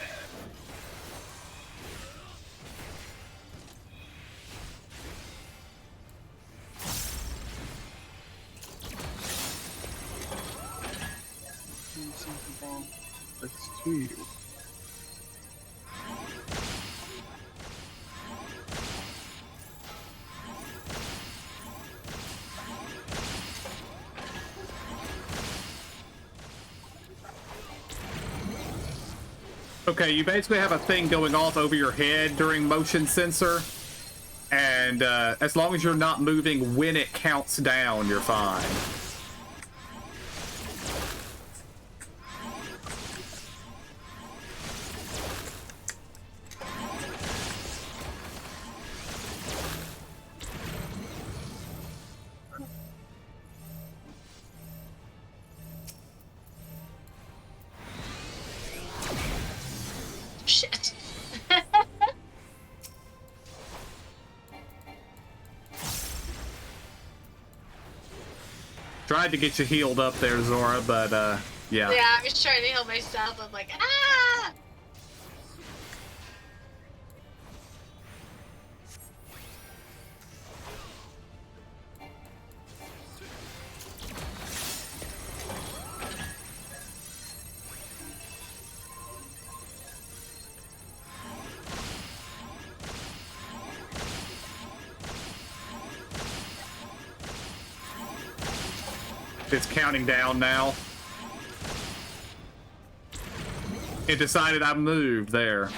It's to you. Okay, you basically have a thing going off over your head during motion sensor, and as long as you're not moving when it counts down, you're fine. Shit. Tried to get you healed up there, Zora, but yeah. Yeah, I was trying to heal myself. I'm like, ah! It's counting down now. It decided I moved there.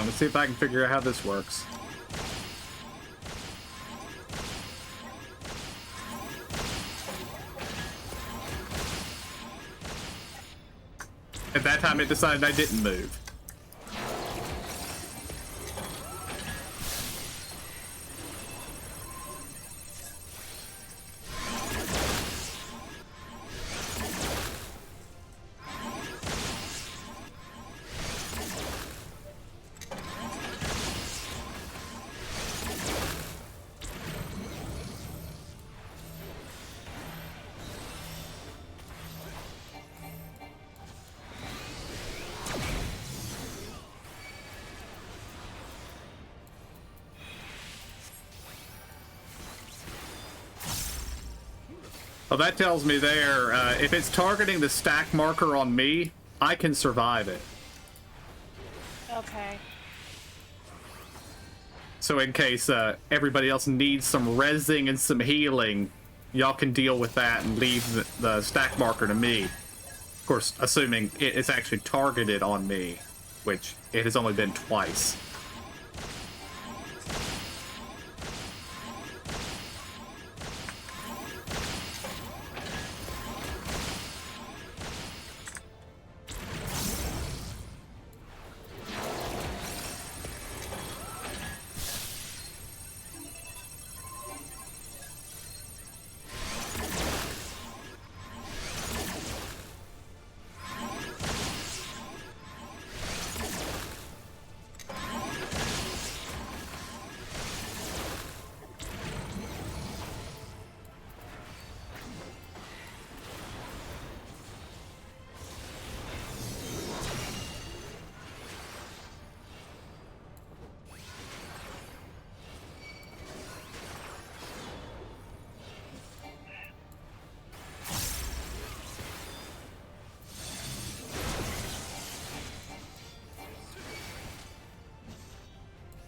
Let's see if I can figure out how this works. At that time, it decided I didn't move. Well, that tells me there, if it's targeting the stack marker on me, I can survive it. Okay. So in case everybody else needs some rezzing and some healing, y'all can deal with that and leave the stack marker to me. Of course, assuming it's actually targeted on me, which it has only been twice.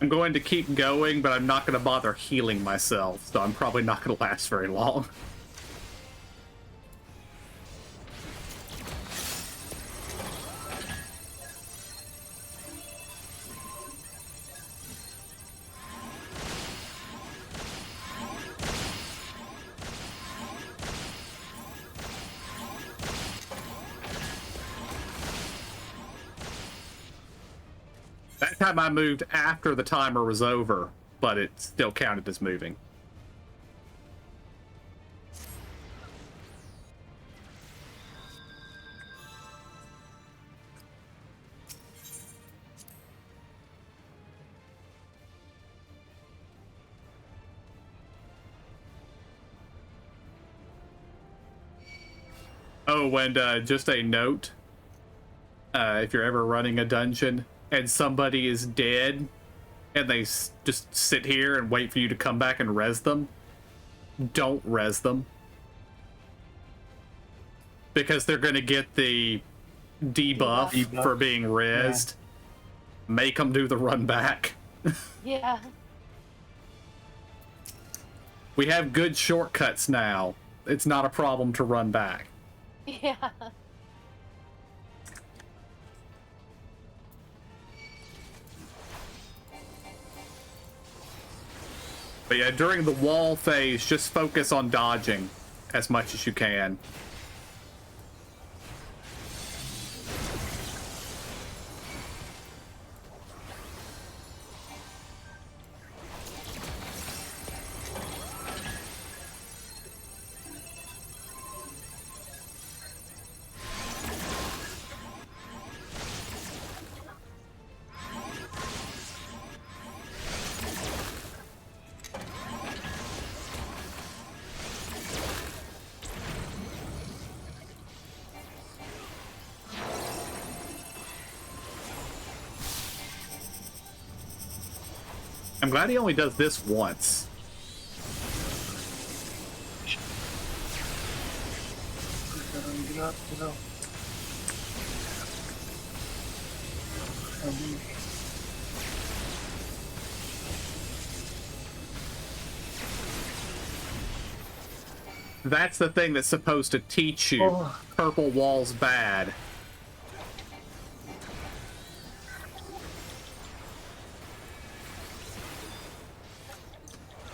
I'm going to keep going, but I'm not going to bother healing myself, so I'm probably not going to last very long. That time I moved after the timer was over, but it still counted as moving. Oh, and just a note, if you're ever running a dungeon and somebody is dead and they just sit here and wait for you to come back and res them, don't res them. Because they're going to get the debuff for being rezzed. Yeah. Make them do the run back. Yeah. We have good shortcuts now. It's not a problem to run back. Yeah. But yeah, during the wall phase, just focus on dodging as much as you can. I'm glad he only does this once. That's the thing that's supposed to teach you. Purple wall's bad.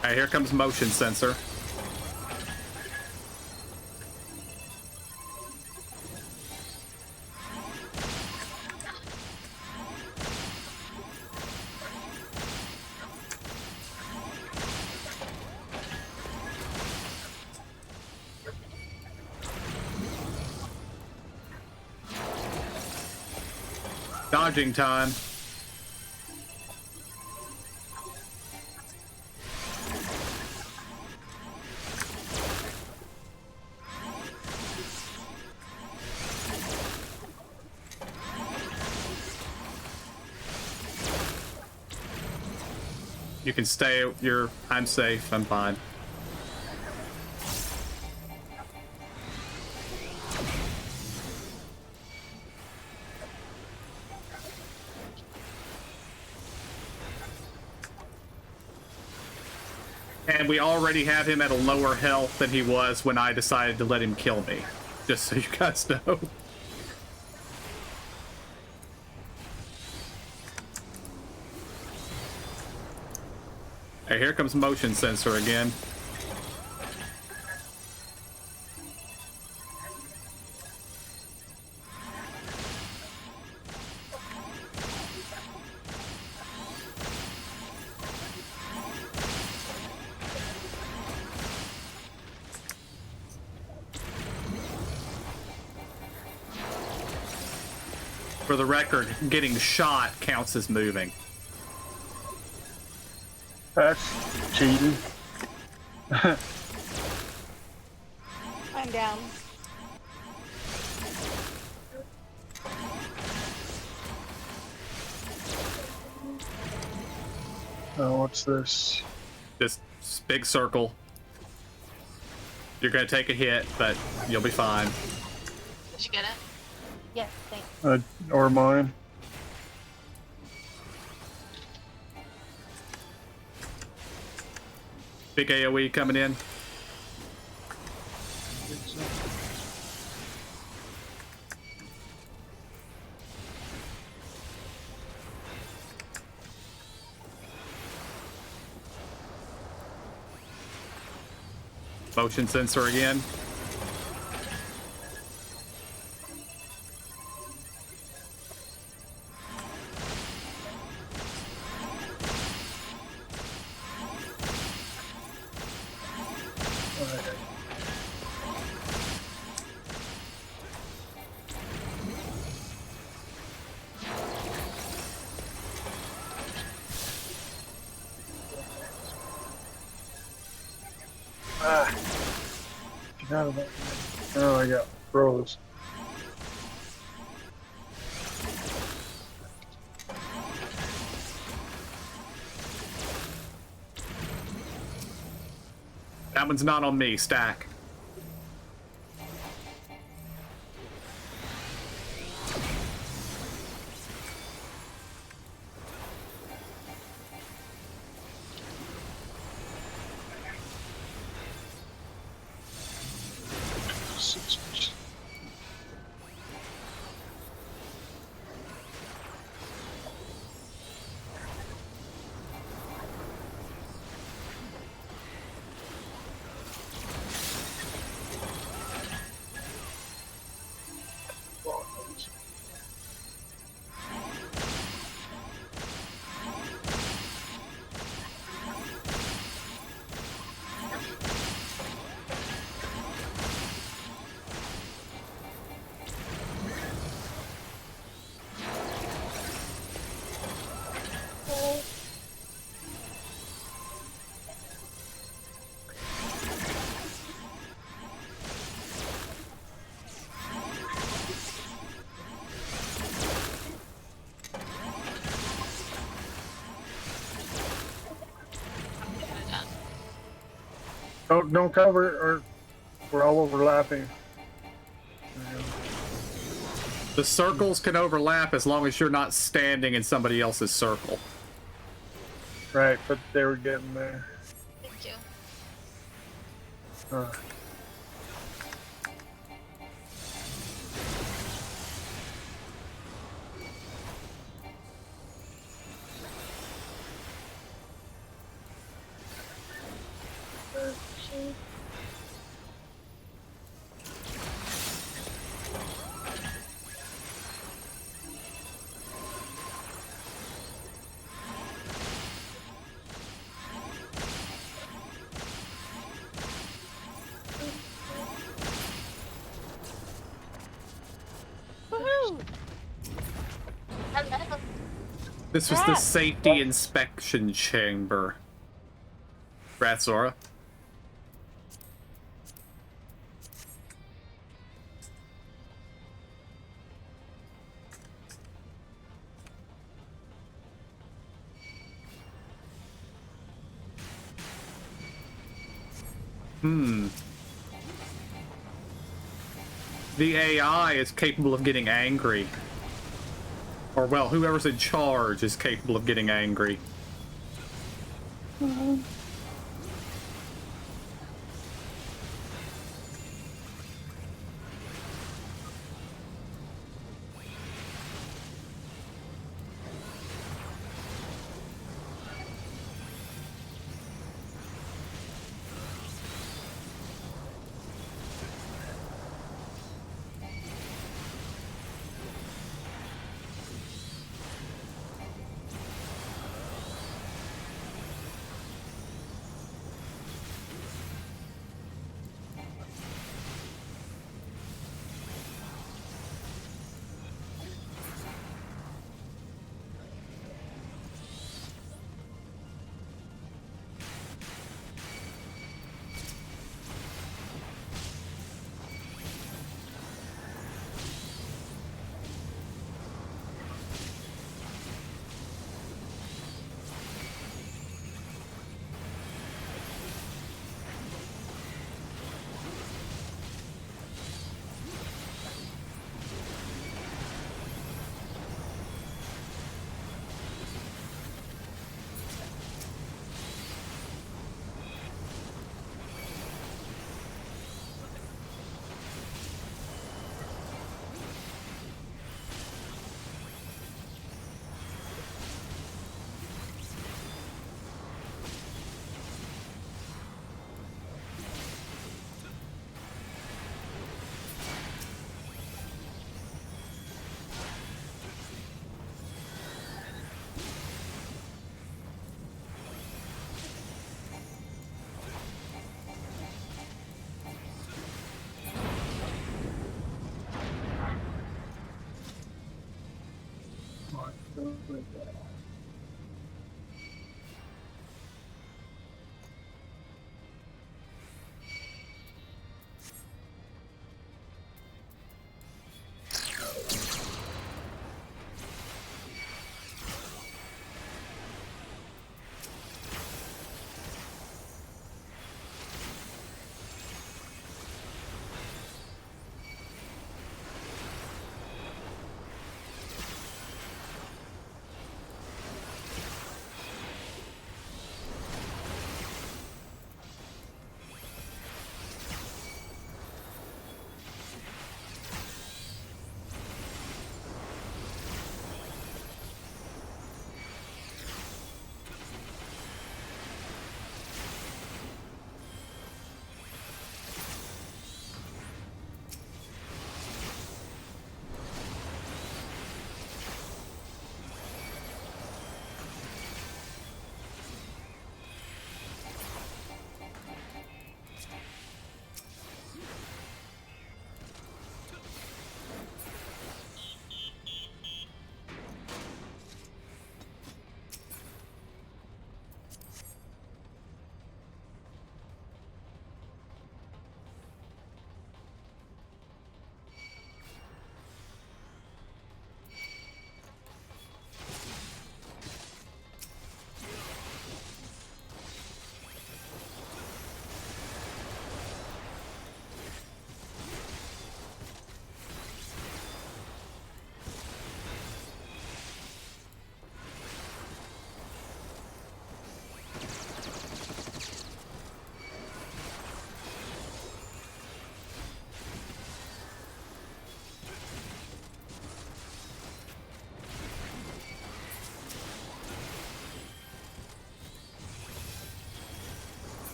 Alright, here comes motion sensor. Dodging time. You can stay, I'm safe, I'm fine. And we already have him at a lower health than he was when I decided to let him kill me. Just so you guys know. Hey, here comes motion sensor again. For the record, getting shot counts as moving. That's cheating. I'm down. Oh, what's this? This big circle. You're gonna take a hit, but you'll be fine. Did you get it? Yes, thanks. Or mine. Big AoE coming in. Motion sensor again. Get out of that. Oh, I got froze. That one's not on me, stack. Don't cover, or we're all overlapping. The circles can overlap as long as you're not standing in somebody else's circle. Right, but they were getting there. Thank you. Woohoo! Hello. This was the safety inspection chamber. Ratsora. The AI is capable of getting angry. Or, well, whoever's in charge is capable of getting angry.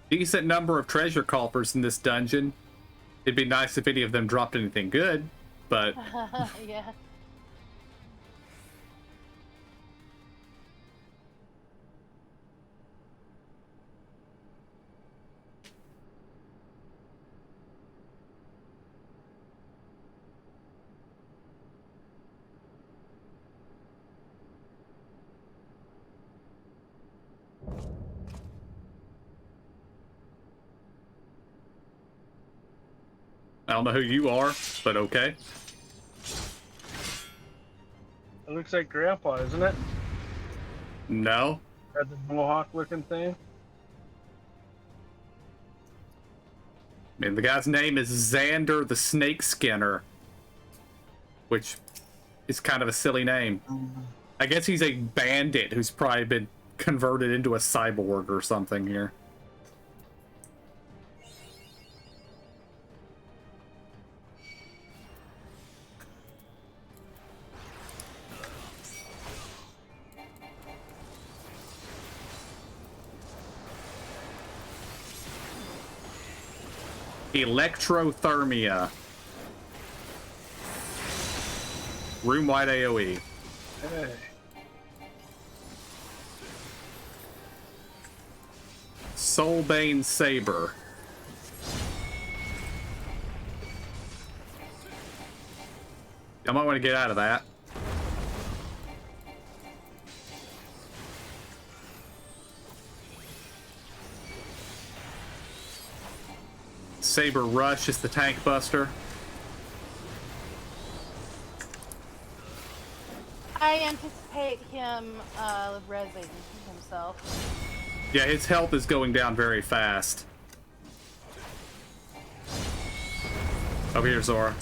Decent number of treasure coffers in this dungeon. It'd be nice if any of them dropped anything good, but Yeah. I don't know who you are, but okay. It looks like Grandpa, isn't it? No. Got the mohawk-looking thing. I mean, the guy's name is Xander the Snake Skinner, which is kind of a silly name. I guess he's a bandit who's probably been converted into a cyborg or something here. Electrothermia. Room-wide AoE. Hey. Soulbane Saber. I might want to get out of that. Saber Rush is the tank buster. I anticipate him rezzing himself. Yeah, his health is going down very fast. Over here, Zora.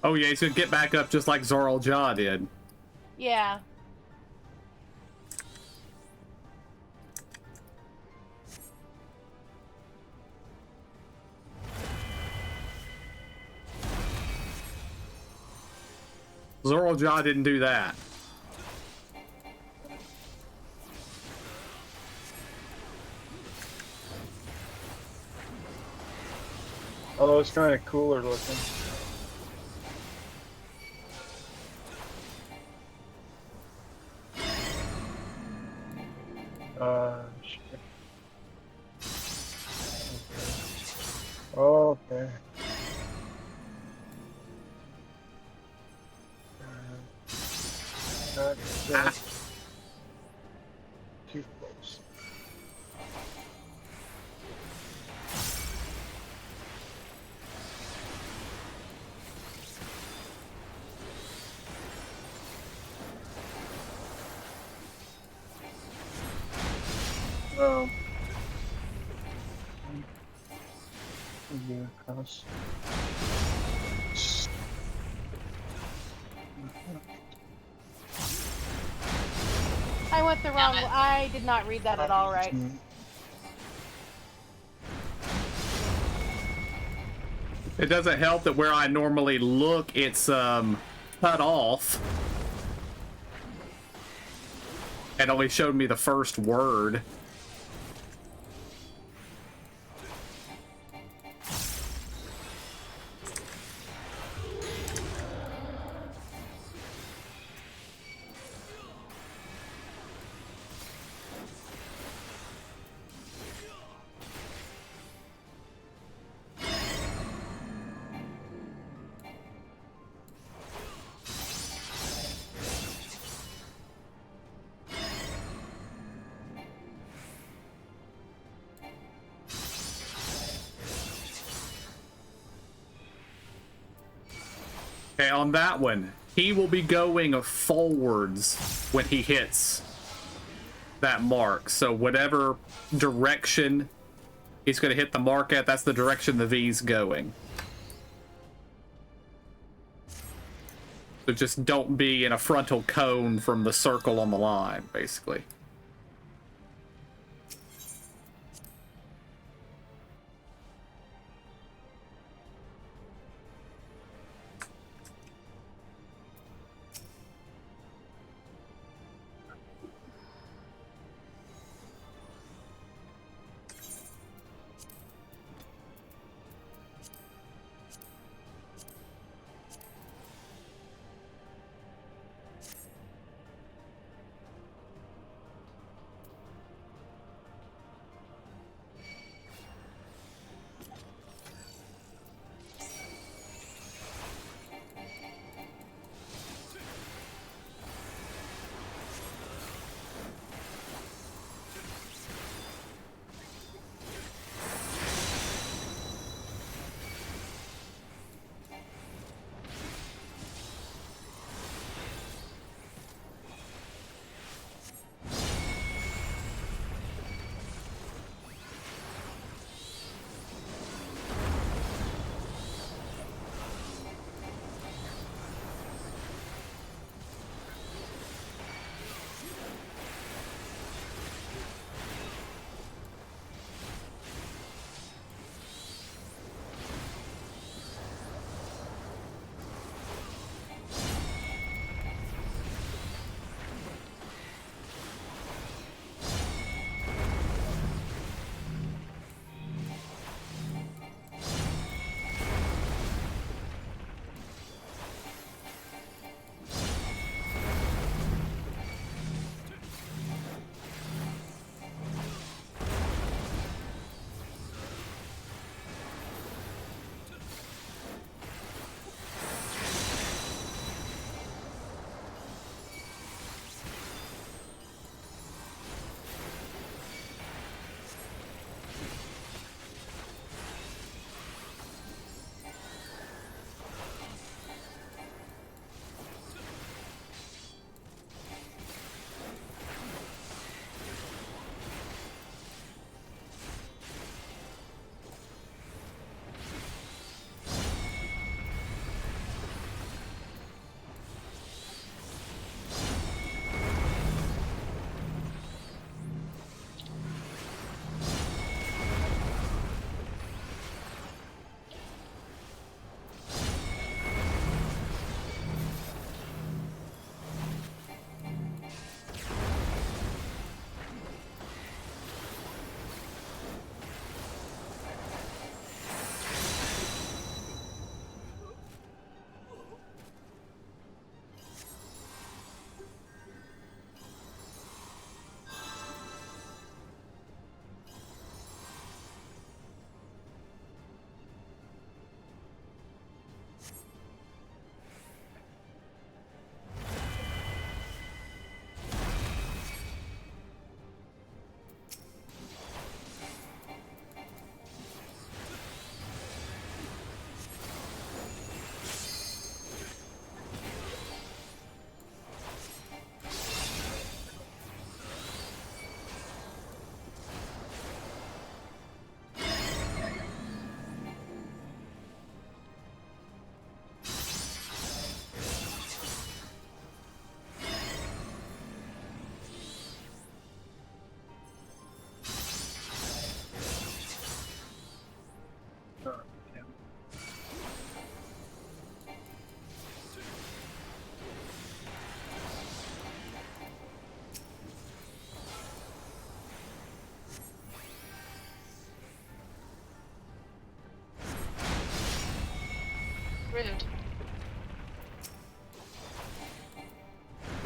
Oh yeah, he's gonna get back up just like Zoral Ja did. Yeah. Zoral Ja didn't do that. Although it's kind of cooler looking. Shit. Okay. Too close. No. Yeah, cross. I went the wrong way. I did not read that at all right. It doesn't help that where I normally look, it's cut off. It only showed me the first word. Okay, on that one, he will be going forwards when he hits that mark. So whatever direction he's going to hit the mark at, that's the direction the V's going. So just don't be in a frontal cone from the circle on the line, basically.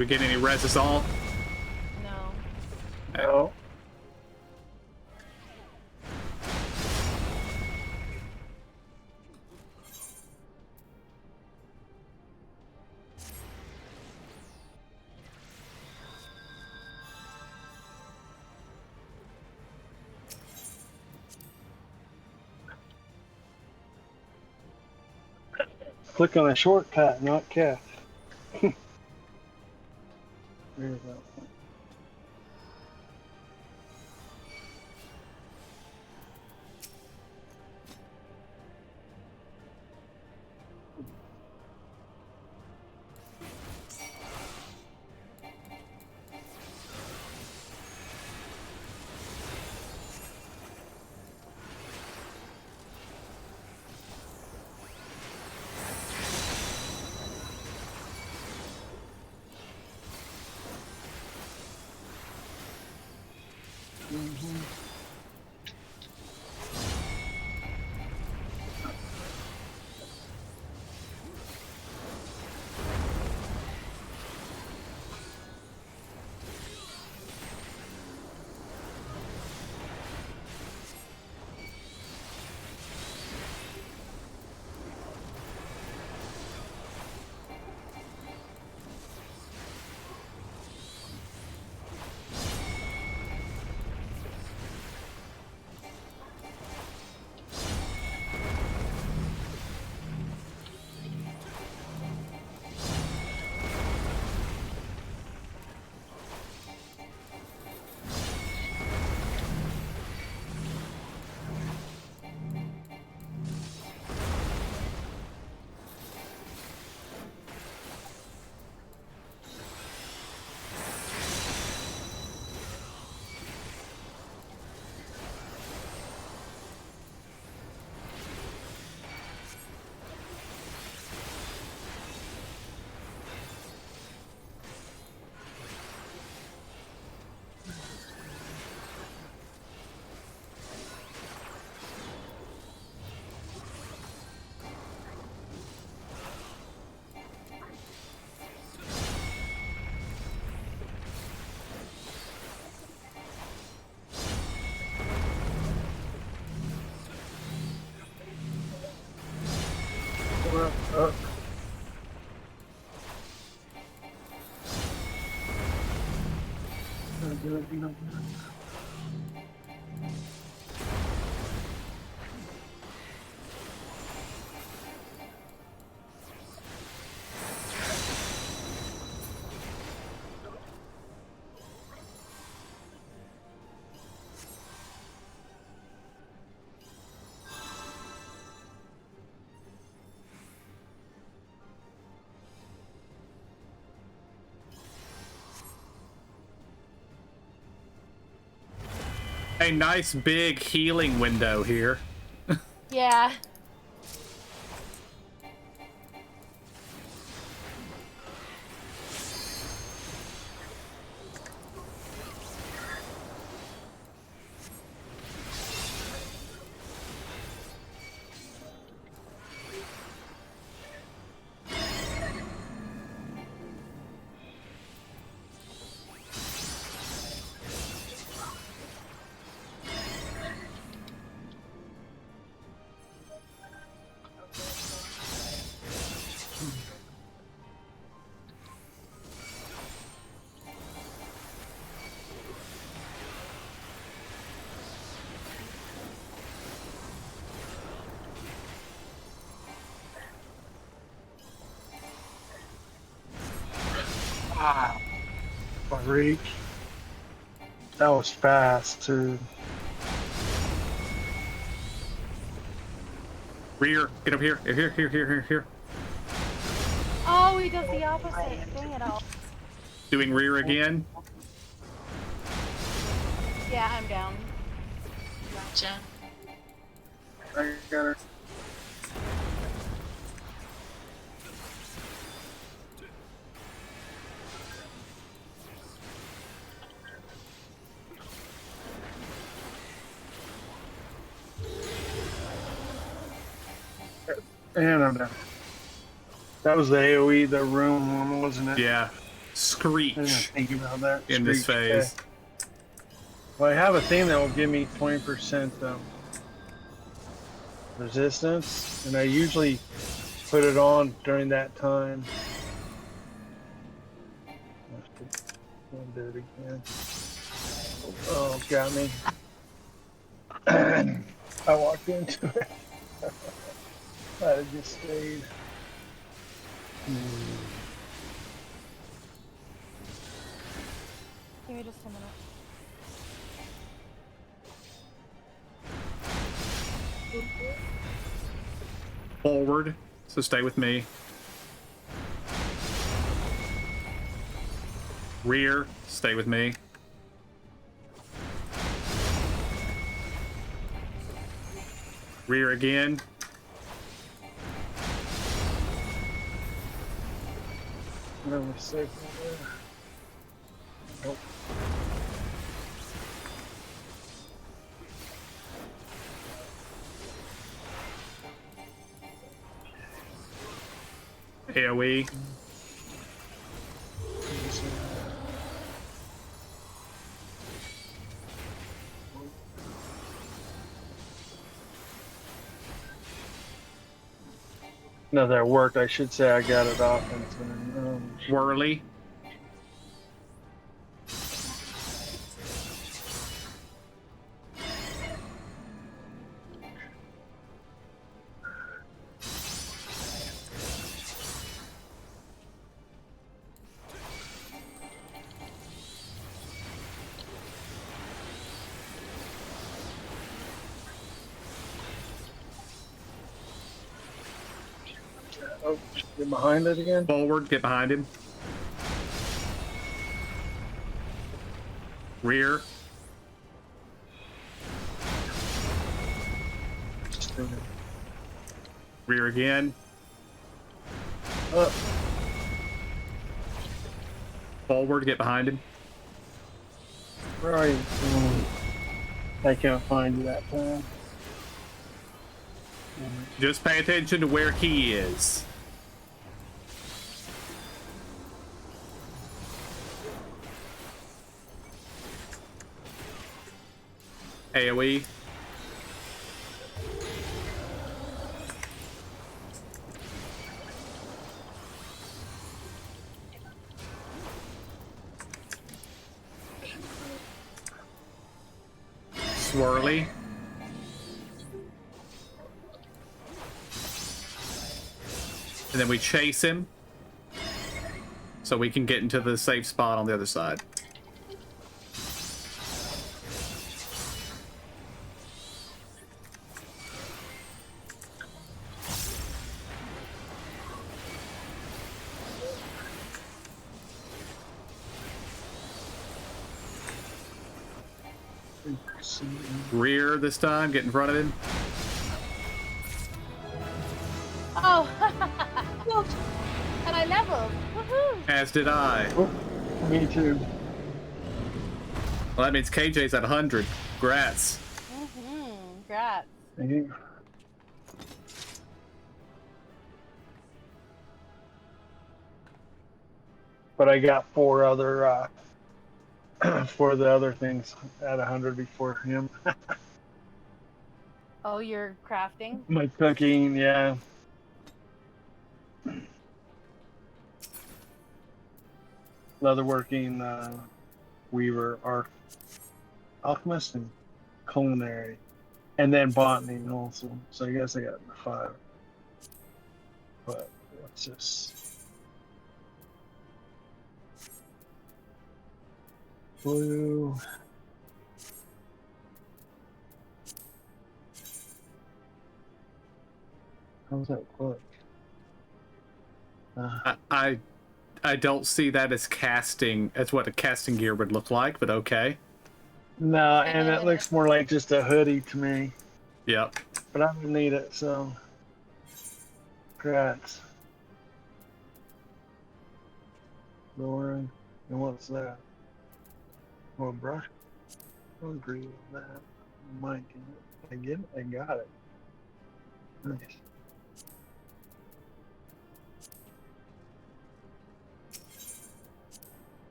we get any reses all? No. No. Click on a shortcut, not Keth. There you go. A nice big healing window here. Yeah. Ah, freak. That was fast too. Rear, get up here. Here. Oh, he does the opposite. Dang it all. Doing rear again. Yeah, I'm down. Gotcha. I got her. And I'm down. That was the AoE, the room one, wasn't it? Yeah. screech think about that. in this Screech, phase. okay. Well, I have a thing that will give me 20% resistance, and I usually put it on during that time. I'll do it again. Oh, got me. I walked into it. I just stayed. Give me just a minute. Forward, so stay with me. Rear, stay with me. Rear again. Another circle there. Nope. AoE. No, that worked. I should say I got it off. Whirly. Oh, get behind it again. Forward, get behind him. Rear. Rear again. Up. Forward, get behind him. Where are you? I can't find you that time. Just pay attention to where he is. AoE. Swirly. And then we chase him so we can get into the safe spot on the other side. Rear this time, get in front of him. Oh, look, and I leveled. Woohoo! As did I. Oh, me too. Well, that means KJ's at 100. Grats. Congrats. Thank you. But I got 4 other for the other things at 100 before him. Oh, you're crafting? My cooking, yeah. Leatherworking, weaver, alchemist, and culinary, and then botany also. So I guess I got 5. But let's just blue. How's that look? I don't see that as casting, as what a casting gear would look like, but okay. No, and it looks more like just a hoodie to me. Yep. But I don't need it, so. Congrats. Lauren, and what's that? Oh, a brush. I'll agree with that. Mike, I get it. I got it. Nice.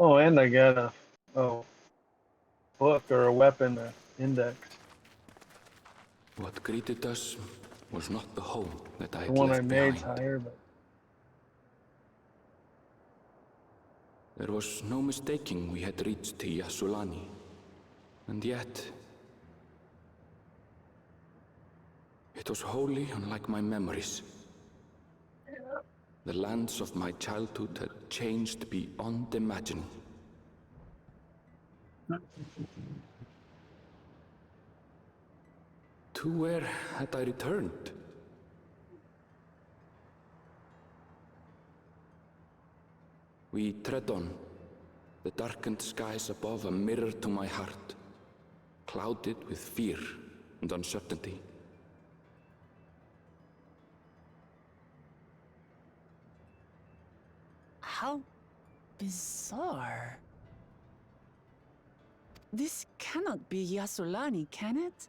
Oh, and I got a book or a weapon index. What greeted us was not the home that I The had one I left made's behind. higher, but There was no mistaking we had reached Yasulani. And yet, it was wholly unlike my memories. The lands of my childhood had changed beyond imagining. To where had I returned? We tread on, the darkened skies above a mirror to my heart, clouded with fear and uncertainty. How bizarre. This cannot be Yasulani, can it?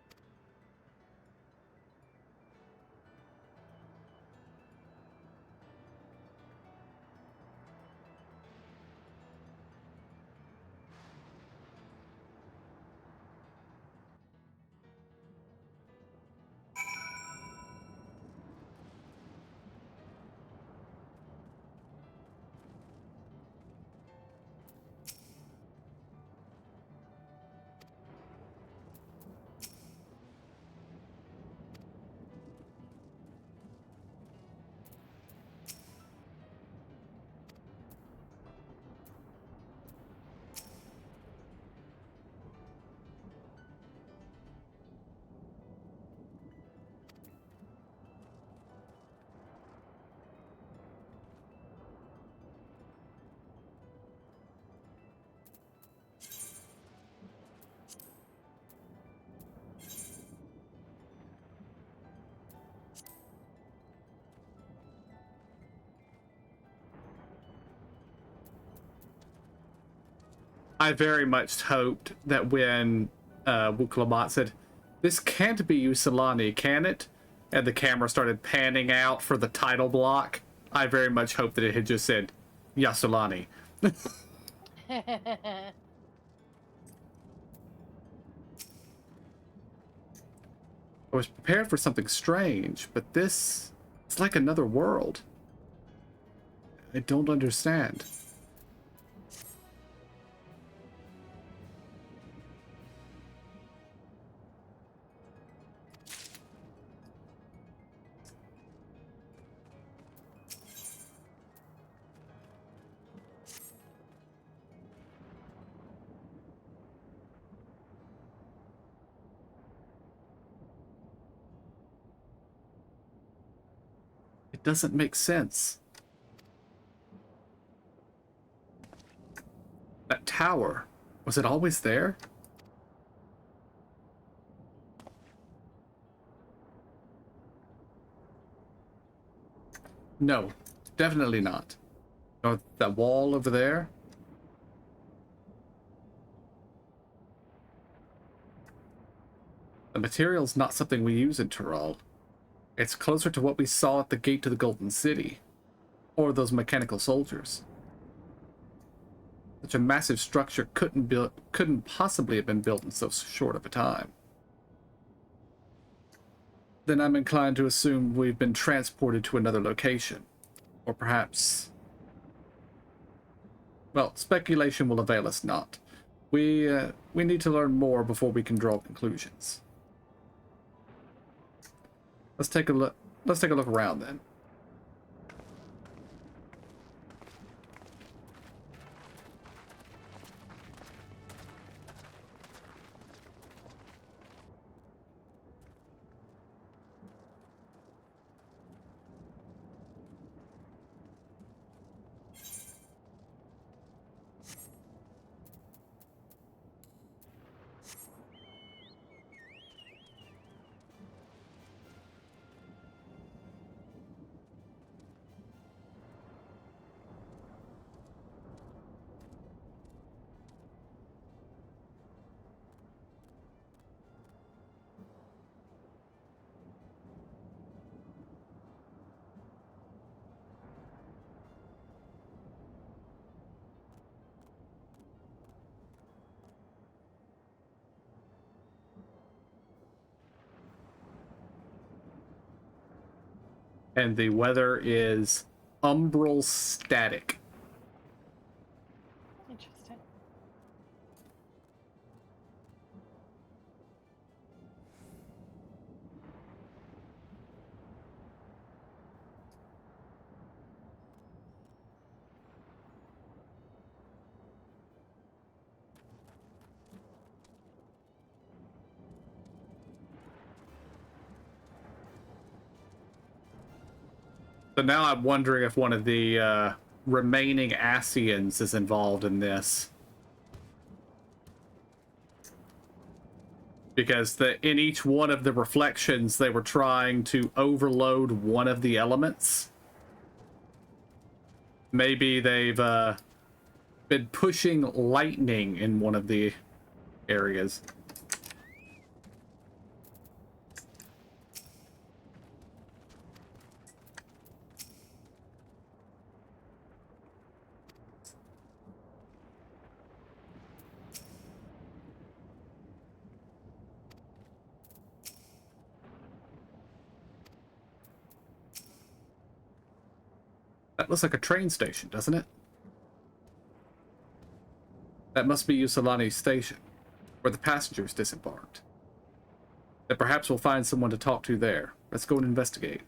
I very much hoped that when Wuklamat said, "This can't be Yusilani, can it?" and the camera started panning out for the title block, I very much hoped that it had just said Yasulani. I was prepared for something strange, but this, it's like another world. I don't understand. It doesn't make sense. That tower, was it always there? No, definitely not. Or that wall over there? The material's not something we use in Tural. It's closer to what we saw at the gate to the Golden City. Or those mechanical soldiers. Such a massive structure couldn't possibly have been built in so short of a time. Then I'm inclined to assume we've been transported to another location. Or perhaps... Well, speculation will avail us not. We need to learn more before we can draw conclusions. Let's take a look around then. And the weather is umbral static. Interesting. So now I'm wondering if one of the remaining Asians is involved in this. Because in each one of the reflections, they were trying to overload one of the elements. Maybe they've been pushing lightning in one of the areas. That looks like a train station, doesn't it? That must be Yusilani Station, where the passengers disembarked. Then perhaps we'll find someone to talk to there. Let's go and investigate.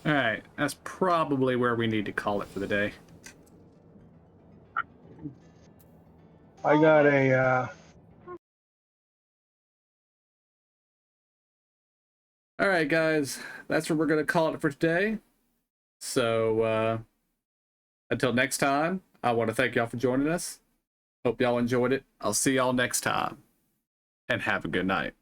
Alright, that's probably where we need to call it for the day. I got a Alright, guys, that's where we're going to call it for today. So, until next time, I want to thank y'all for joining us. Hope y'all enjoyed it. I'll see y'all next time. And have a good night.